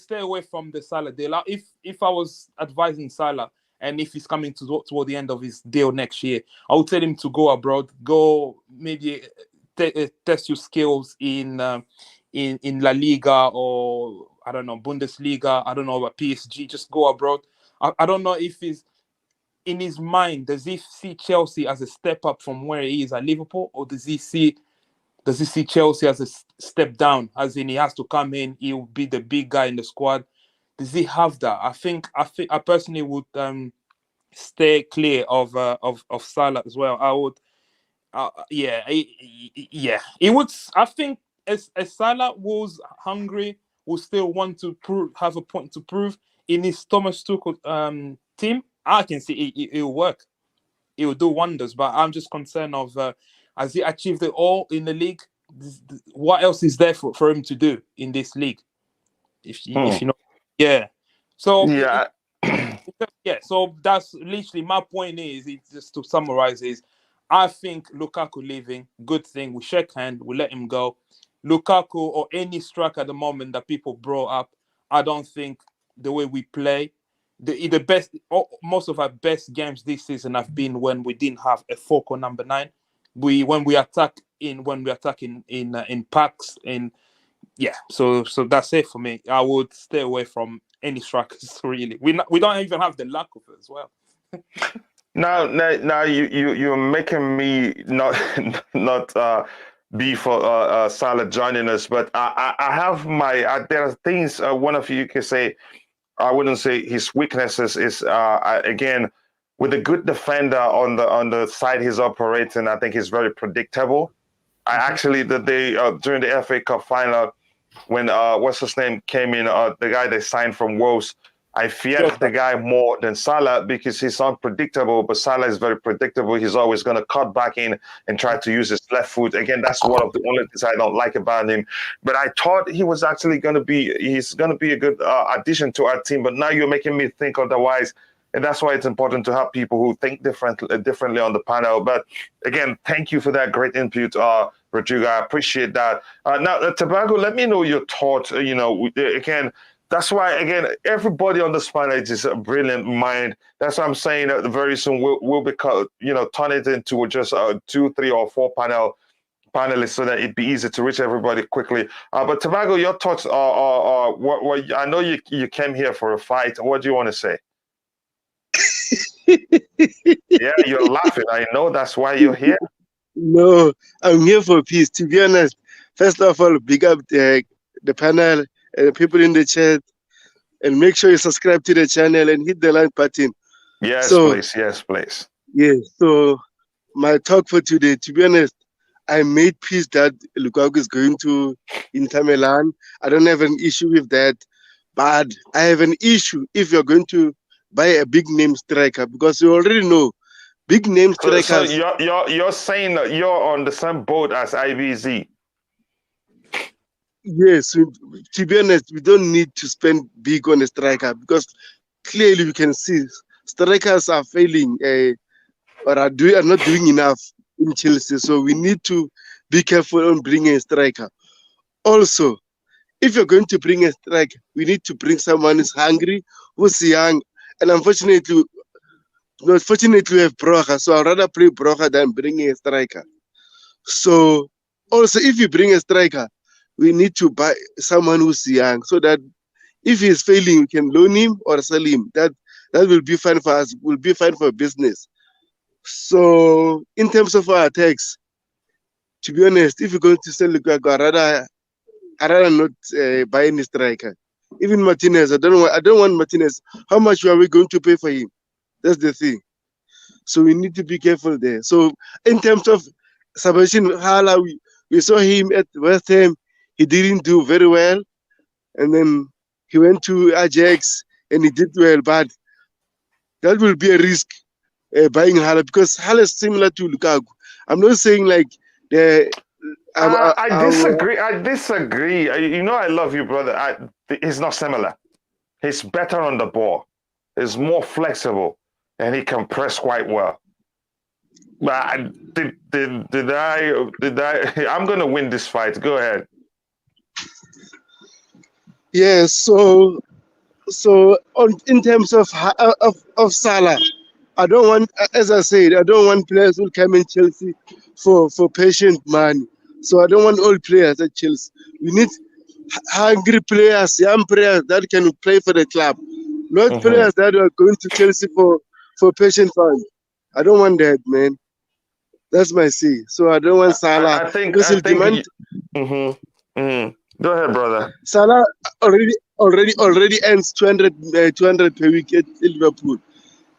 stay away from the Salah deal. If I was advising Salah, and if he's coming toward the end of his deal next year, I would tell him to go abroad, go maybe test your skills in La Liga, or I don't know, Bundesliga. I don't know about PSG. Just go abroad. I don't know if he's in his mind, does he see Chelsea as a step up from where he is at Liverpool, or does he see Chelsea as a step down, as in he has to come in, he'll be the big guy in the squad? Does he have that? I personally would stay clear of Salah as well. I would, he would. I think as Salah was hungry, will still want to have a point to prove in his Thomas Tuchel team. I can see it will work. It will do wonders. But I'm just concerned of has he achieved it all in the league? What else is there for him to do in this league? If you know, yeah. So Yeah. So that's literally my point. It's just to summarize is, I think Lukaku leaving, good thing. We shake hand, we let him go. Lukaku or any striker at the moment that people brought up, I don't think the way we play, the best, most of our best games this season have been when we didn't have a focal number 9. When we attack in packs, and so that's it for me. I would stay away from any strikers, really. We don't even have the luck of it as well. Now you're making me not be for Salah joining us, but I have there are things one of you can say. I wouldn't say his weaknesses is again, with a good defender on the side he's operating. I think he's very predictable. I actually the day during the FA Cup final, when what's his name came in, the guy they signed from Wolves, I feared the guy more than Salah because he's unpredictable, but Salah is very predictable. He's always going to cut back in and try to use his left foot. Again, that's one of the only things I don't like about him. But I thought he was actually he's going to be a good addition to our team. But now you're making me think otherwise. And that's why it's important to have people who think differently on the panel. But again, thank you for that great input, Rodrigo. I appreciate that. Now, Tobago, let me know your thoughts. Again, that's why, again, everybody on this panel is a brilliant mind. That's why I'm saying that very soon we'll turn it into just 2, 3, or 4 panelists so that it'd be easy to reach everybody quickly. But Tobago, your thoughts are what I know you came here for a fight. What do you want to say? Yeah, you're laughing. I know that's why you're here. No, I'm here for peace. To be honest, first of all, big up the panel and the people in the chat. and make sure you subscribe to the channel and hit the like button. Yes, So, please. Yes, please. yeah, so my talk for today, to be honest, I made peace that Lukaku is going to Inter Milan. I don't have an issue with that. But I have an issue if you're going to buy a big name striker, because you already know big name So strikers. you're saying that you're on the same boat as IVZ. Yes, to be honest, we don't need to spend big on a striker, because clearly we can see strikers are failing or are not doing enough in Chelsea. So we need to be careful on bringing a striker. Also, if you're going to bring a striker, we need to bring someone who's hungry, who's young, and unfortunately, we have Brocha. So I'd rather play Brocha than bringing a striker. So also, if you bring a striker, we need to buy someone who's young, so that if he's failing, we can loan him or sell him. That will be fine for us. Will be fine for business. So in terms of our attacks, to be honest, if you're going to sell Lukaku, I'd rather not buy any striker. Even Martinez, I don't want Martinez. How much are we going to pay for him? That's the thing. So we need to be careful there. So in terms of Sebastian Hala, we saw him at West Ham. He didn't do very well, and then he went to Ajax and he did well. But that will be a risk buying Hala, because Hala is similar to Lukaku. I'm not saying like the. I disagree. I disagree. You know, I love you, brother. He's not similar. He's better on the ball. He's more flexible, and he can press quite well. But did I? I'm gonna win this fight. Go ahead. Yeah. So in terms of Salah, I don't want, as I said, I don't want players who come in Chelsea for patient money. So I don't want old players at Chelsea. We need hungry players, young players that can play for the club, not players that are going to Chelsea for patient fund. I don't want that, man. That's my say. So I don't want Salah. I think. demand. Go ahead, brother. Salah already earns 200 per week at Liverpool.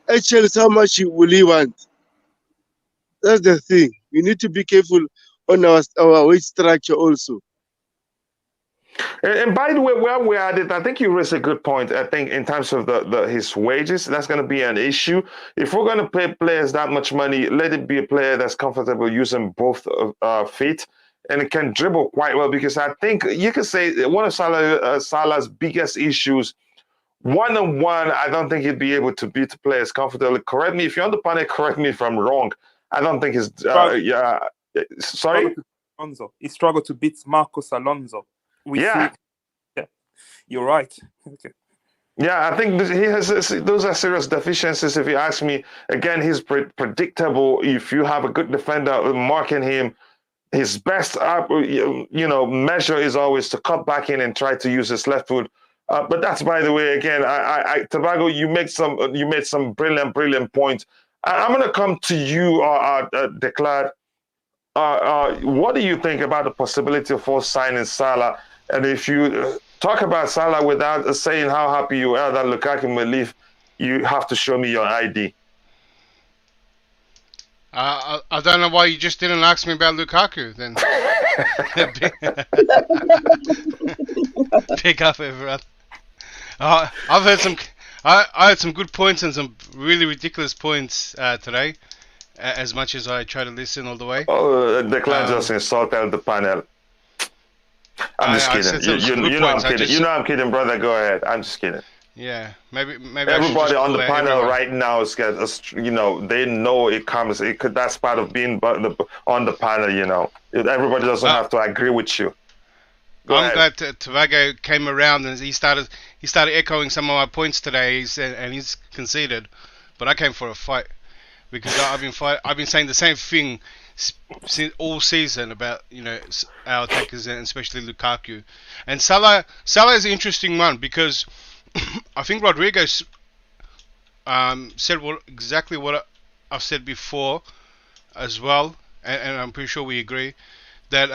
At Chelsea, how much will he want? That's the thing. We need to be careful on our wage structure also. And by the way, where we're at it, I think you raised a good point. I think in terms of his wages, that's going to be an issue. If we're going to pay players that much money, let it be a player that's comfortable using both feet and it can dribble quite well. Because I think you could say one of Salah's biggest issues, one-on-one, I don't think he'd be able to beat players comfortably. Correct me if you're on the panel. Correct me if I'm wrong. I don't think he's. Sorry. He struggled to beat Marcos Alonso. Yeah, you're right. Okay. Yeah, I think he has. Those are serious deficiencies. If you ask me, again, he's predictable. If you have a good defender marking him, his best, measure is always to cut back in and try to use his left foot. But that's, by the way, again, Tobago, you made some brilliant points. I'm going to come to you, Declan. What do you think about the possibility of us signing Salah? And if you talk about Salah without saying how happy you are that Lukaku may leave, you have to show me your ID. I don't know why you just didn't ask me about Lukaku then. Pick up, everyone. I've heard some. I had some good points and some really ridiculous points today. As much as I try to listen all the way. Oh, Declan just insulted the panel. I'm just kidding. You know I'm kidding. You know I'm kidding, brother. Go ahead. I'm just kidding. Yeah, maybe. Everybody on the panel right now is they know it comes. That's part of being on the panel. Everybody doesn't have to agree with you. I'm glad Tobago came around and he started echoing some of my points today. And he's conceded, but I came for a fight. Because I've been saying the same thing all season about our attackers and especially Lukaku, and Salah is an interesting one because I think Rodrigo said exactly what I've said before as well, and I'm pretty sure we agree that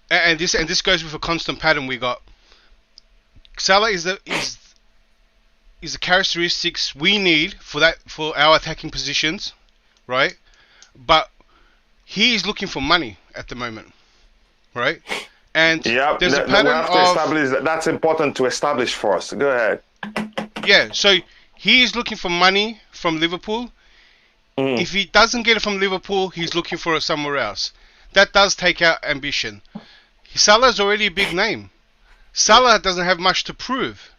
and this goes with a constant pattern we got. Salah is the characteristics we need for our attacking positions, right? But he is looking for money at the moment, right? And there's a pattern we have to establish that. That's important to establish for us. Go ahead. Yeah, so he is looking for money from Liverpool. If he doesn't get it from Liverpool, he's looking for it somewhere else. That does take out ambition. Salah's already a big name. Salah doesn't have much to prove.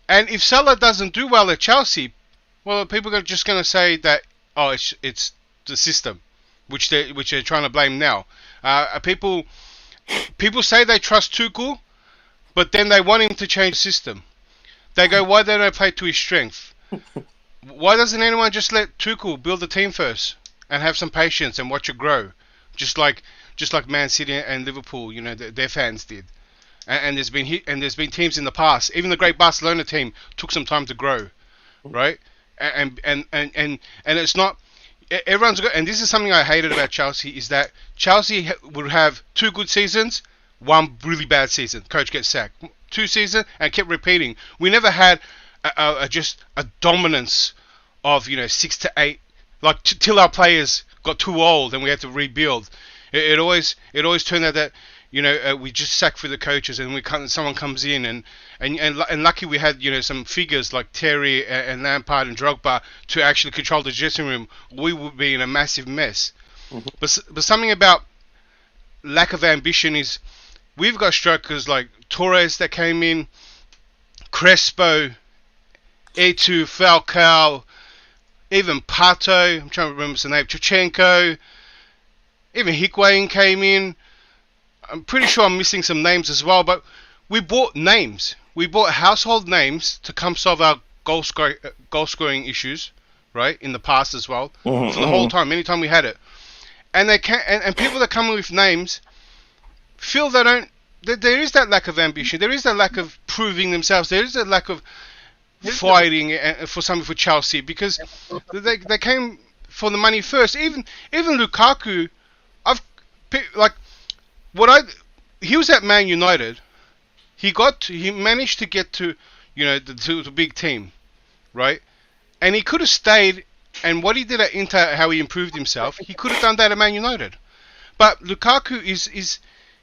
And if Salah doesn't do well at Chelsea, well, people are just going to say that, oh, it's the system, which they're trying to blame now. People say they trust Tuchel, but then they want him to change the system. They go, why don't they play to his strength? Why doesn't anyone just let Tuchel build the team first and have some patience and watch it grow, just like Man City and Liverpool, their fans did. And there's been teams in the past, even the great Barcelona team took some time to grow, right? And it's not everyone's got. And this is something I hated about Chelsea, is that Chelsea would have 2 good seasons, 1 really bad season. Coach gets sacked. 2 seasons and kept repeating. We never had just a dominance of 6 to 8, like till our players got too old and we had to rebuild. It always turned out that we just sack for the coaches and someone comes in and lucky we had some figures like Terry and Lampard and Drogba to actually control the dressing room. We would be in a massive mess. Mm-hmm. But something about lack of ambition is we've got strikers like Torres that came in, Crespo, Etu, Falcao, even Pato, I'm trying to remember the name, Chichenko, even Higuain came in. I'm pretty sure I'm missing some names as well, but we bought names. We bought household names to come solve our goal scoring issues, right, in the past as well, for the whole time, anytime we had it. And they can and people that come in with names feel there is that lack of ambition. There is that lack of proving themselves. There is that lack of fighting for something for Chelsea, because they came for the money first. Even Lukaku, he was at Man United. He managed to get to the big team, right? And he could have stayed. And what he did at Inter, how he improved himself, he could have done that at Man United. But Lukaku is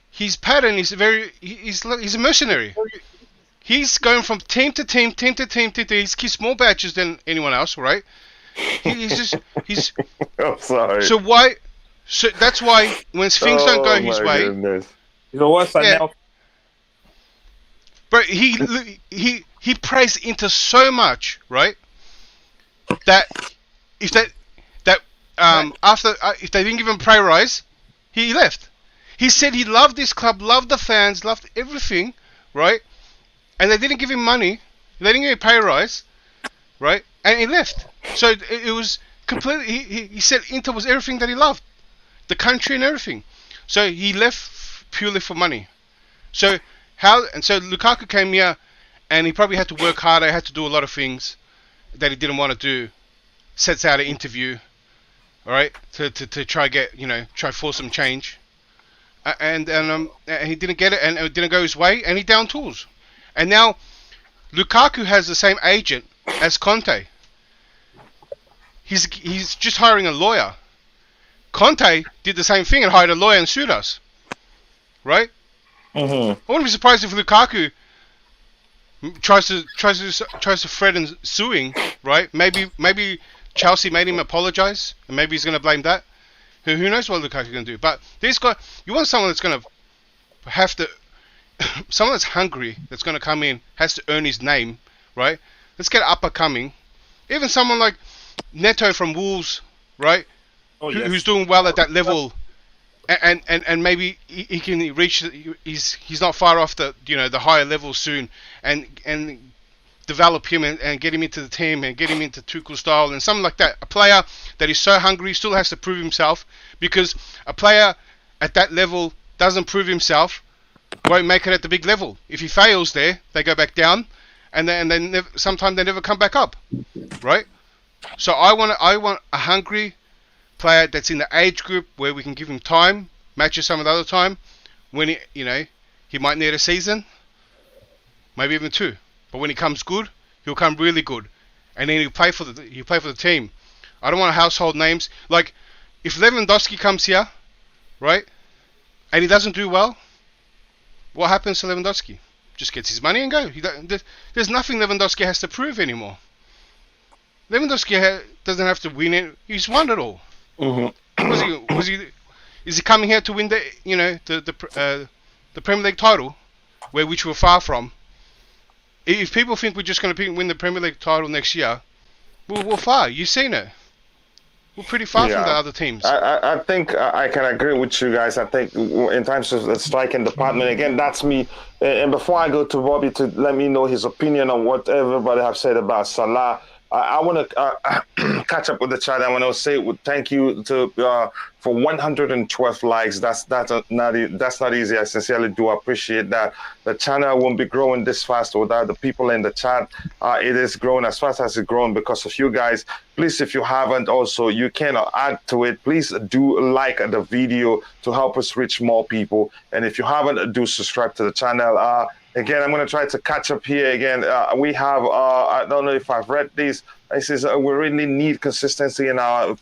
his pattern is he's a mercenary. He's going from team to team. He's kissed more badges than anyone else, right? He's I'm sorry. So why? So that's why when things don't go his way, but he prays into so much, right? That if if they didn't give him a pay rise, he left. He said he loved this club, loved the fans, loved everything, right? And they didn't give him money. They didn't give him a pay rise, right? And he left. So it was completely. He said Inter was everything that he loved, the country and everything. So he left purely for money. So Lukaku came here, and he probably had to work harder. Had to do a lot of things that he didn't want to do. Sets out an interview, all right, to try try force some change, and he didn't get it, and it didn't go his way, and he down tools. And now Lukaku has the same agent as Conte. He's just hiring a lawyer. Conte did the same thing and hired a lawyer and sued us, right? I wouldn't be surprised if Lukaku tries to threaten suing, right? Maybe Chelsea made him apologize, and maybe he's going to blame that. Who knows what Lukaku's going to do? But this guy, you want someone that's going to have to, someone that's hungry, that's going to come in, has to earn his name, right? Let's get up and coming. Even someone like Neto from Wolves, right? Who's doing well at that level, and maybe he can reach. He's not far off the the higher level soon, and develop him and get him into the team and get him into Tuchel style and something like that. A player that is so hungry, still has to prove himself, because a player at that level doesn't prove himself, won't make it at the big level. If he fails there, they go back down, and then sometimes they never come back up, right? So I want a hungry player that's in the age group where we can give him time, matches some of the other time when he might need a season. maybe even 2. But when he comes good, he'll come really good, and then he'll play for the team. I don't want household names. Like, if Lewandowski comes here, right, and he doesn't do well, what happens to Lewandowski? Just gets his money and go. There's nothing Lewandowski has to prove anymore. Lewandowski doesn't have to win it. He's won it all. Mm-hmm. Is he coming here to win the Premier League title, which we're far from? If people think we're just going to win the Premier League title next year, we're far. You've seen it. We're pretty far from the other teams. I think I can agree with you guys. I think in terms of the striking department, again, that's me. And before I go to Bobby to let me know his opinion on what everybody have said about Salah, I want to catch up with the chat. I want to say thank you for 112 likes. That's not easy. I sincerely do appreciate that. The channel won't be growing this fast without the people in the chat. It is growing as fast as it's grown because of you guys. Please, if you haven't also, you can add to it. Please do like the video to help us reach more people. And if you haven't, do subscribe to the channel. Again, I'm going to try to catch up here again. We have, I don't know if I've read these. It says we really need consistency in our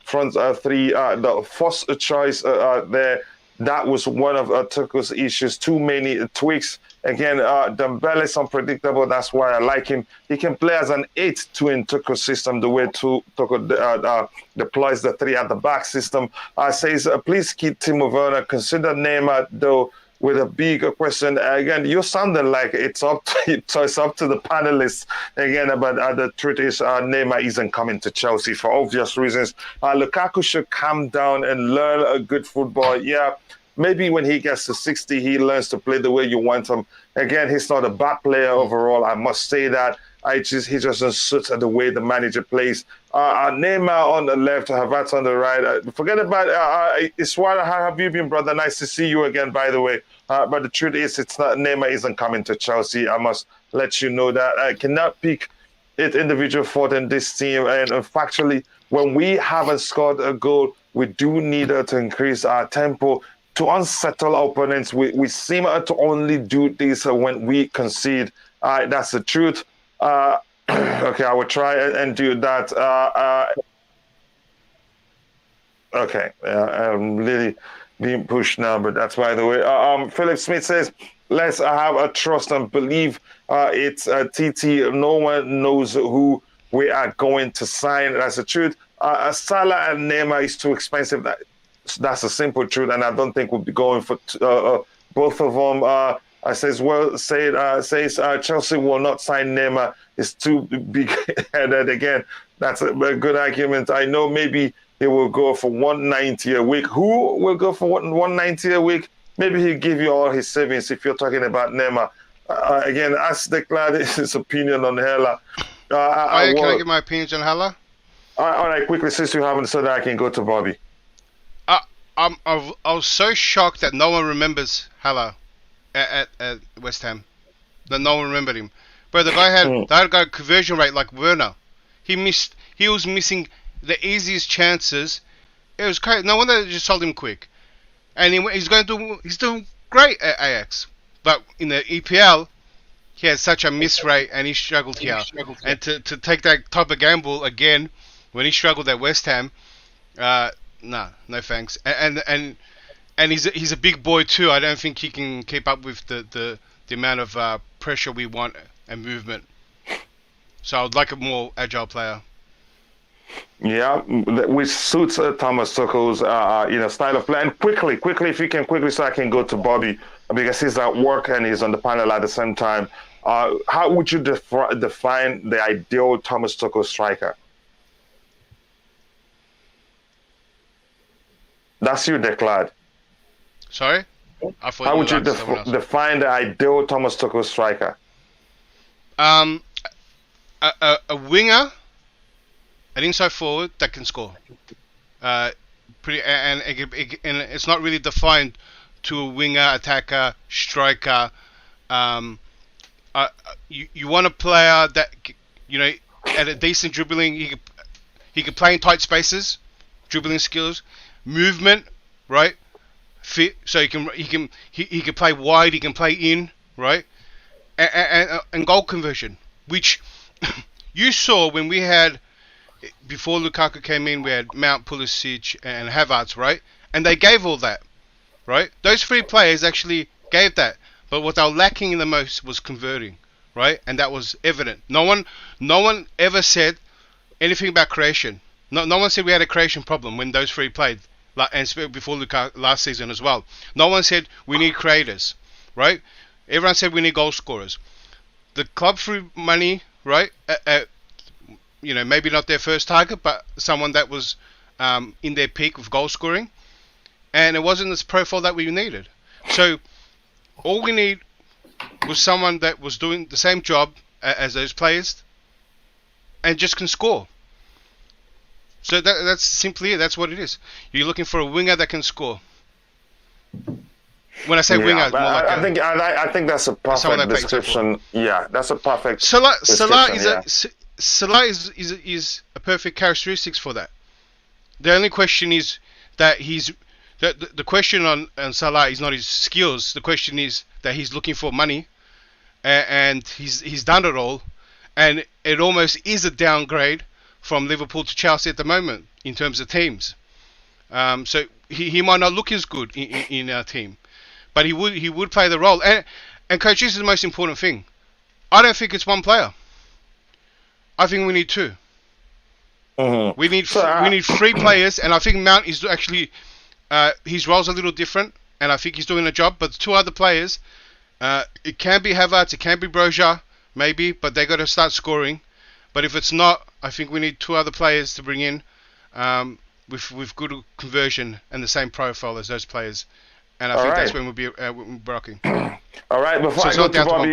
front three. The first choice there, that was one of Tuchel's issues. Too many tweaks. Again, Dembele is unpredictable. That's why I like him. He can play as an 8-2 in Tuchel's system, the way Tuchel deploys the 3 at the back system. Says, please keep Timo Werner. Consider Neymar, though, with a big question. Again, you're sounding like it's up to the panelists again, but the truth is Neymar isn't coming to Chelsea for obvious reasons. Lukaku should calm down and learn a good football. Yeah, maybe when he gets to 60, he learns to play the way you want him. Again, he's not a bad player overall. I must say that. He just doesn't suit the way the manager plays. Neymar on the left, Havertz on the right. Forget about Iswara. How have you been, brother? Nice to see you again, by the way. But the truth is, it's not Neymar isn't coming to Chelsea. I must let you know that. I cannot pick it individual fault in this team. And factually, when we haven't scored a goal, we do need to increase our tempo to unsettle opponents. We seem to only do this when we concede. That's the truth. Okay, I will try and do that. Okay, I'm really being pushed now, but that's by the way. Philip Smith says, let's have a trust and believe. It's TT. No one knows who we are going to sign. That's the truth. Salah and Neymar is too expensive. That's a simple truth, and I don't think we'll be going for both of them. Says Chelsea will not sign Neymar. It's too big-headed. Again, that's a good argument. I know maybe he will go for 190 a week. Who will go for 190 a week? Maybe he'll give you all his savings if you're talking about Neymar. Again, ask Declan his opinion on Hela. Can I give my opinions on Hela? All right, quickly, since you haven't, so that I can go to Bobby. I was so shocked that no one remembers Hela at West Ham. That no one remembered him. But the guy had a conversion rate like Werner. He was missing the easiest chances. It was crazy. No wonder they just sold him quick. And he's doing great at Ajax. But in the EPL, he had such a miss rate and he struggled here. And to take that type of gamble again when he struggled at West Ham, no thanks. And he's a big boy too. I don't think he can keep up with the amount of pressure we want and movement. So I would like a more agile player. Yeah, which suits Thomas Tuchel's style of play. And quickly, if you can quickly, so I can go to Bobby because he's at work and he's on the panel at the same time. How would you define the ideal Thomas Tuchel striker? That's you, Declan. Sorry? How would you define the ideal Thomas Tuchel striker? A winger, an inside forward that can score. And it's not really defined to a winger, attacker, striker. You want a player that at a decent dribbling, he can play in tight spaces, dribbling skills, movement, right? Fit, so he can play wide, he can play in, right? and goal conversion, which you saw when we had, before Lukaku came in, we had Mount, Pulisic, and Havertz, right? And they gave all that, right? Those three players actually gave that. But what they were lacking the most was converting, right? And that was evident. No one ever said anything about creation. No one said we had a creation problem when those three played, and before Lukaku last season as well. No one said we need creators, right? Everyone said we need goal scorers. The club threw money, right? Maybe not their first target, but someone that was in their peak of goal scoring, and it wasn't this profile that we needed. So all we need was someone that was doing the same job as those players and just can score. So that's simply it. That's what it is. You're looking for a winger that can score. When I say winger, it's more like I think that's a perfect description. Yeah, that's a perfect. Salah is a perfect characteristics for that. The only question is that the question on Salah is not his skills. The question is that he's looking for money, and he's done it all, and it almost is a downgrade from Liverpool to Chelsea at the moment in terms of teams. So he might not look as good in our team, but he would play the role. And coach, this is the most important thing. I don't think it's one player. I think we need two. Mm-hmm. We need three players, and I think Mount is actually his role's a little different, and I think he's doing a job. But two other players, it can be Havertz, it can be Broja, maybe, but they got to start scoring. But if it's not, I think we need two other players to bring in with good conversion and the same profile as those players. And I think that's when we'll be rocking. All right, before I go to Bobby,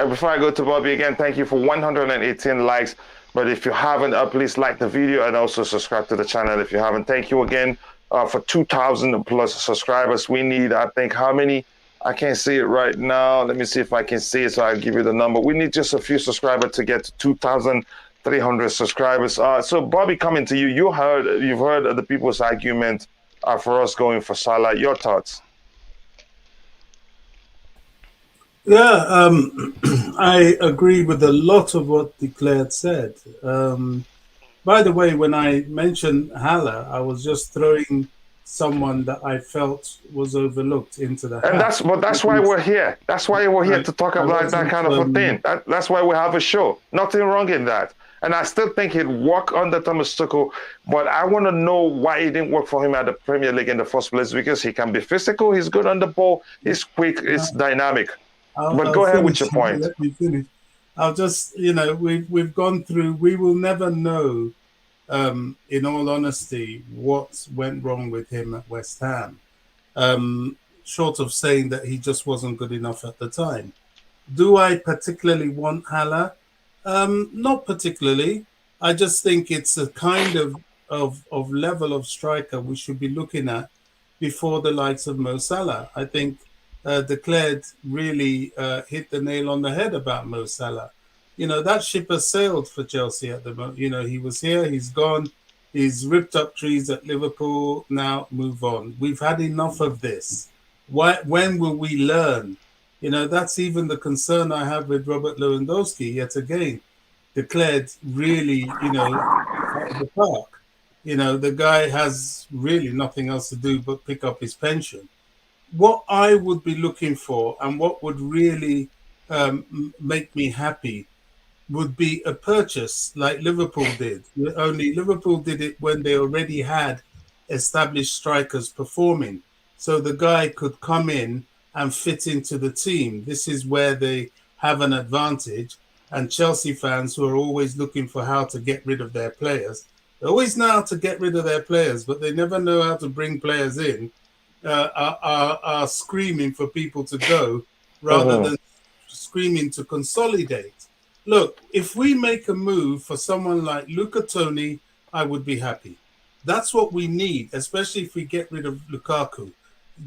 before I go to Bobby again, thank you for 118 likes. But if you haven't, please like the video and also subscribe to the channel if you haven't. Thank you again for 2,000 plus subscribers. We need, I think, how many? I can't see it right now. Let me see if I can see it, so I'll give you the number. We need just a few subscribers to get to 2,300 subscribers. So, Bobby, coming to you, you've heard the people's argument for us going for Salah. Your thoughts? Yeah, I agree with a lot of what Declared said. By the way, when I mentioned Haller, I was just throwing someone that I felt was overlooked into the and hat. that's why we're here. That's why we're here to talk about that kind of a thing. That's why we have a show. Nothing wrong in that. And I still think he'd work under Thomas Tuchel, but I want to know why it didn't work for him at the Premier League in the first place, because he can be physical, he's good on the ball, he's quick, he's dynamic. But go ahead with your point. Let me finish. I'll just, we've gone through, we will never know, in all honesty, what went wrong with him at West Ham, short of saying that he just wasn't good enough at the time. Do I particularly want Haller? Not particularly. I just think it's a kind of level of striker we should be looking at before the likes of Mo Salah. I think Declared really hit the nail on the head about Mo Salah. That ship has sailed for Chelsea at the moment. He was here, he's gone, he's ripped up trees at Liverpool. Now move on. We've had enough of this. When will we learn? That's even the concern I have with Robert Lewandowski. Yet again, Declared really, out of the park. The guy has really nothing else to do but pick up his pension. What I would be looking for, and what would really make me happy, would be a purchase like Liverpool did. Only Liverpool did it when they already had established strikers performing. So the guy could come in and fit into the team. This is where they have an advantage. And Chelsea fans, who are always looking for how to get rid of their players, they always know how to get rid of their players, but they never know how to bring players in, are screaming for people to go rather than screaming to consolidate. Look, if we make a move for someone like Luca Toni, I would be happy. That's what we need, especially if we get rid of Lukaku.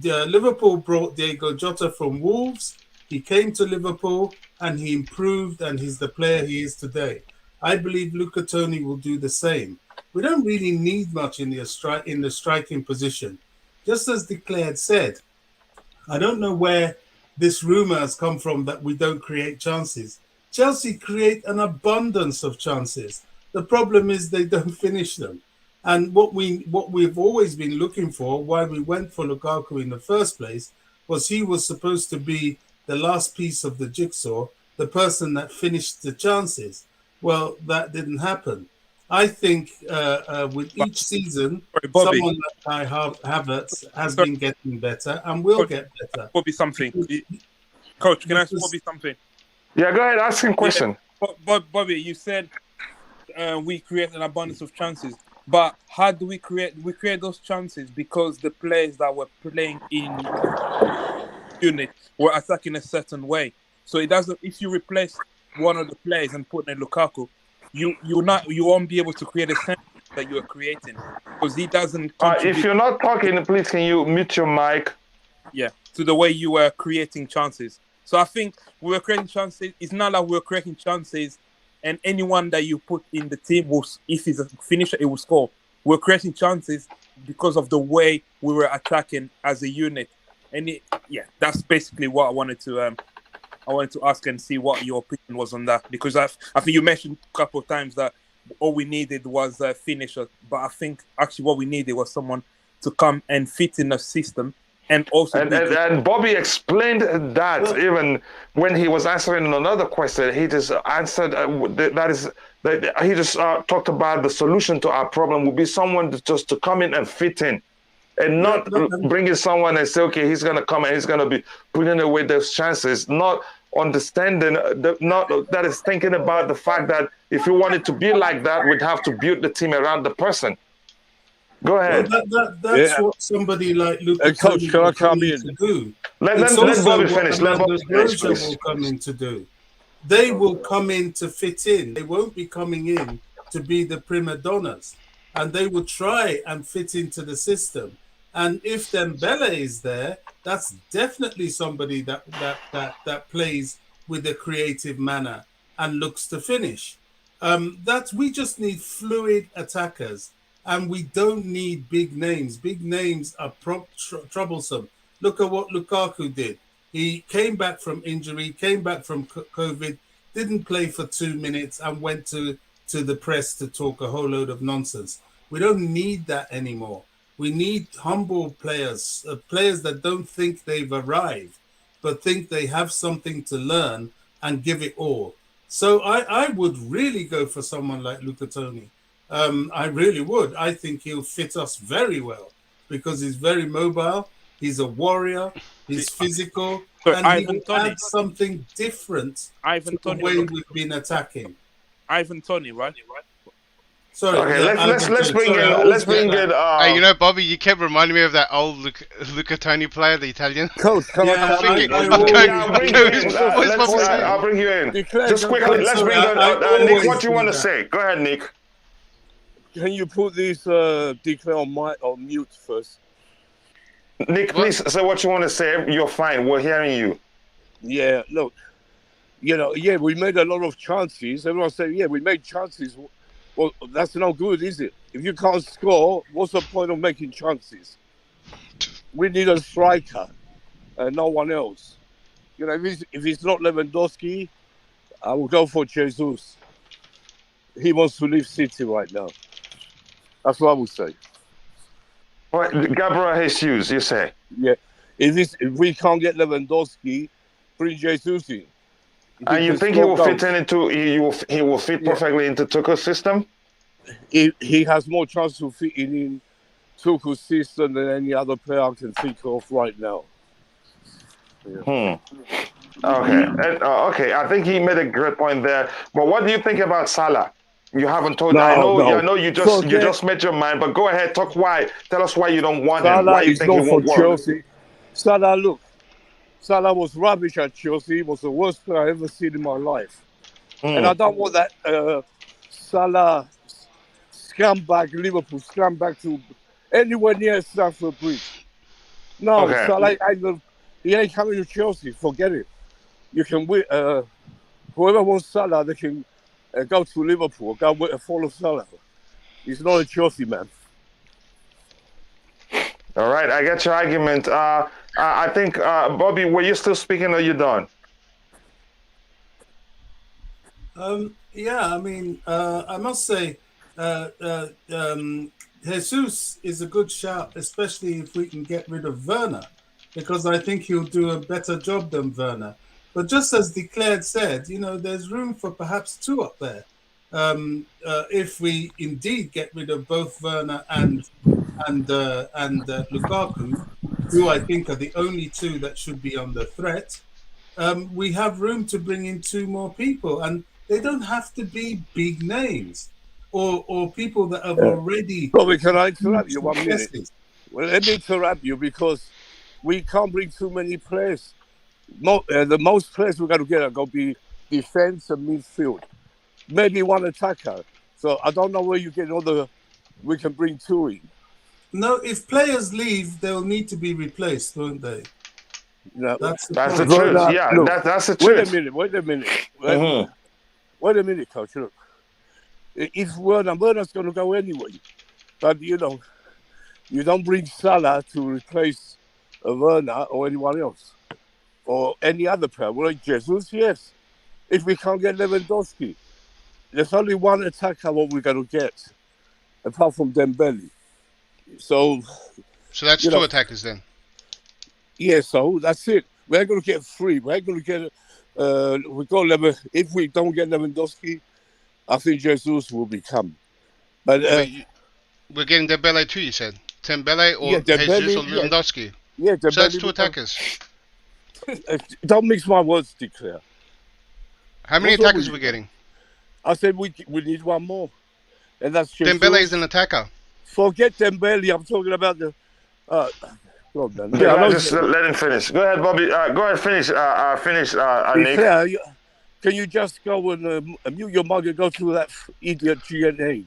Liverpool brought Diego Jota from Wolves. He came to Liverpool and he improved, and he's the player he is today. I believe Luca Toni will do the same. We don't really need much in the striking position. Just as Declared said, I don't know where this rumor has come from that we don't create chances. Chelsea create an abundance of chances. The problem is they don't finish them. And what we've always been looking for, why we went for Lukaku in the first place, was he was supposed to be the last piece of the jigsaw, the person that finished the chances. Well, that didn't happen. I think with each season, Bobby, someone like Kai Havertz has been getting better and will get better. Bobby, something. Coach, can I ask Bobby something? Yeah, go ahead. Ask him a question. Yeah. Bobby, you said we create an abundance of chances. But how do we create? We create those chances because the players that were playing in unit were attacking a certain way. So it doesn't. If you replace one of the players and put in Lukaku, you won't be able to create a sense that you are creating because he doesn't. If you're not talking, please can you mute your mic? Yeah, to the way you were creating chances. So I think we were creating chances. It's not like we're creating chances. And anyone that you put in the team, if he's a finisher, it will score. We're creating chances because of the way we were attacking as a unit. And that's basically what I wanted to ask and see what your opinion was on that. Because I think you mentioned a couple of times that all we needed was a finisher. But I think actually what we needed was someone to come and fit in the system. And also, and Bobby explained that even when he was answering another question, he just answered he just talked about the solution to our problem would be someone just to come in and fit in, and not bringing someone and say, okay, he's gonna come and he's gonna be putting away those chances, not understanding that is thinking about the fact that if you want it to be like that, we'd have to build the team around the person. Go ahead. Well, that's what somebody like Lucas Coach, can I come in? to do. Let Bobby finish. Let Bobby finish, please. Will come in to do. They will come in to fit in. They won't be coming in to be the prima donnas, and they will try and fit into the system. And if Dembele is there, that's definitely somebody that plays with a creative manner and looks to finish. We just need fluid attackers. And we don't need big names. Big names are troublesome. Look at what Lukaku did. He came back from injury, came back from COVID, didn't play for 2 minutes and went to the press to talk a whole load of nonsense. We don't need that anymore. We need humble players, players that don't think they've arrived, but think they have something to learn and give it all. So I would really go for someone like Luca Toni. I really would. I think he'll fit us very well because he's very mobile. He's a warrior. He's physical, and he will add something different to the way we've been attacking. Ivan Toney, right? Sorry. Okay, let's bring in. Hey, you know, Bobby, you kept reminding me of that old Luca Toni player, the Italian. Coach, I'll bring you in. Just quickly, let's bring in Nick. What do you want to say? Go ahead, Nick. Can you put this declare on mute first? Nick, please say what you want to say. You're fine. We're hearing you. Yeah, look, we made a lot of chances. Everyone said, we made chances. Well, that's no good, is it? If you can't score, what's the point of making chances? We need a striker and no one else. If it's not Lewandowski, I will go for Jesus. He wants to leave City right now. That's what I would say. What, Gabriel Jesus, you say? Yeah. If we can't get Lewandowski, bring Jesus in. And you think he will fit he will fit perfectly into Tuchel's system? He has more chance to fit in Tuchel's system than any other player I can think of right now. Yeah. Okay. Okay. I think he made a great point there. But what do you think about Salah? You haven't told. I know you just made your mind. But go ahead, talk why. Tell us why you don't want him. Why you think he won't work? Chelsea. Salah was rubbish at Chelsea. He was the worst player I've ever seen in my life. And I don't want that Salah Liverpool scumbag to anywhere near Stamford Bridge. No, Salah, he ain't coming to Chelsea. Forget it. You can win. Whoever wants Salah, they can go to Liverpool. Go follow Salah. He's not a Chelsea man. All right, I get your argument. I think, Bobby, were you still speaking or are you done? Yeah, I mean, I must say, Jesus is a good shout, especially if we can get rid of Werner, because I think he'll do a better job than Werner. But just as Declared said, there's room for perhaps two up there. If we indeed get rid of both Werner and Lukaku, who I think are the only two that should be under threat, we have room to bring in two more people, and they don't have to be big names or people that have already. Bobby, can I interrupt you 1 minute? successes. Well, let me interrupt you because we can't bring too many players. The most players we're going to get are going to be defense and midfield. Maybe one attacker. So I don't know where you get all the. We can bring two in. No, if players leave, they'll need to be replaced, won't they? No, That's the That's the point. truth. Yeah, look, that's the Wait truth. a minute. Wait a minute. Mhm. Wait a minute, coach. Look, if Werner's going to go anyway, but you don't bring Salah to replace Werner or anyone else or any other player. Well, like Jesus, yes. If we can't get Lewandowski, there's only one attacker what we're going to get, apart from Dembele. So that's two attackers then. Yeah, so that's it. We're going to get three. We're going to get. We got If we don't get Lewandowski, I think Jesus will become. But we're getting Dembele too. You said Dembele or Dembele, Jesus or Lewandowski. Yeah, Dembele, so that's two attackers. Don't mix my words, Declare. How many attackers are we getting? I said we need one more, and that's Jesus. Dembele is an attacker. Forget Dembele. I'm talking about the. Well done. Just let him finish. Go ahead, Bobby. Go ahead, finish. Nick. Fair, can you just go and mute your mug and go through that idiot GNA,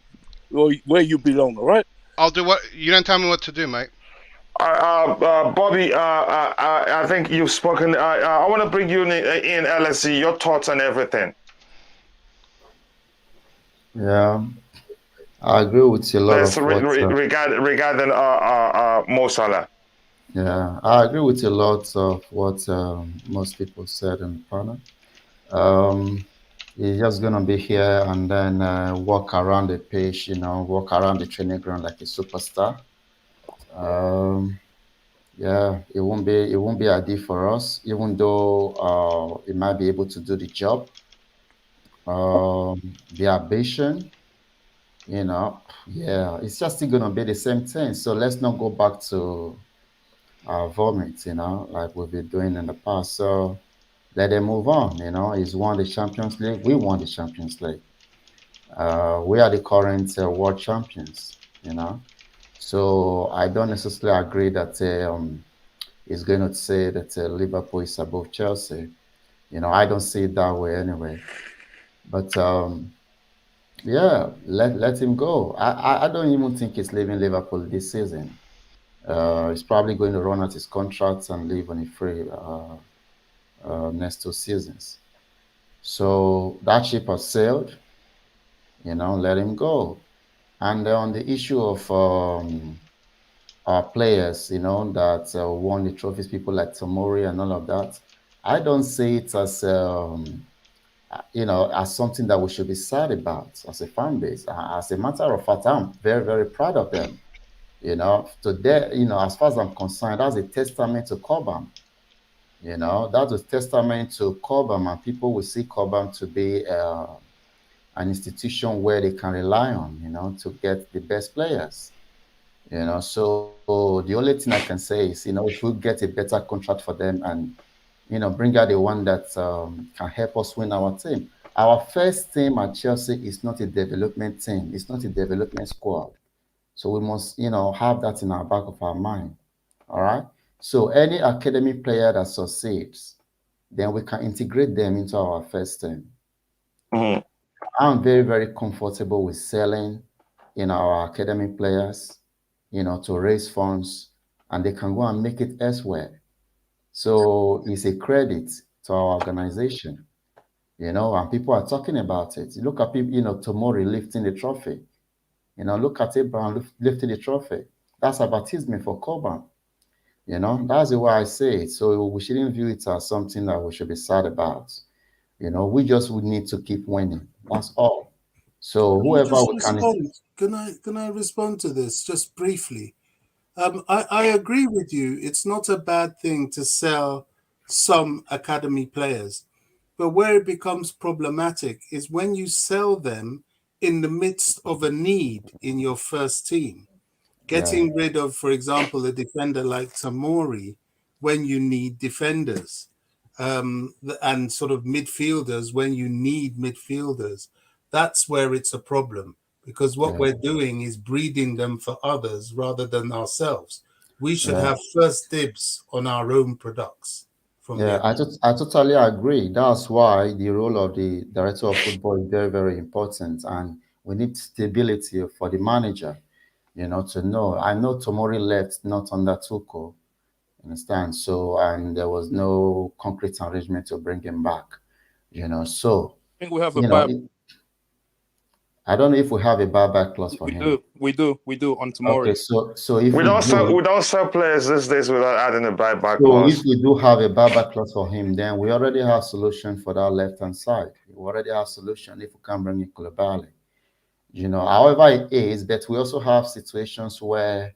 where you belong? All right. I'll do what you don't tell me what to do, mate. Bobby, I think you've spoken. I want to bring you in LSC. Your thoughts on everything. Yeah, I agree with you a lot regarding Mo Salah. Yeah, I agree with a lot of what most people said in the panel. He's just gonna be here and then walk around the pitch, walk around the training ground like a superstar. Yeah, it won't be ideal for us, even though it might be able to do the job. The ambition, yeah, it's just still gonna be the same thing. So let's not go back to vomit, like we've been doing in the past. So let them move on. He's won the Champions League. We won the Champions League. We are the current world champions. So I don't necessarily agree that he's going to say that Liverpool is above Chelsea. I don't see it that way anyway. But yeah, let him go. I don't even think he's leaving Liverpool this season. He's probably going to run out his contract and leave on a free next 2 seasons. So that ship has sailed. Let him go. And on the issue of our players, that won the trophies, people like Tomori and all of that, I don't see it as as something that we should be sad about as a fan base. As a matter of fact, I'm very, very proud of them. Today, as far as I'm concerned, that's a testament to Cobham. That's a testament to Cobham, and people will see Cobham to be an institution where they can rely on, to get the best players. So the only thing I can say is, if we get a better contract for them and, bring out the one that can help us win our team. Our first team at Chelsea is not a development team. It's not a development squad. So we must, have that in our back of our mind. All right. So any academy player that succeeds, then we can integrate them into our first team. Mm-hmm. I'm very, very comfortable with selling, our academy players, to raise funds, and they can go and make it elsewhere. So it's a credit to our organization, and people are talking about it. Look at people, Tomori lifting the trophy. Look at Abraham lifting the trophy. That's advertisement for Cobham. That's the way I say it. So we shouldn't view it as something that we should be sad about. We just would need to keep winning. That's all. So Can I whoever just we can. respond? Can I respond to this just briefly? I agree with you. It's not a bad thing to sell some academy players, but where it becomes problematic is when you sell them in the midst of a need in your first team. Getting rid of, for example, a defender like Tamori when you need defenders, and sort of midfielders when you need midfielders. That's where it's a problem, because what we're doing is breeding them for others rather than ourselves. We should have first dibs on our own products from the I totally agree. That's why the role of the director of football is very, very important. And we need stability for the manager, to know. I know Tomori left not under Tuchel, understand? So, and there was no concrete arrangement to bring him back, So, I think we have a buy. I don't know if we have a buyback clause for him. We do on tomorrow. Okay, so if we don't sell players these days without adding a buyback clause. If we do have a buyback clause for him, then we already have solution for that left-hand side. We already have solution if we can bring in Koulibaly. However it is, but we also have situations where,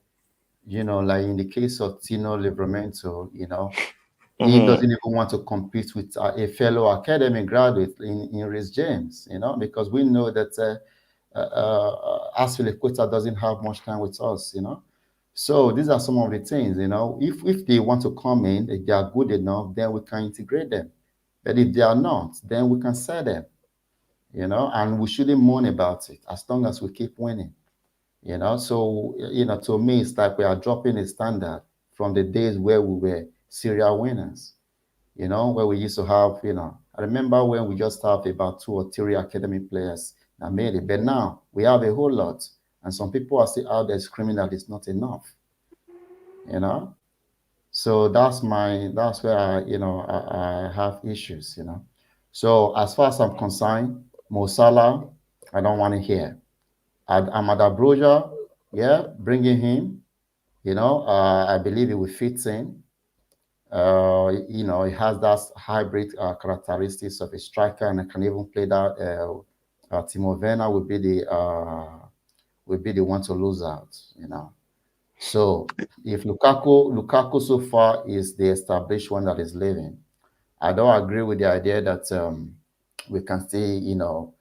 like in the case of Tino Livramento, he doesn't even want to compete with a fellow academy graduate in Reece James, because we know that Aspilicueta doesn't have much time with us, So these are some of the things, if they want to come in, if they are good enough, then we can integrate them. But if they are not, then we can sell them, and we shouldn't moan about it as long as we keep winning, So, to me, it's like we are dropping a standard from the days where we were serial winners, where we used to have, I remember when we just have about 2 or 3 academy players that made it, but now we have a whole lot. And some people are still out there screaming that it's not enough, So that's where I have issues, So as far as I'm concerned, Mo Salah, I don't want to hear. Amada Broja, bringing him, I believe it will fit in. He has that hybrid characteristics of a striker, and I can even play that. Timo Werner will be the one to lose out, So if Lukaku so far is the established one that is leaving, I don't agree with the idea that we can still,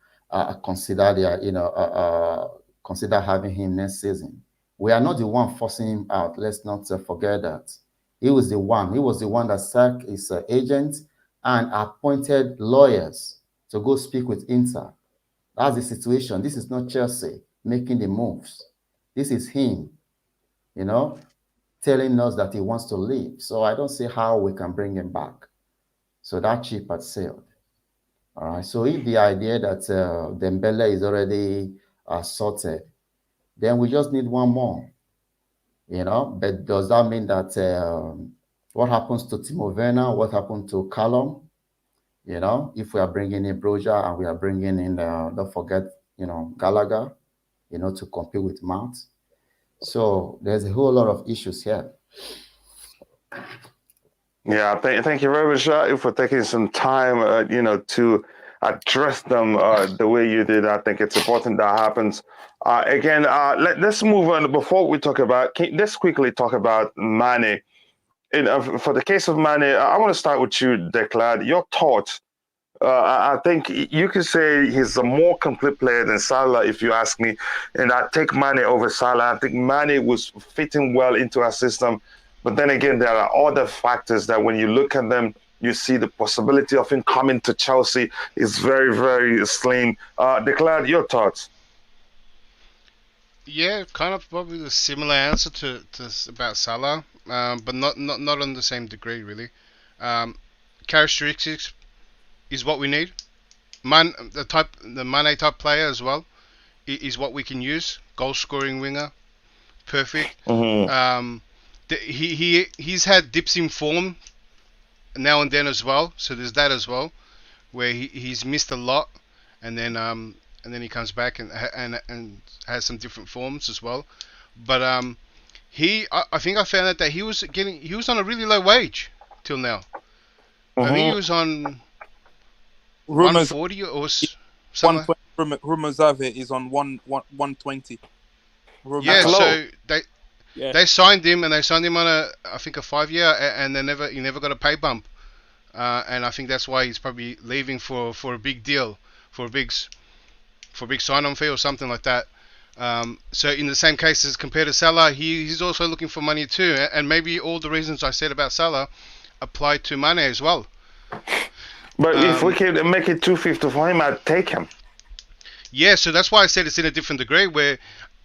consider having him next season. We are not the one forcing him out. Let's not forget that. He was the one that sacked his agent and appointed lawyers to go speak with Inter. That's the situation. This is not Chelsea making the moves. This is him, telling us that he wants to leave. So I don't see how we can bring him back. So that ship had sailed. All right. So if the idea that Dembele is already sorted, then we just need one more. But does that mean that what happens to Timo Werner? What happened to Callum? If we are bringing in Broja and we are bringing in, don't forget, Gallagher, to compete with Mount. So there's a whole lot of issues here. Yeah, thank you very much for taking some time, to address them the way you did. I think it's important that happens. Again, let's move on. Before we talk about, let's quickly talk about Mane. For the case of Mane, I want to start with you, Declan. Your thoughts. I think you could say he's a more complete player than Salah, if you ask me. And I take Mane over Salah. I think Mane was fitting well into our system. But then again, there are other factors that when you look at them, you see the possibility of him coming to Chelsea is very, very slim. Declan, your thoughts? Yeah, kind of probably a similar answer to about Salah, but not on the same degree really. Characteristics is what we need. The Mane type player as well is what we can use. Goal scoring winger, perfect. Mm-hmm. He's had dips in form now and then as well. So there's that as well, where he's missed a lot, and then he comes back and has some different forms as well. But I think I found out that he was on a really low wage till now. I think he was on Rumors 140 or something. 120. Rumors have it is on 120. Yeah, so Yeah. they signed him, and they signed him on I think a 5-year, and he never got a pay bump, and I think that's why he's probably leaving for a big deal, for a big sign-on fee or something like that. So in the same case as compared to Salah, he's also looking for money too, and maybe all the reasons I said about Salah apply to Mane as well. But if we can make it 250 for him, I'd take him. Yeah, so that's why I said it's in a different degree where,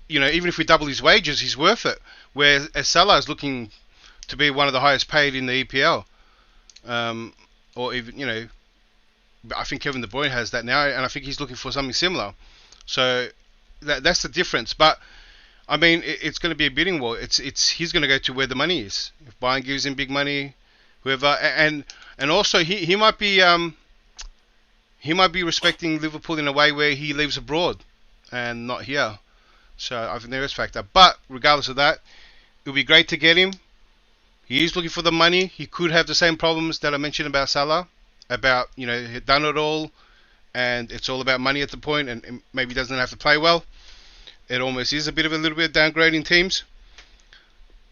even if we double his wages, he's worth it. Where Salah is looking to be one of the highest paid in the EPL. Or even, I think Kevin De Bruyne has that now, and I think he's looking for something similar. So that's the difference. But I mean, it's going to be a bidding war. He's going to go to where the money is. If Bayern gives him big money, whoever, and also he might be respecting Liverpool in a way where he lives abroad and not here. So I think there is a factor. But regardless of that, it would be great to get him. He is looking for the money. He could have the same problems that I mentioned about Salah, about he'd done it all, and it's all about money at the point, and maybe doesn't have to play well. It almost is a little bit of downgrading teams.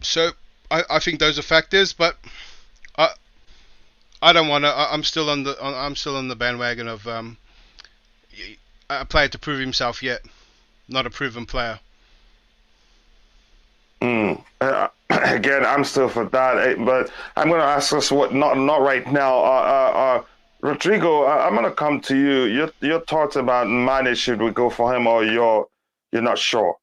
So I think those are factors, but I don't want to. I'm still on the bandwagon of a player to prove himself yet, not a proven player. Again, I'm still for that, but I'm going to ask us what not right now. Rodrigo, I'm going to come to you. Your thoughts about Mane? Should we go for him, or you're not sure?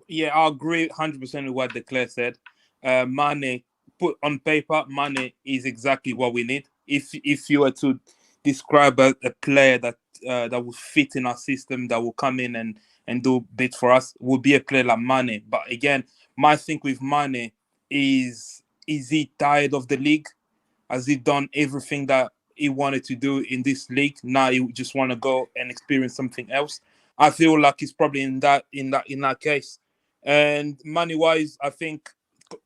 Yeah, I agree 100% with what Declare said. Mane, put on paper, Mane is exactly what we need. If you were to describe a player that will fit in our system, that will come in and do bits for us, would be a player like Mane. But again, my thing with Mane is he tired of the league? Has he done everything that he wanted to do in this league? Now he just want to go and experience something else. I feel like he's probably in that case. And money-wise, I think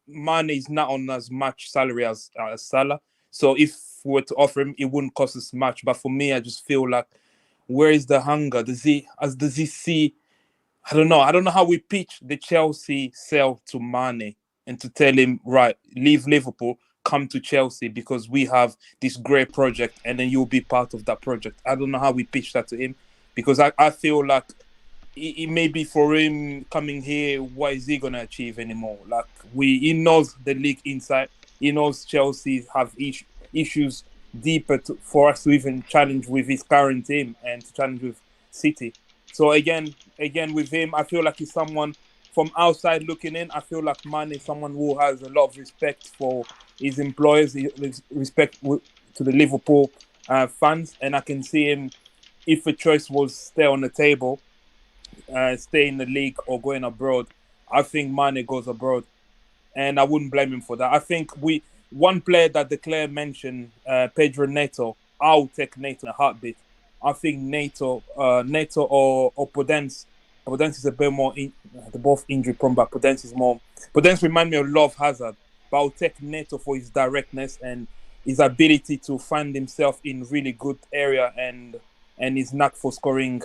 Mane is not on as much salary as Salah. So if we were to offer him, it wouldn't cost us much. But for me, I just feel like, where is the hunger? Does he see? I don't know how we pitch the Chelsea sell to Mane and to tell him, right, leave Liverpool, come to Chelsea because we have this great project, and then you'll be part of that project. I don't know how we pitch that to him, because I feel like it may be for him coming here, what is he going to achieve anymore? Like, he knows the league inside. He knows Chelsea have issues deeper for us to even challenge with his current team and to challenge with City. So again with him, I feel like he's someone from outside looking in. I feel like Mane is someone who has a lot of respect for his employers, respect to the Liverpool fans, and I can see him, if a choice was stay on the table, stay in the league or going abroad, I think Mane goes abroad, and I wouldn't blame him for that. I think one player that Declare mentioned, Pedro Neto, I'll take Neto in a heartbeat. I think Neto or Podence. Podence is a bit more, they're both injury prone, but Podence remind me of Love Hazard. But I'll take Neto for his directness and his ability to find himself in really good area and his knack for scoring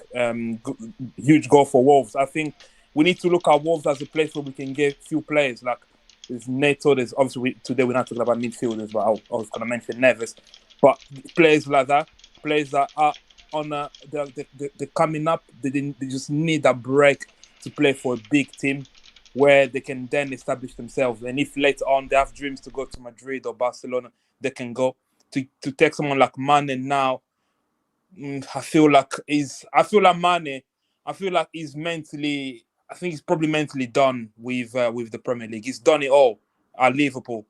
huge goal for Wolves. I think we need to look at Wolves as a place where we can get few players. Like, there's Neto, there's obviously today we're not talking about midfielders, but I was going to mention Neves. But players like that, players that are on they're coming up, they just need a break to play for a big team where they can then establish themselves. And if later on they have dreams to go to Madrid or Barcelona, they can go. To take someone like Mane now, I feel like Mane, I feel like he's mentally, I think he's probably mentally done with the Premier League. He's done it all at Liverpool.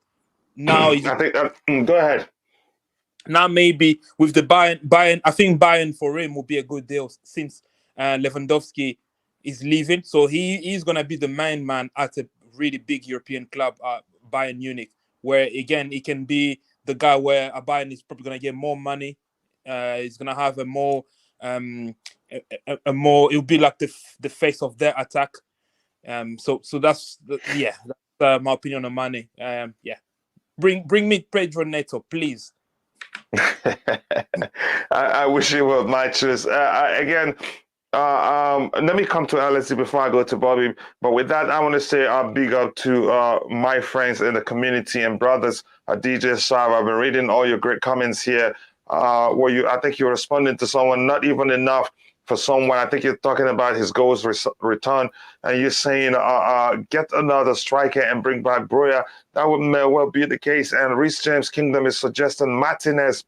Now I think go ahead. Now maybe with the Bayern, I think Bayern for him will be a good deal since Lewandowski is leaving. So he's going to be the main man at a really big European club, Bayern Munich, where again he can be the guy where a Bayern is probably going to get more money. He's going to have a more, it'll be like the face of their attack. So that's my opinion on Mane. Bring me Pedro Neto, please. I wish you were my choice. Again, let me come to LSD before I go to Bobby. But with that, I want to say a big up to my friends in the community and brothers. DJ Sav, I've been reading all your great comments here. I think you're responding to someone, not even enough for someone. I think you're talking about his goals return, and you're saying get another striker and bring back Broya. That would may well be the case. And Reece James Kingdom is suggesting Martinez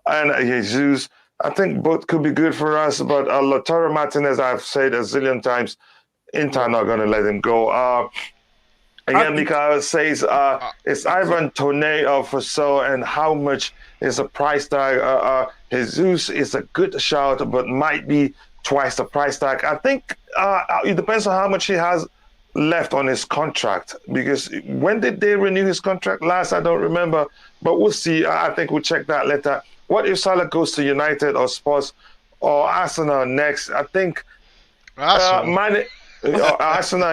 and Jesus. I think both could be good for us, but Lautaro Martinez, I've said a zillion times, Inter not going to let him go. Again, Mikael says it's Ivan Toney for sale, and how much is the price tag? Jesus is a good shout, but might be twice the price tag. I think it depends on how much he has left on his contract, because when did they renew his contract last? I don't remember, but we'll see. I think we'll check that later. What if Salah goes to United or Spurs or Arsenal next? I think Arsenal,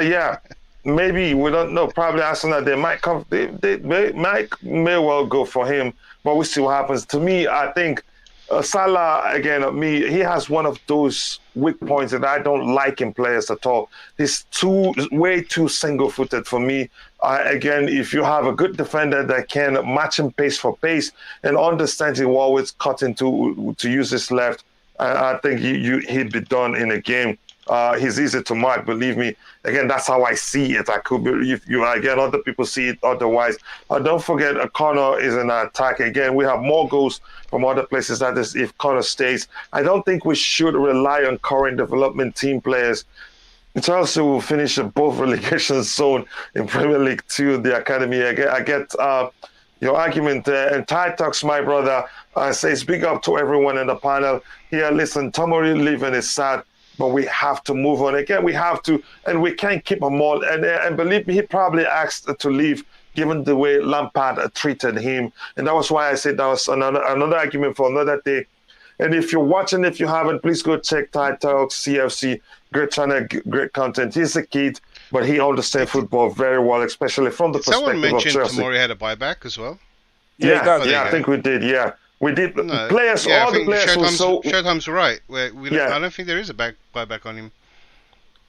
yeah. Maybe, we don't know. Probably Arsenal, they might come. They may well go for him, but we'll see what happens. To me, I think Salah, again, he has one of those weak points that I don't like in players at all. He's way too single-footed for me. Again, if you have a good defender that can match him pace for pace and understands he will always cut into to use his left, I think he'd be done in a game. He's easy to mark, believe me. Again, that's how I see it. I could be, if you again, other people see it otherwise. Don't forget, Connor is in an attack. Again, we have more goals from other places. That is, if Connor stays, I don't think we should rely on current development team players. Chelsea will finish above relegation zone in Premier League 2, the academy. I get your argument there. And Ty Talks, my brother, says big up to everyone in the panel. Here, listen, Tomori leaving is sad, but we have to move on. Again, we have to, and we can't keep them all. And believe me, he probably asked to leave, given the way Lampard treated him. And that was why I said that was another argument for another day. And if you're watching, if you haven't, please go check Ty Talks, CFC. Great channel, great content. He's a kid, but he understands football very well, especially from the perspective of Chelsea. Someone mentioned Tomori had a buyback as well. Yeah, I think we did, yeah. We did. No, players, all the players were so... Showtime's right. I don't think there is a buyback on him.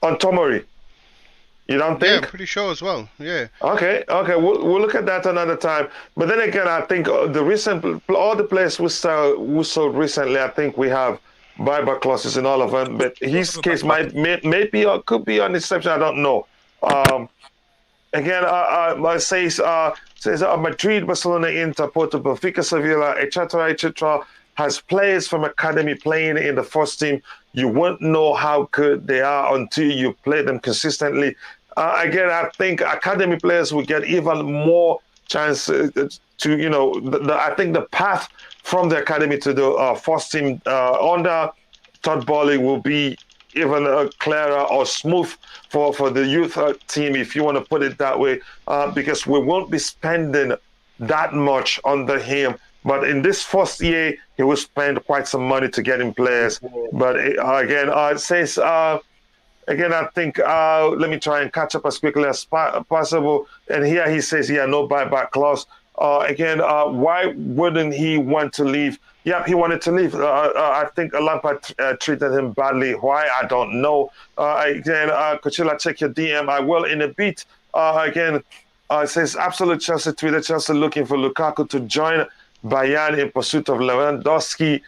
On Tomori? You don't think? Yeah, I'm pretty sure as well, yeah. Okay, we'll look at that another time. But then again, I think all the players we sold recently, I think we have buyback clauses in all of them. But his case maybe or could be an exception, I don't know. Again, says Madrid, Barcelona, Inter, Porto, Benfica, Sevilla, etc. has players from academy playing in the first team. You won't know how good they are until you play them consistently. Again, I think academy players will get even more chance to, I think the path from the academy to the first team under Todd Boehly will be even clearer or smooth for the youth team, if you want to put it that way, because we won't be spending that much under him. But in this first year, he will spend quite some money to get in players. But again, it says, again, I think, let me try and catch up as quickly as possible. And here he says, no buyback clause. Again, why wouldn't he want to leave? Yep, he wanted to leave. I think Lampard treated him badly. Why? I don't know. Again, Coachella, check your DM. I will in a bit. Again, it says, absolute Chelsea Twitter. Chelsea looking for Lukaku to join Bayern in pursuit of Lewandowski.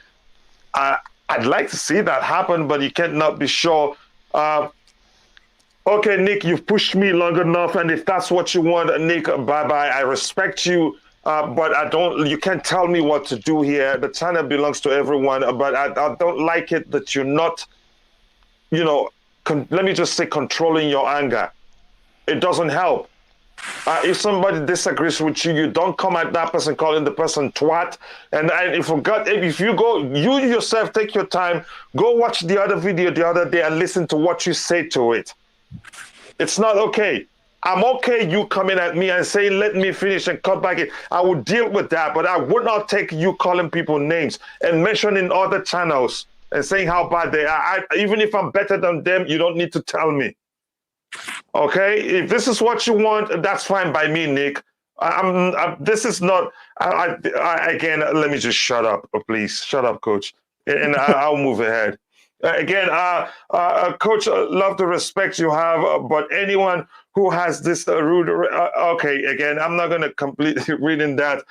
I'd like to see that happen, but you cannot be sure. Okay, Nick, you've pushed me long enough, and if that's what you want, Nick, bye-bye. I respect you, but you can't tell me what to do here. The channel belongs to everyone, but I don't like it that you're not, let me just say, controlling your anger. It doesn't help. If somebody disagrees with you, you don't come at that person calling the person twat. And if you go, you yourself take your time, go watch the other video the other day and listen to what you say to it. It's not okay. I'm okay you coming at me and saying, let me finish and cut back it. I would deal with that, but I would not take you calling people names and mentioning other channels and saying how bad they are. Even if I'm better than them, you don't need to tell me. Okay, if this is what you want, that's fine by me, Nick. This is not. Again, let me just shut up, please. Shut up, coach, and I'll move ahead. Again, coach, love the respect you have, but anyone who has this rude. Okay, again, I'm not going to complete reading that.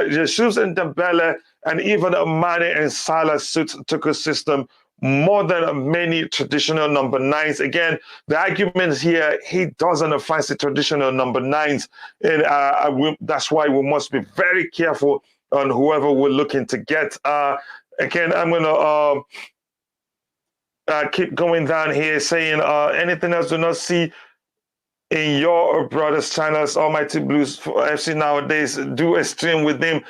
Jesus and Dembele and even Mane and Salah suits Tuchel system more than many traditional number nines. Again, the argument here, he doesn't fancy traditional number nines. And that's why we must be very careful on whoever we're looking to get. Again, I'm going to keep going down here saying anything else do not see in your brother's channels, Almighty Blues FC nowadays, do a stream with him.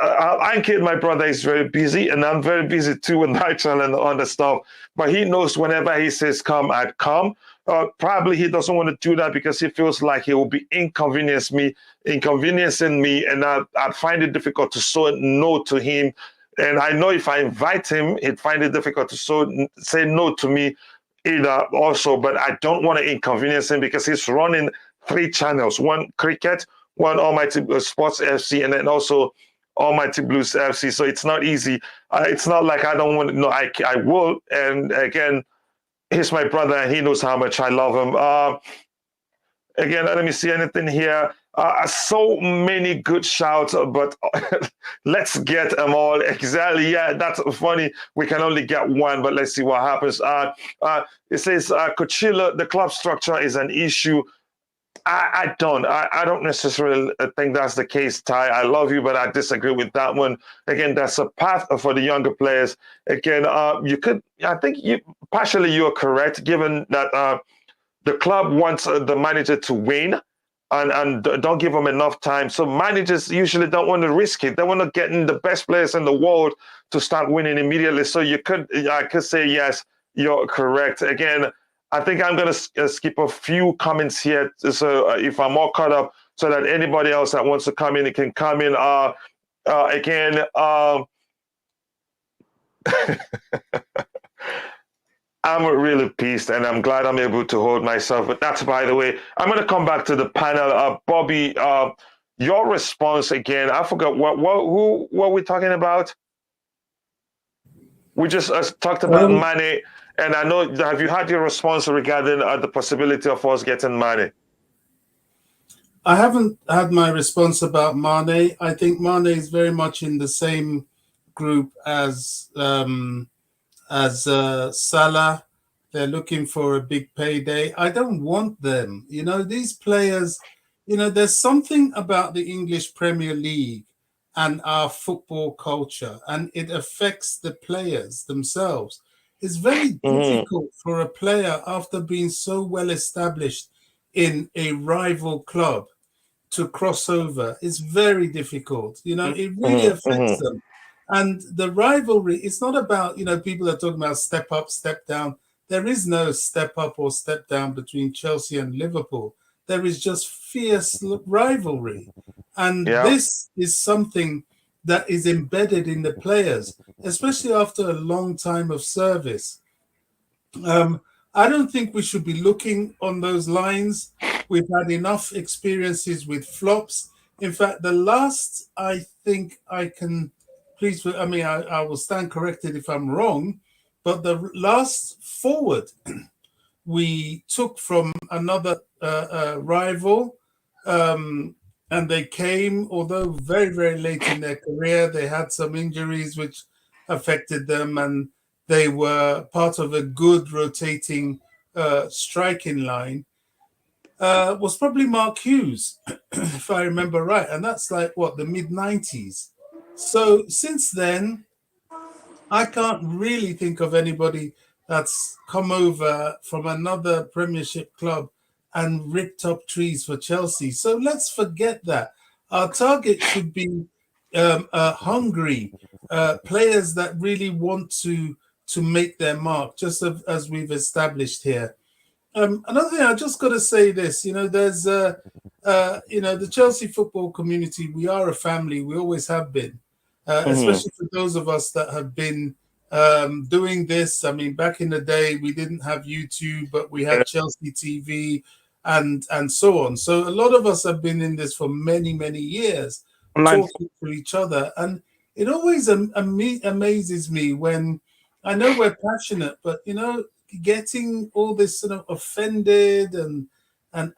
I kid my brother is very busy, and I'm very busy too with my channel and other stuff. But he knows whenever he says come, I'd come. Probably he doesn't want to do that because he feels like he will be inconveniencing me, and I'd find it difficult to say no to him. And I know if I invite him, he'd find it difficult to say no to me either also. But I don't want to inconvenience him because he's running 3 channels: one cricket, one Almighty Sports FC, and then also Almighty Blues FC. So it's not easy. It's not like I don't want to. No, I will. And again, he's my brother, and he knows how much I love him. Again, let me see anything here. So many good shouts, but let's get them all. Exactly. Yeah, that's funny. We can only get one, but let's see what happens. It says, Coachella, the club structure is an issue. I don't necessarily think that's the case, Ty. I love you, but I disagree with that one. Again, that's a path for the younger players. Again, I think partially you're correct, given that the club wants the manager to win and don't give them enough time. So managers usually don't want to risk it. They want to get in the best players in the world to start winning immediately. So I could say, yes, you're correct. Again, I think I'm going to skip a few comments here, so if I'm all caught up, so that anybody else that wants to come in, it can come in. Again, I'm really pissed, and I'm glad I'm able to hold myself. But that's by the way. I'm going to come back to the panel. Bobby, your response again. I forgot who were we talking about? We just talked about Mane. And I know, have you had your response regarding the possibility of us getting Mane? I haven't had my response about Mane. I think Mane is very much in the same group as Salah. They're looking for a big payday. I don't want them. These players, there's something about the English Premier League and our football culture, and it affects the players themselves. It's very difficult for a player after being so well established in a rival club to cross over. It's very difficult. It really affects them. And the rivalry, it's not about, people are talking about step up, step down. There is no step up or step down between Chelsea and Liverpool. There is just fierce rivalry. And this is something that is embedded in the players, especially after a long time of service. I don't think we should be looking on those lines. We've had enough experiences with flops. In fact, the last, I think I can, I will stand corrected if I'm wrong, but the last forward we took from another rival, and they came, although very, very late in their career, they had some injuries which affected them, and they were part of a good rotating striking line, was probably Mark Hughes, if I remember right. And that's like, the mid-90s. So since then, I can't really think of anybody that's come over from another Premiership club and ripped up trees for Chelsea. So let's forget that. Our target should be hungry players that really want to make their mark, just as we've established here. Another thing, I just got to say this, there's, the Chelsea football community, we are a family, we always have been, especially for those of us that have been doing this. I mean, back in the day, we didn't have YouTube, but we had Chelsea TV and so on. So a lot of us have been in this for many, many years, talking to each other. And it always amazes me when I know we're passionate, but, you know, getting all this sort of offended and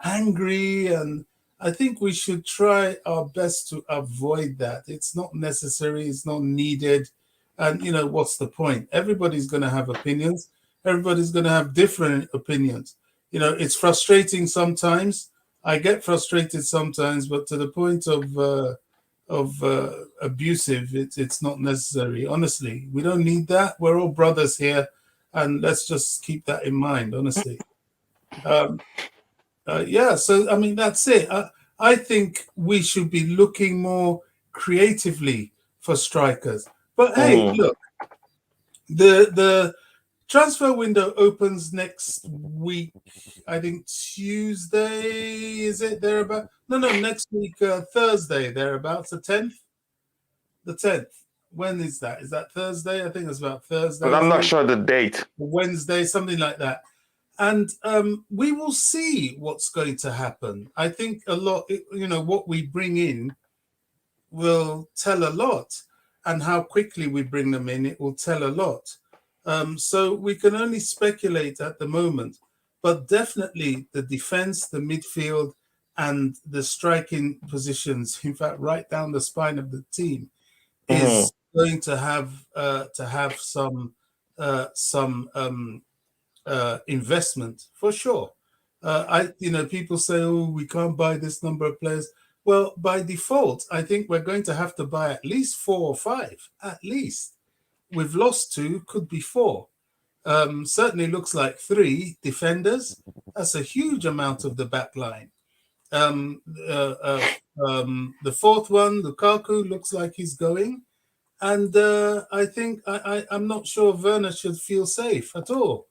angry, and I think we should try our best to avoid that. It's not necessary. It's not needed. And, you know, what's the point? Everybody's going to have opinions. Everybody's going to have different opinions. You know, it's frustrating sometimes. I get frustrated sometimes, but to the point of abusive, it's not necessary. Honestly, we don't need that. We're all brothers here, and let's just keep that in mind, honestly. Yeah, so, I mean, that's it. I think we should be looking more creatively for strikers. But hey, look, the transfer window opens next week. I think Tuesday, is it thereabout? No, next week, Thursday, thereabouts, the 10th. The 10th. When is that? Is that Thursday? I think it's about Thursday. But I'm not sure the date. Wednesday, something like that. And we will see what's going to happen. I think a lot, you know, what we bring in will tell a lot, and how quickly we bring them in, it will tell a lot. So we can only speculate at the moment, but definitely the defense, the midfield, and the striking positions, in fact, right down the spine of the team, is going to have some investment for sure. People say, oh, we can't buy this number of players. Well, by default, I think we're going to have to buy at least 4 or 5, at least. We've lost 2, could be 4. Certainly looks like 3 defenders. That's a huge amount of the back line. The 4th one, Lukaku, looks like he's going. And I think I'm not sure Werner should feel safe at all.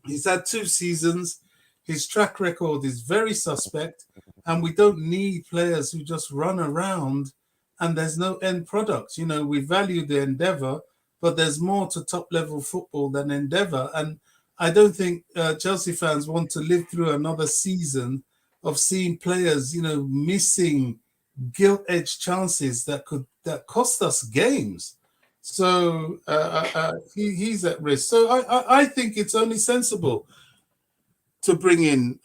He's had 2 seasons. His track record is very suspect, and we don't need players who just run around and there's no end product. You know, we value the endeavor, but there's more to top level football than endeavor. And I don't think Chelsea fans want to live through another season of seeing players, you know, missing gilt-edged chances that cost us games. So he's at risk. So I think it's only sensible to bring in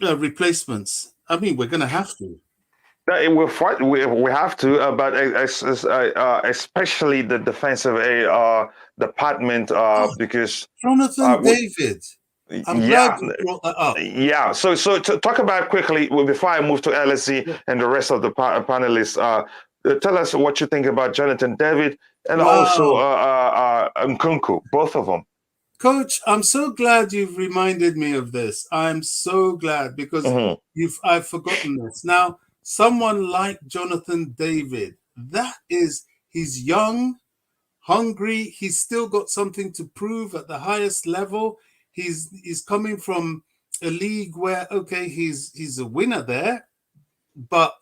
replacements. I mean, we're going to have to. We'll fight. We have to, but especially the defensive department, because Jonathan David. I'm glad you brought that up. Yeah. So to talk about quickly before I move to LSE and the rest of the panelists. Tell us what you think about Jonathan David and also Nkunku, both of them. Coach, I'm so glad you've reminded me of this. I'm so glad because I've forgotten this. Now, someone like Jonathan David, he's young, hungry. He's still got something to prove at the highest level. He's coming from a league where, okay, he's a winner there, but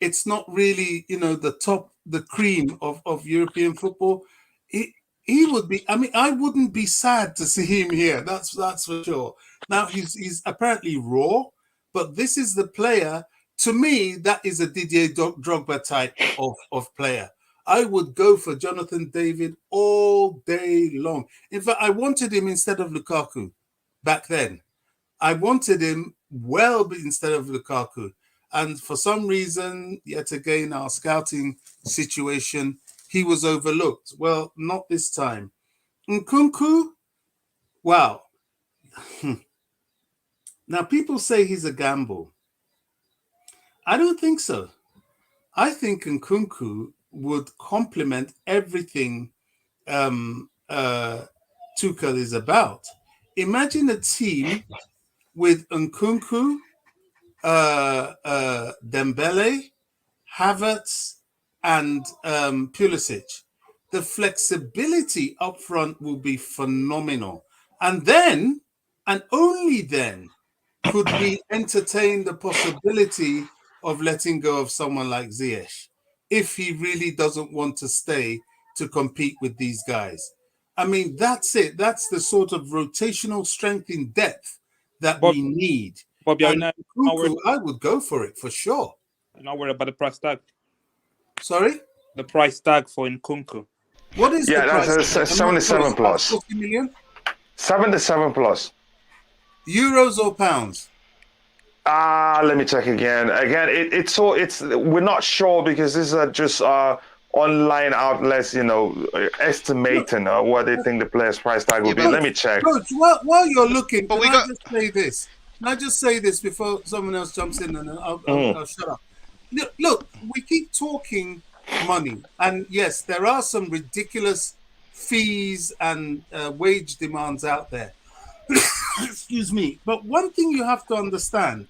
it's not really, you know, the cream of European football. He would be. I mean, I wouldn't be sad to see him here. That's for sure. Now he's apparently raw, but this is the player. To me, that is a Didier Drogba type of player. I would go for Jonathan David all day long. In fact, I wanted him instead of Lukaku back then. I wanted him instead of Lukaku. And for some reason, yet again, our scouting situation, he was overlooked. Well, not this time. Nkunku, wow. Now, people say he's a gamble. I don't think so. I think Nkunku would complement everything Tuchel is about. Imagine a team with Nkunku, Dembele, Havertz, and Pulisic. The flexibility up front will be phenomenal. And then, and only then, could we entertain the possibility of letting go of someone like Ziyech if he really doesn't want to stay to compete with these guys. I mean, that's it. That's the sort of rotational strength in depth that Bob, we need. Bob, you're And not Nkunku, worried, I would go for it for sure. you're not worried about the price tag. Sorry? The price tag for Nkunku. What is the price? That's tag? I'm not sure. 77 It's about plus. 40 million? 77 plus. Euros or pounds? Let me check again. We're not sure because these are just online outlets, estimating what they think the player's price tag will be. Let me check. Coach, while you're looking, But can I just say this? Can I just say this before someone else jumps in, and I'll shut up. Look, we keep talking money, and yes, there are some ridiculous fees and wage demands out there. Excuse me. But one thing you have to understand,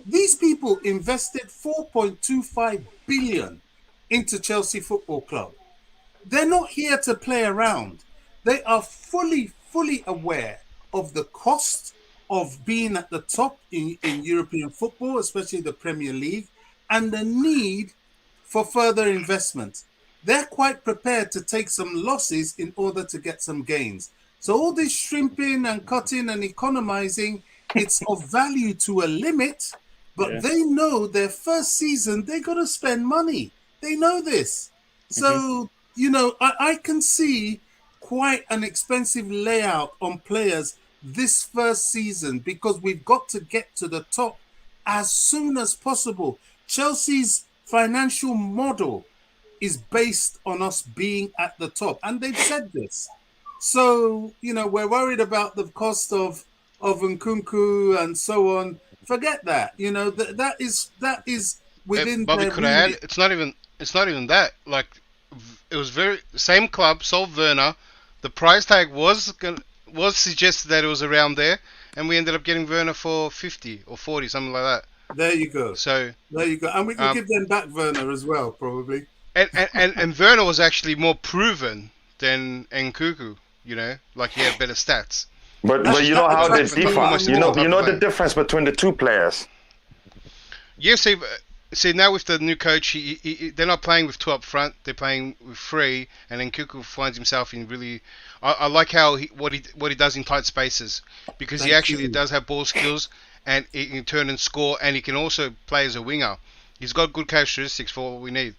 these people invested 4.25 billion into Chelsea Football Club. They're not here to play around. They are fully aware of the cost of being at the top in European football, especially the Premier League, and the need for further investment. They're quite prepared to take some losses in order to get some gains. So all this shrimping and cutting and economizing, it's of value to a limit, but they know their first season, they got to spend money. They know this. So, I can see quite an expensive layout on players this first season because we've got to get to the top as soon as possible. Chelsea's financial model is based on us being at the top, and they've said this. So, we're worried about the cost of Nkunku and so on. Forget that. That is within. Bobby, could I add? It's not even that. Like, it was same club sold Werner. The price tag was suggested that it was around there, and we ended up getting Werner for 50 or 40, something like that. There you go. So there you go, and we can give them back Werner as well, probably. And Werner was actually more proven than Nkunku. Like he had better stats. But you know how they differ. You know the difference between the two players. Yeah, see now with the new coach, they're not playing with two up front. They're playing with three, and Nkunku finds himself in really. I like how what he does in tight spaces because he actually does have ball skills, and he can turn and score, and he can also play as a winger. He's got good characteristics for what we need.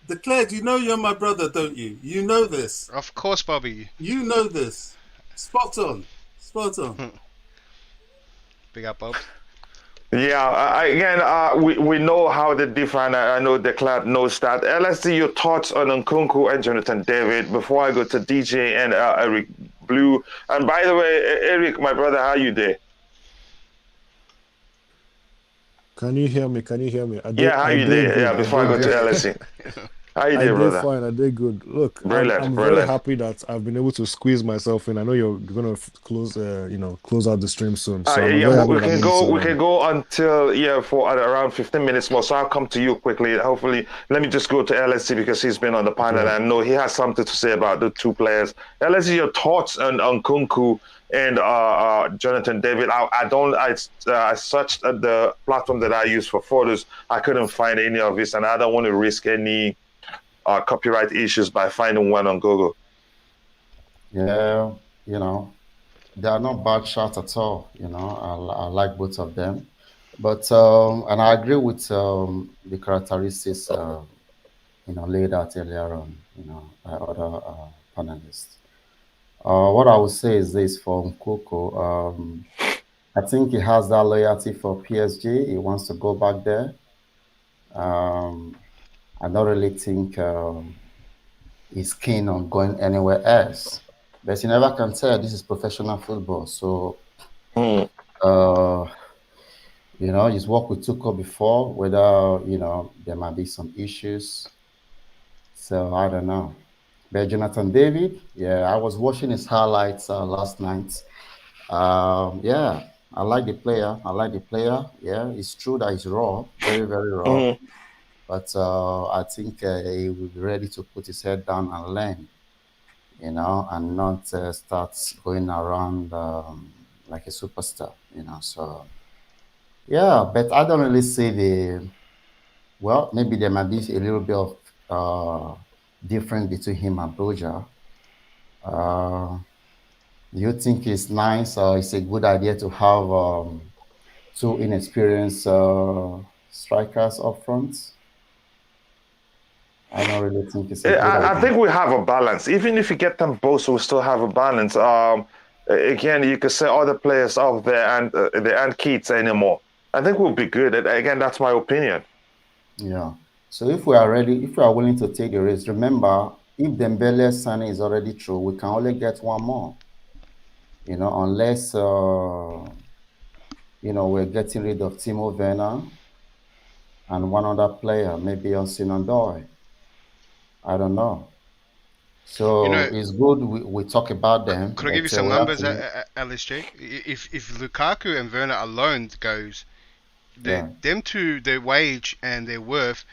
Declared, you're my brother, don't you? You know this. Of course, Bobby. You know this. Spot on. Big up, Bob. Yeah, we know how they differ, and I know Declared knows that. Let's see your thoughts on Nkunku and Jonathan David before I go to DJ and Eric Blue. And by the way, Eric, my brother, how you there? Can you hear me? How you there? Yeah, before I go to LSE. How you there, brother? I did fine. I did good. Look, I'm brilliant. very happy that I've been able to squeeze myself in. I know you're going to close out the stream soon. So we can go until for around 15 minutes more. So I'll come to you quickly. Hopefully, let me just go to LSE because he's been on the panel and I know he has something to say about the two players. LSE, your thoughts on Nkunku and Jonathan David. I searched at the platform that I use for photos. I couldn't find any of this, and I don't want to risk any copyright issues by finding one on Google. Yeah, they are not bad shots at all. I like both of them, but and I agree with the characteristics laid out earlier on, by other panelists. What I would say is this for Nkunku. I think he has that loyalty for PSG. He wants to go back there. I don't really think he's keen on going anywhere else. But you never can tell. This is professional football. So, he's worked with Tuchel before, whether, there might be some issues. So, I don't know. But Jonathan David, I was watching his highlights last night. I like the player. Yeah, it's true that he's raw, very, very raw. But I think he will be ready to put his head down and learn, and not start going around like a superstar, So, but I don't really see maybe there might be a little bit of difference between him and Boja. Do you think it's nice or it's a good idea to have two inexperienced strikers up front? I don't really think it's a good I idea. think we have a balance. Even if you get them both, we still have a balance. Again, you could say other players out there and they aren't Keats anymore. I think we'll be good. Again, that's my opinion. Yeah. So if we are ready, if we are willing to take the risk, remember, if Dembele's signing is already true, we can only get one more. You know, unless you know, we're getting rid of Timo Werner and one other player, maybe on Sinandoy. I don't know. You know, So it's good we talk about them, could I give you but some we have numbers, to. LSG? If Lukaku and Werner alone goes, Yeah, them two, their wage and their worth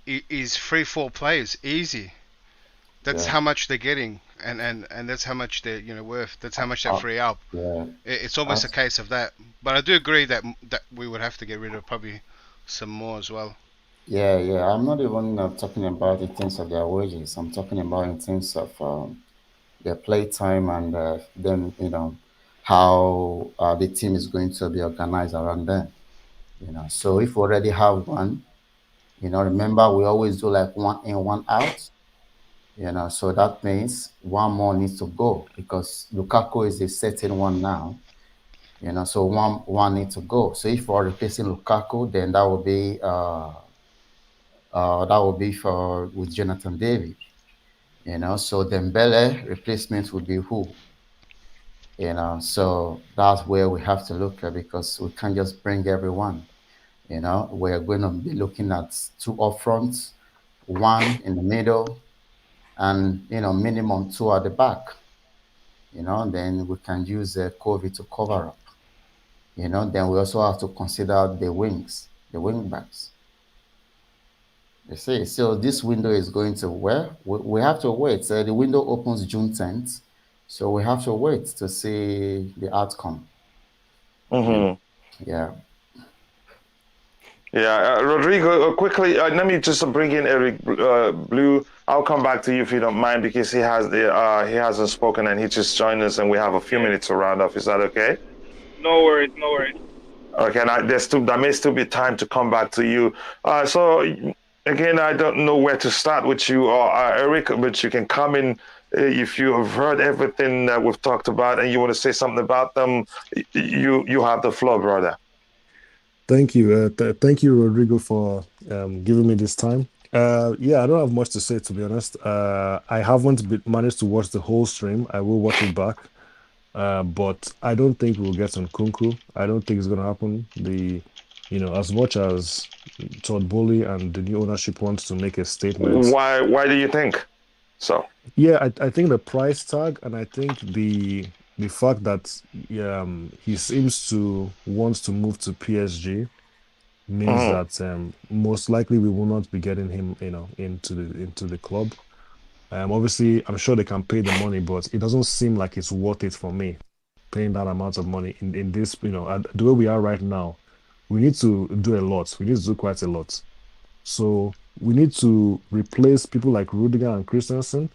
is 3-4 players easy. That's yeah, how much they're getting, and that's how much they're worth. That's how much they free up. yeah. It's almost a case of that. But I do agree that we would have to get rid of probably some more as well. Yeah, yeah. I'm not even talking about in terms of their wages. I'm talking about in terms of their play time and then, you know, how the team is going to be organized around them. You know, so if we already have one, you know, remember we always do like one in, one out. You know, so that means one more needs to go because Lukaku is a certain one now. You know, so one needs to go. So if we're replacing Lukaku, then that will be for with Jonathan David. You know, so Dembele replacement would be who? You know, so that's where we have to look at because we can't just bring everyone. You know, we're going to be looking at two up front, one in the middle, and you know, minimum two at the back. You know, then we can use COVID to cover up. You know, then we also have to consider the wings, the wing backs. You see, so this window is going to where we have to wait. The window opens June 10th, so we have to wait to see the outcome. Mm-hmm. Yeah. Yeah, Rodrigo, quickly, let me just bring in Eric Blue. I'll come back to you if you don't mind because he hasn't spoken and he just joined us and we have a few minutes to round off. Is that okay? No worries, no worries. Okay, now there may still be time to come back to you. So again, I don't know where to start with you, Eric, but you can come in if you have heard everything that we've talked about and you want to say something about them. You have the floor, brother. Thank you. Thank you, Rodrigo, for giving me this time. Yeah, I don't have much to say, to be honest. I haven't managed to watch the whole stream. I will watch it back. But I don't think we'll get Nkunku. I don't think it's going to happen. As much as Todd Boehly and the new ownership wants to make a statement. Why do you think so? Yeah, I think the price tag and I think the fact that he seems to want to move to PSG means that most likely we will not be getting him, into the club. Obviously, I'm sure they can pay the money, but it doesn't seem like it's worth it for me paying that amount of money in this. The way we are right now, we need to do a lot. We need to do quite a lot. So we need to replace people like Rudiger and Christensen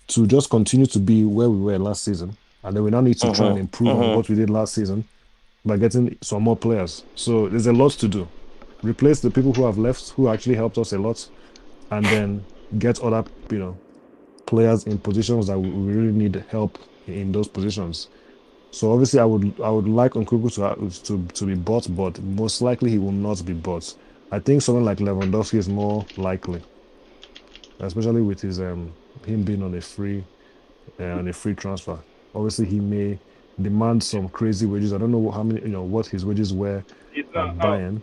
to just continue to be where we were last season. And then we now need to try and improve on what we did last season by getting some more players. So there's a lot to do. Replace the people who have left, who actually helped us a lot, and then get other, players in positions that we really need help in those positions. So obviously, I would like Nkunku to be bought, but most likely he will not be bought. I think someone like Lewandowski is more likely, especially with his him being on a free transfer. Obviously, he may demand some crazy wages. I don't know how many, what his wages were It's at not, Bayern.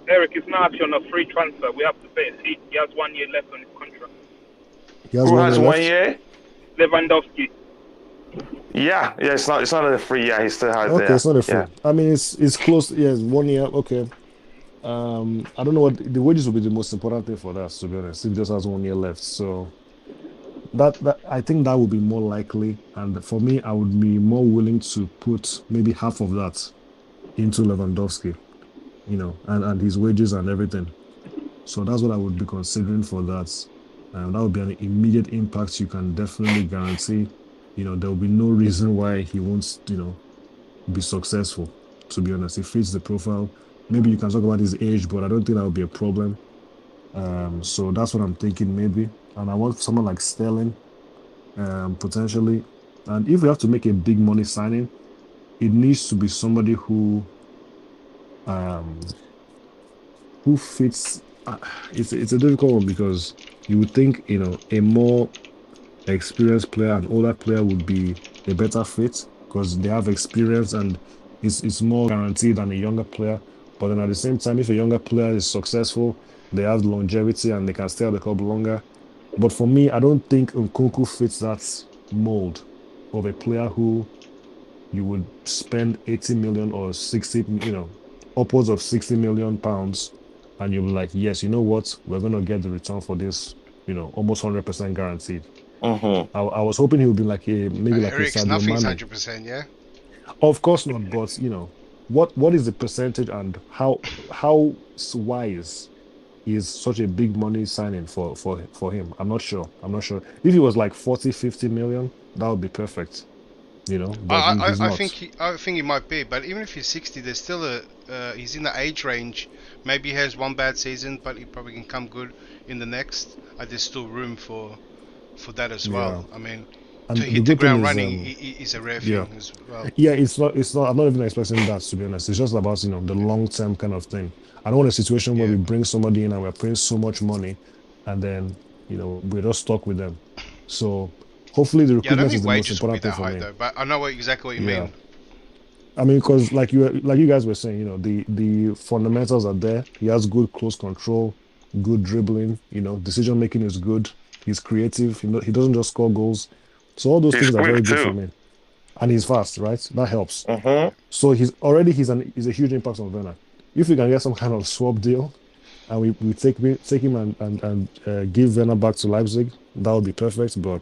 Eric is not actually on a free transfer. We have to pay. He has 1 year left on his contract. Who has 1 year? Lewandowski. Yeah, it's not a free. Yeah, he still has. Okay, it's not a free. Yeah. I mean, it's close. Yeah, 1 year. Okay. I don't know what the wages will be the most important thing for that. To be honest, he just has 1 year left. So that I think that would be more likely. And for me, I would be more willing to put maybe half of that into Lewandowski, and his wages and everything. So that's what I would be considering for that. That would be an immediate impact. You can definitely guarantee. There will be no reason why he won't, be successful. To be honest, he fits the profile. Maybe you can talk about his age, but I don't think that would be a problem. So that's what I'm thinking, maybe. And I want someone like Sterling, potentially. And if we have to make a big money signing, it needs to be somebody who fits. It's a difficult one because you would think a more experienced player, an older player would be a better fit because they have experience and it's more guaranteed than a younger player. But then at the same time, if a younger player is successful, they have longevity and they can stay at the club longer. But for me, I don't think Nkunku fits that mold of a player who you would spend 80 million or 60, upwards of 60 million pounds, and you'll be like, yes, you know what, we're going to get the return for this, almost 100% guaranteed. Mm-hmm. I was hoping he would be like maybe like Eric's a Sadio nothing's Mane. 100%, yeah. Of course not, but what is the percentage and how wise is such a big money signing for him? I'm not sure. If he was like 40, 50 million, that would be perfect. But he's not. I think he might be, but even if he's 60, there's still he's in the age range. Maybe he has one bad season, but he probably can come good in the next. There's still room for that as well. I mean, and to hit the ground is, running is a rare thing as well. Yeah, it's not. I'm not even expecting that, to be honest. It's just about the long term kind of thing. I don't want a situation where we bring somebody in and we're paying so much money, and then we're just stuck with them. So hopefully the recruitment is the most important thing for me. Though, but I know exactly what you mean. I mean, because like you guys were saying, the fundamentals are there. He has good close control, good dribbling. Decision making is good. He's creative. He doesn't just score goals. So all those things are very good for me. And he's fast, right? That helps. So he's a huge impact on Werner. If we can get some kind of swap deal, and we take him and give Werner back to Leipzig, that would be perfect. But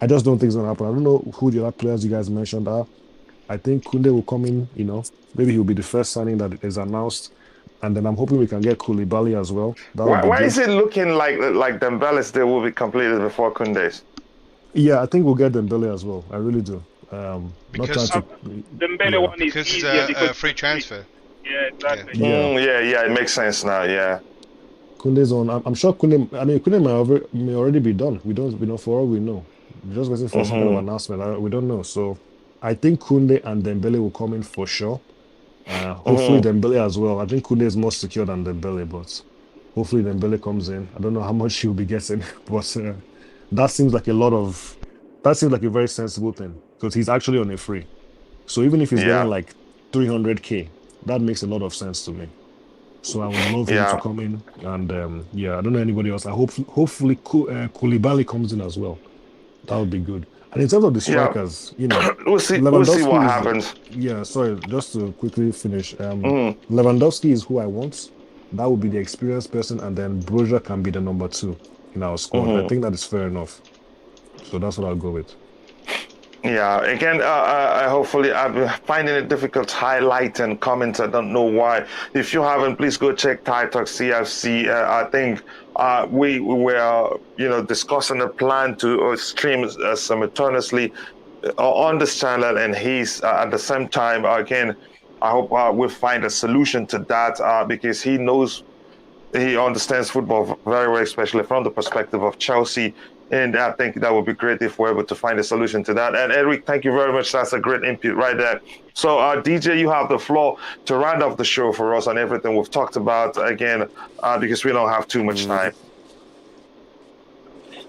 I just don't think it's gonna happen. I don't know who the other players you guys mentioned are. I think Koundé will come in. Maybe he'll be the first signing that is announced, and then I'm hoping we can get Koulibaly as well. Why is it looking like Dembele's deal will be completed before Koundé's? Yeah, I think we'll get Dembele as well. I really do. Because Dembele one is easier because free transfer. Yeah, exactly. Yeah, it makes sense now. Yeah. Koundé's on. I'm sure Koundé. I mean, Koundé may already be done. We don't. For all we know. We're just waiting for some kind of announcement. We don't know. So, I think Koundé and Dembele will come in for sure. Hopefully Dembele as well. I think Koundé is more secure than Dembele, but hopefully Dembele comes in. I don't know how much he'll be getting, but that seems like a very sensible thing because he's actually on a free. So even if he's getting like 300k, that makes a lot of sense to me. So I would love him to come in, and I don't know anybody else. Hopefully Koulibaly comes in as well. That would be good. And in terms of the strikers, we'll see what happens. Yeah, sorry, just to quickly finish. Lewandowski is who I want. That would be the experienced person, and then Broja can be the number 2 in our squad. I think that is fair enough. So that's what I'll go with. Yeah, again, hopefully I'm finding it difficult to highlight and comment. I don't know why. If you haven't, please go check Thai Talk CFC. I think we were, discussing a plan to stream simultaneously on this channel, and he's at the same time, again, I hope we'll find a solution to that because he understands football very well, especially from the perspective of Chelsea. And I think that would be great if we're able to find a solution to that. And Eric, thank you very much. That's a great input right there. So DJ, you have the floor to round off the show for us on everything we've talked about again, because we don't have too much time.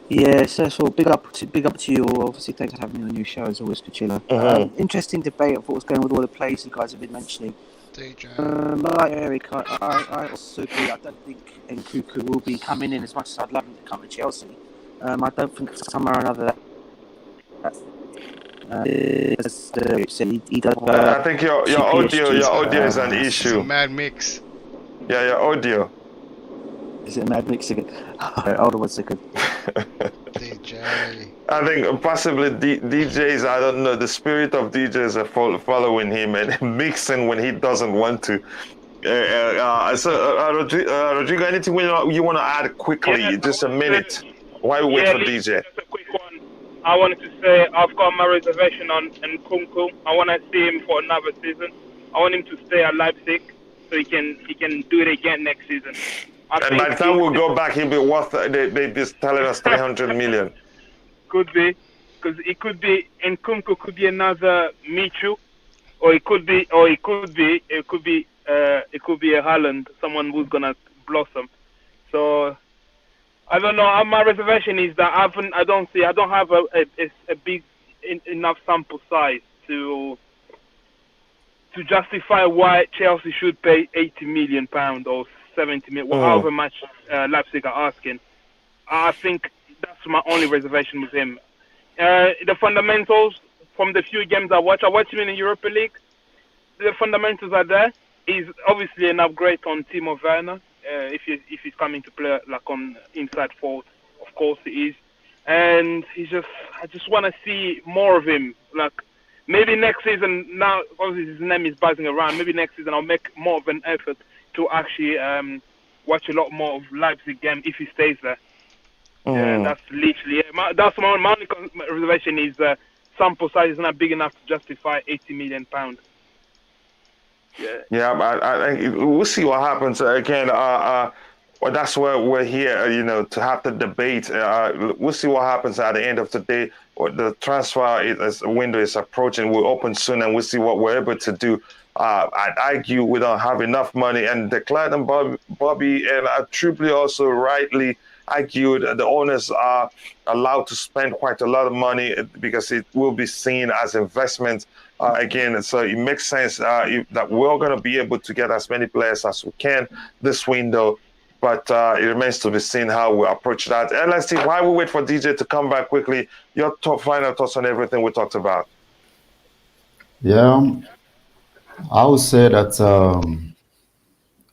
Yeah, so big up to you all. Obviously, thanks for having me on your show as always, Kachila. Interesting debate of what was going on with all the players you guys have been mentioning. Like Eric, I also agree. I don't think Nkunku will be coming in as much as I'd love him to come to Chelsea. I don't think somewhere or another. I think your audio is an issue. It's a mad mix. Yeah, your audio. Is it a mad mix again? Hold on 1 second. DJ. I think possibly DJs, I don't know, the spirit of DJs are following him and mixing when he doesn't want to. So, Rodrigo, anything you want to add quickly? Just a minute. Why we wait Yeah, for Lee, DJ? just a quick one. I wanted to say I've got my reservation on Nkunku. I want to see him for another season. I want him to stay at Leipzig so he can do it again next season. And by the time we go back, he'll be worth. They be telling us 300 million. Could be, because it could be Nkunku could be another Michu, or it could be a Haaland, someone who's gonna blossom. So I don't know. My reservation is that I don't have a big enough sample size to justify why Chelsea should pay £80 million or 70 million, however much Leipzig are asking. I think that's my only reservation with him. The fundamentals from the few games I watch him in the Europa League. The fundamentals are there. He's obviously an upgrade on Timo Werner. If he's coming to play like on inside forward, of course he is. And I just want to see more of him. Like maybe next season. Now obviously his name is buzzing around. Maybe next season I'll make more of an effort to actually watch a lot more of Leipzig game if he stays there. Yeah, that's literally that's my only reservation is sample size is not big enough to justify £80 million. Yeah, I think we'll see what happens again. Well, that's where we're here, to have the debate. We'll see what happens at the end of the day. The transfer window is approaching. We'll open soon, and we'll see what we're able to do. I'd argue we don't have enough money, and Declan and Bobby and Tripoli also rightly argued the owners are allowed to spend quite a lot of money because it will be seen as investment again. So it makes sense that we're going to be able to get as many players as we can this window. But it remains to be seen how we approach that. And let's see, while we wait for DJ to come back quickly, your final thoughts on everything we talked about. Yeah, I would say that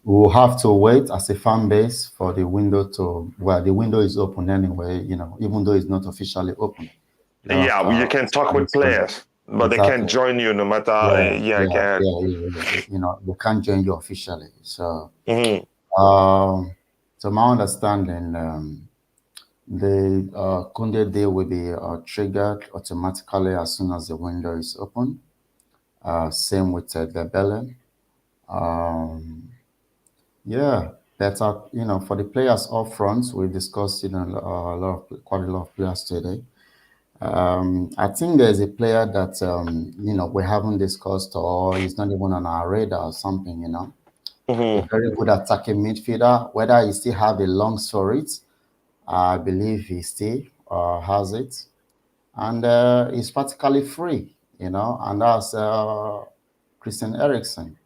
we'll have to wait as a fan base for the window the window is open anyway, even though it's not officially open. Yeah, you can talk with players, but they can't join you no matter how. Yeah. They can't join you officially. So, to my understanding, the Kunde deal will be triggered automatically as soon as the window is open. Same with the Belen. Yeah, better. For the players up front, we discussed quite a lot of players today. I think there's a player that we haven't discussed, or he's not even on our radar or something. A very good attacking midfielder. Whether he still have a lungs for it, I believe he still has it, and he's practically free. And that's Christian Eriksen.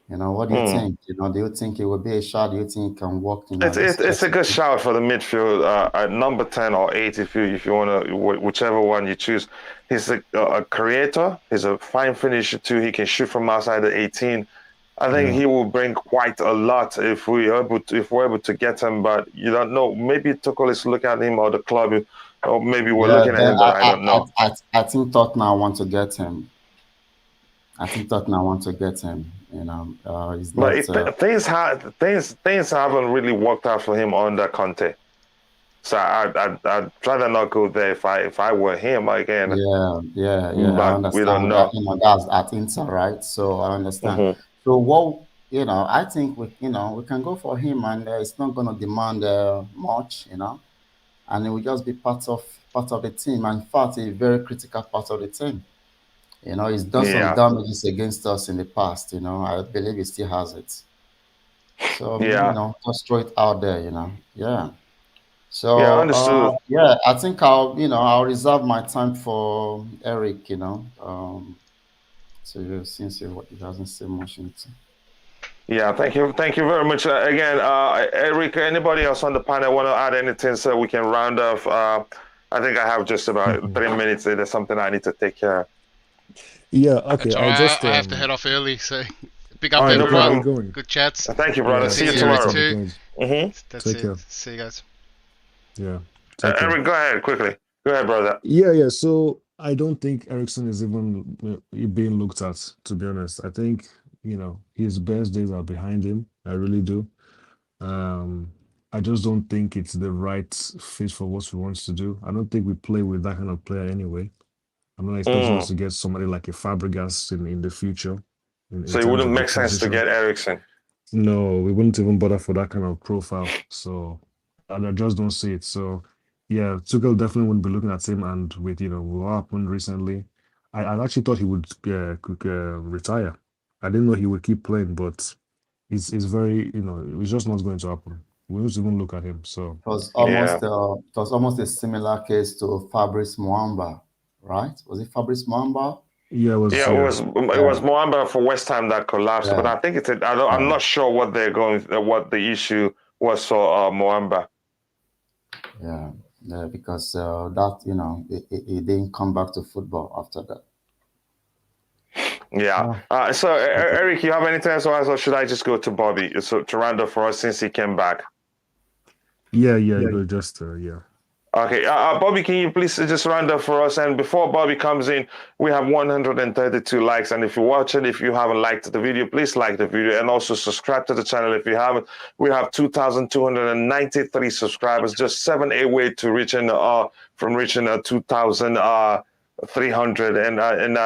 What do you think? Do you think it will be a shot? Do you think he can walk in? It's a good shout for the midfield at number 10 or 8 if you want to, whichever one you choose. He's a creator. He's a fine finisher too. He can shoot from outside the 18. I think he will bring quite a lot if we're able to get him. But you don't know. Maybe Tuchel is looking at him, or the club, or maybe we're looking at him, but I don't know. I think Tottenham want to get him. Things haven't really worked out for him under Conte. So I'd rather not go there if I were him again. Yeah. But I understand. we don't know. That's at Inter, right? So I understand. So what I think we can go for him, and it's not going to demand much, and it will just be part of the team. And in fact, a very critical part of the team. He's done some damages against us in the past. I believe he still has it. So just throw it out there. Yeah. So understood. I think I'll reserve my time for Eric. So since he doesn't say much into. Yeah, thank you very much again, Eric. Anybody else on the panel want to add anything so we can round off? I think I have just about 3 minutes. There's something I need to take care of. Yeah, okay. I have to head off early, so big up no everyone. problem. Good chats. Thank you, brother. See you tomorrow. That's Take it. care. See you guys. Yeah. Eric, go ahead quickly. Go ahead, brother. Yeah. So I don't think Eriksen is even being looked at, to be honest. I think, his best days are behind him. I really do. I just don't think it's the right fit for what we want to do. I don't think we play with that kind of player anyway. I'm not expecting us to get somebody like a Fabregas in the future. So In it terms wouldn't of the make sense to position. get Eriksen. No, we wouldn't even bother for that kind of profile. So I just don't see it. So yeah, Tuchel definitely wouldn't be looking at him. And with what happened recently, I actually thought he would retire. I didn't know he would keep playing, but it's very it's just not going to happen. We won't even look at him. So It was almost a similar case to Fabrice Muamba, right? Was it Fabrice Muamba? Yeah, it was. Yeah, it was Mohamed for West Ham that collapsed, but I think I'm not sure what what the issue was for Mohamed. Yeah, because that he didn't come back to football after that. Yeah. So Eric, you have anything else, or should I just go to Bobby to round up for us since he came back? Yeah. Just yeah. Okay, Bobby, can you please just round up for us? And before Bobby comes in, we have 132 likes. And if you're watching, if you haven't liked the video, please like the video and also subscribe to the channel if you haven't. We have 2,293 subscribers, just 7 away to reaching from reaching 2,300 and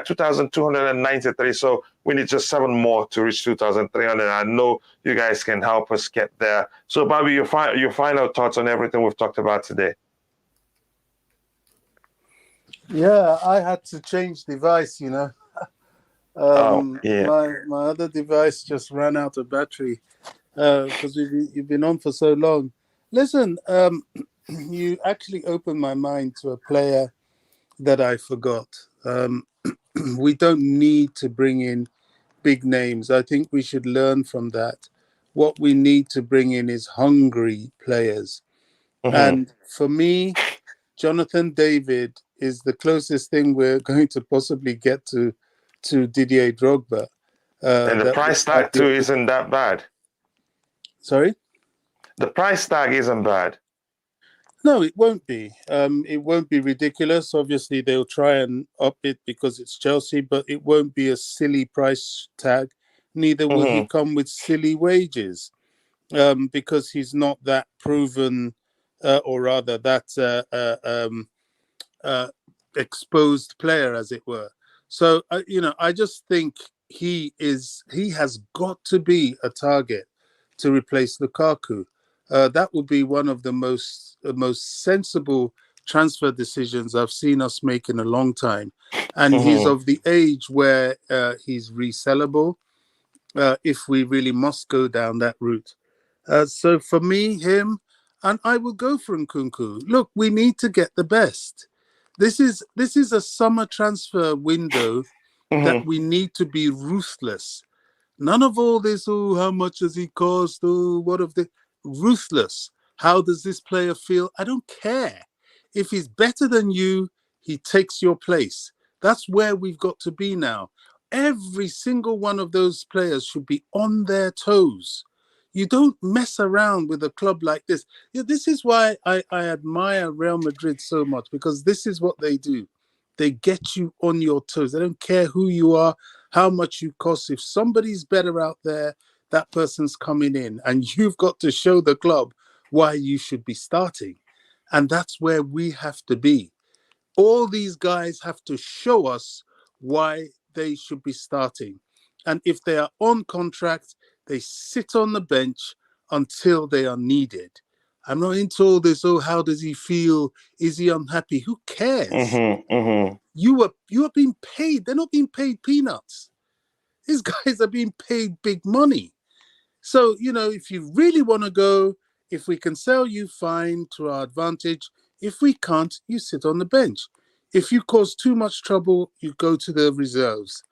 2,293. So we need just 7 more to reach 2,300. I know you guys can help us get there. So Bobby, your final thoughts on everything we've talked about today. Yeah, I had to change device, my other device just ran out of battery because you've been on for so long. Listen, you actually opened my mind to a player that I forgot. We don't need to bring in big names. I think we should learn from that. What we need to bring in is hungry players. And for me, Jonathan David is the closest thing we're going to possibly get to Didier Drogba. And the price tag too isn't that bad. Sorry? The price tag isn't bad. No, it won't be. It won't be ridiculous. Obviously, they'll try and up it because it's Chelsea, but it won't be a silly price tag. Neither will he come with silly wages because he's not that proven, or rather that exposed player, as it were. So, I just think he has got to be a target to replace Lukaku. That would be one of the most sensible transfer decisions I've seen us make in a long time. And he's of the age where he's resellable if we really must go down that route. So for me, him, and I will go for Nkunku. Look, we need to get the best. This is a summer transfer window that we need to be ruthless. None of all this, how much does he cost? What of the ruthless? How does this player feel? I don't care. If he's better than you, he takes your place. That's where we've got to be now. Every single one of those players should be on their toes. You don't mess around with a club like this. This is why I admire Real Madrid so much, because this is what they do. They get you on your toes. They don't care who you are, how much you cost. If somebody's better out there, that person's coming in, and you've got to show the club why you should be starting. And that's where we have to be. All these guys have to show us why they should be starting. And if they are on contract, they sit on the bench until they are needed. I'm not into all this, how does he feel? Is he unhappy? Who cares? You are being paid. They're not being paid peanuts. These guys are being paid big money. So, if you really want to go, if we can sell you, fine, to our advantage. If we can't, you sit on the bench. If you cause too much trouble, you go to the reserves.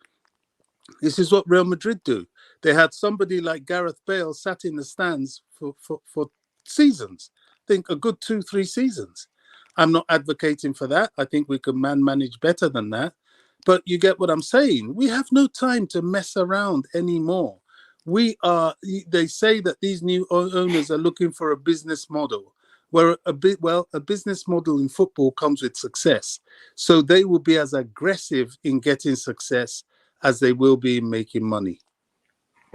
This is what Real Madrid do. They had somebody like Gareth Bale sat in the stands for seasons. I think a good 2-3 seasons. I'm not advocating for that. I think we can manage better than that. But you get what I'm saying. We have no time to mess around anymore. They say that these new owners are looking for a business model, where a business model in football comes with success. So they will be as aggressive in getting success as they will be in making money.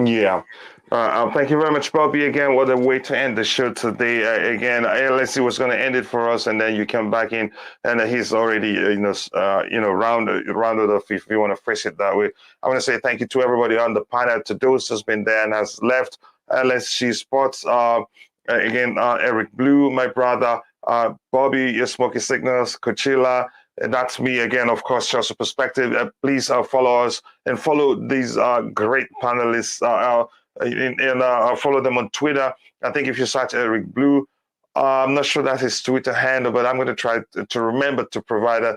Yeah. Thank you very much, Bobby. Again, what a way to end the show today. Again, LSC was going to end it for us, and then you come back in, and he's already, rounded off, if you want to phrase it that way. I want to say thank you to everybody on the panel, to those who's been there and has left LSC Sports. Again, Eric Blue, my brother, Bobby, your Smoky Signals, Coachella. And that's me again, of course, Chelsea Perspective. Please follow us and follow these great panelists and follow them on Twitter. I think if you search Eric Blue, I'm not sure that's his Twitter handle, but I'm going to try to remember to provide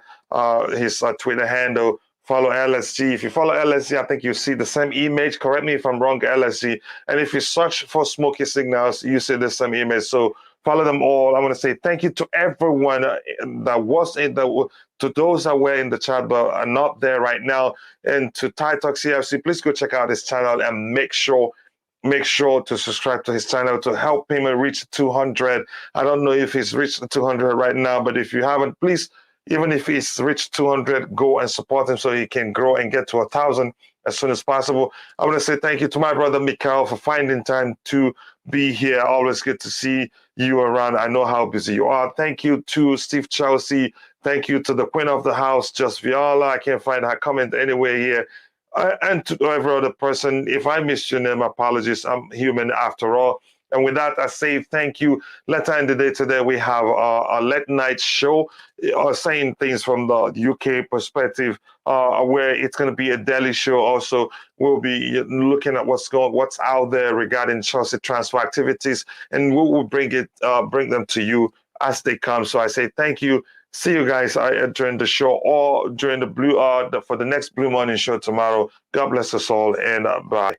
his Twitter handle. Follow LSG. If you follow LSG, I think you see the same image. Correct me if I'm wrong, LSG. And if you search for Smoky Signals, you see the same image. So follow them all. I want to say thank you to everyone that was in the, to those that were in the chat but are not there right now, and to Thai Talk CFC. Please go check out his channel and make sure to subscribe to his channel to help him reach 200. I don't know if he's reached 200 right now, but if you haven't, please, even if he's reached 200, go and support him so he can grow and get to 1,000 as soon as possible. I want to say thank you to my brother Mikael for finding time to be here. Always good to see you around. I know how busy you are. Thank you to Steve Chelsea. Thank you to the queen of the house, Just Viola. I can't find her comment anywhere here. And to every other person. If I missed your name, apologies. I'm human after all. And with that, I say thank you. Later in the day today, we have a late night show saying things from the UK perspective, where it's going to be a daily show. Also, we'll be looking at what's out there regarding Chelsea transfer activities, and we will bring them to you as they come. So I say thank you. See you guys during the show or during the for the next Blue Morning show tomorrow. God bless us all, and bye.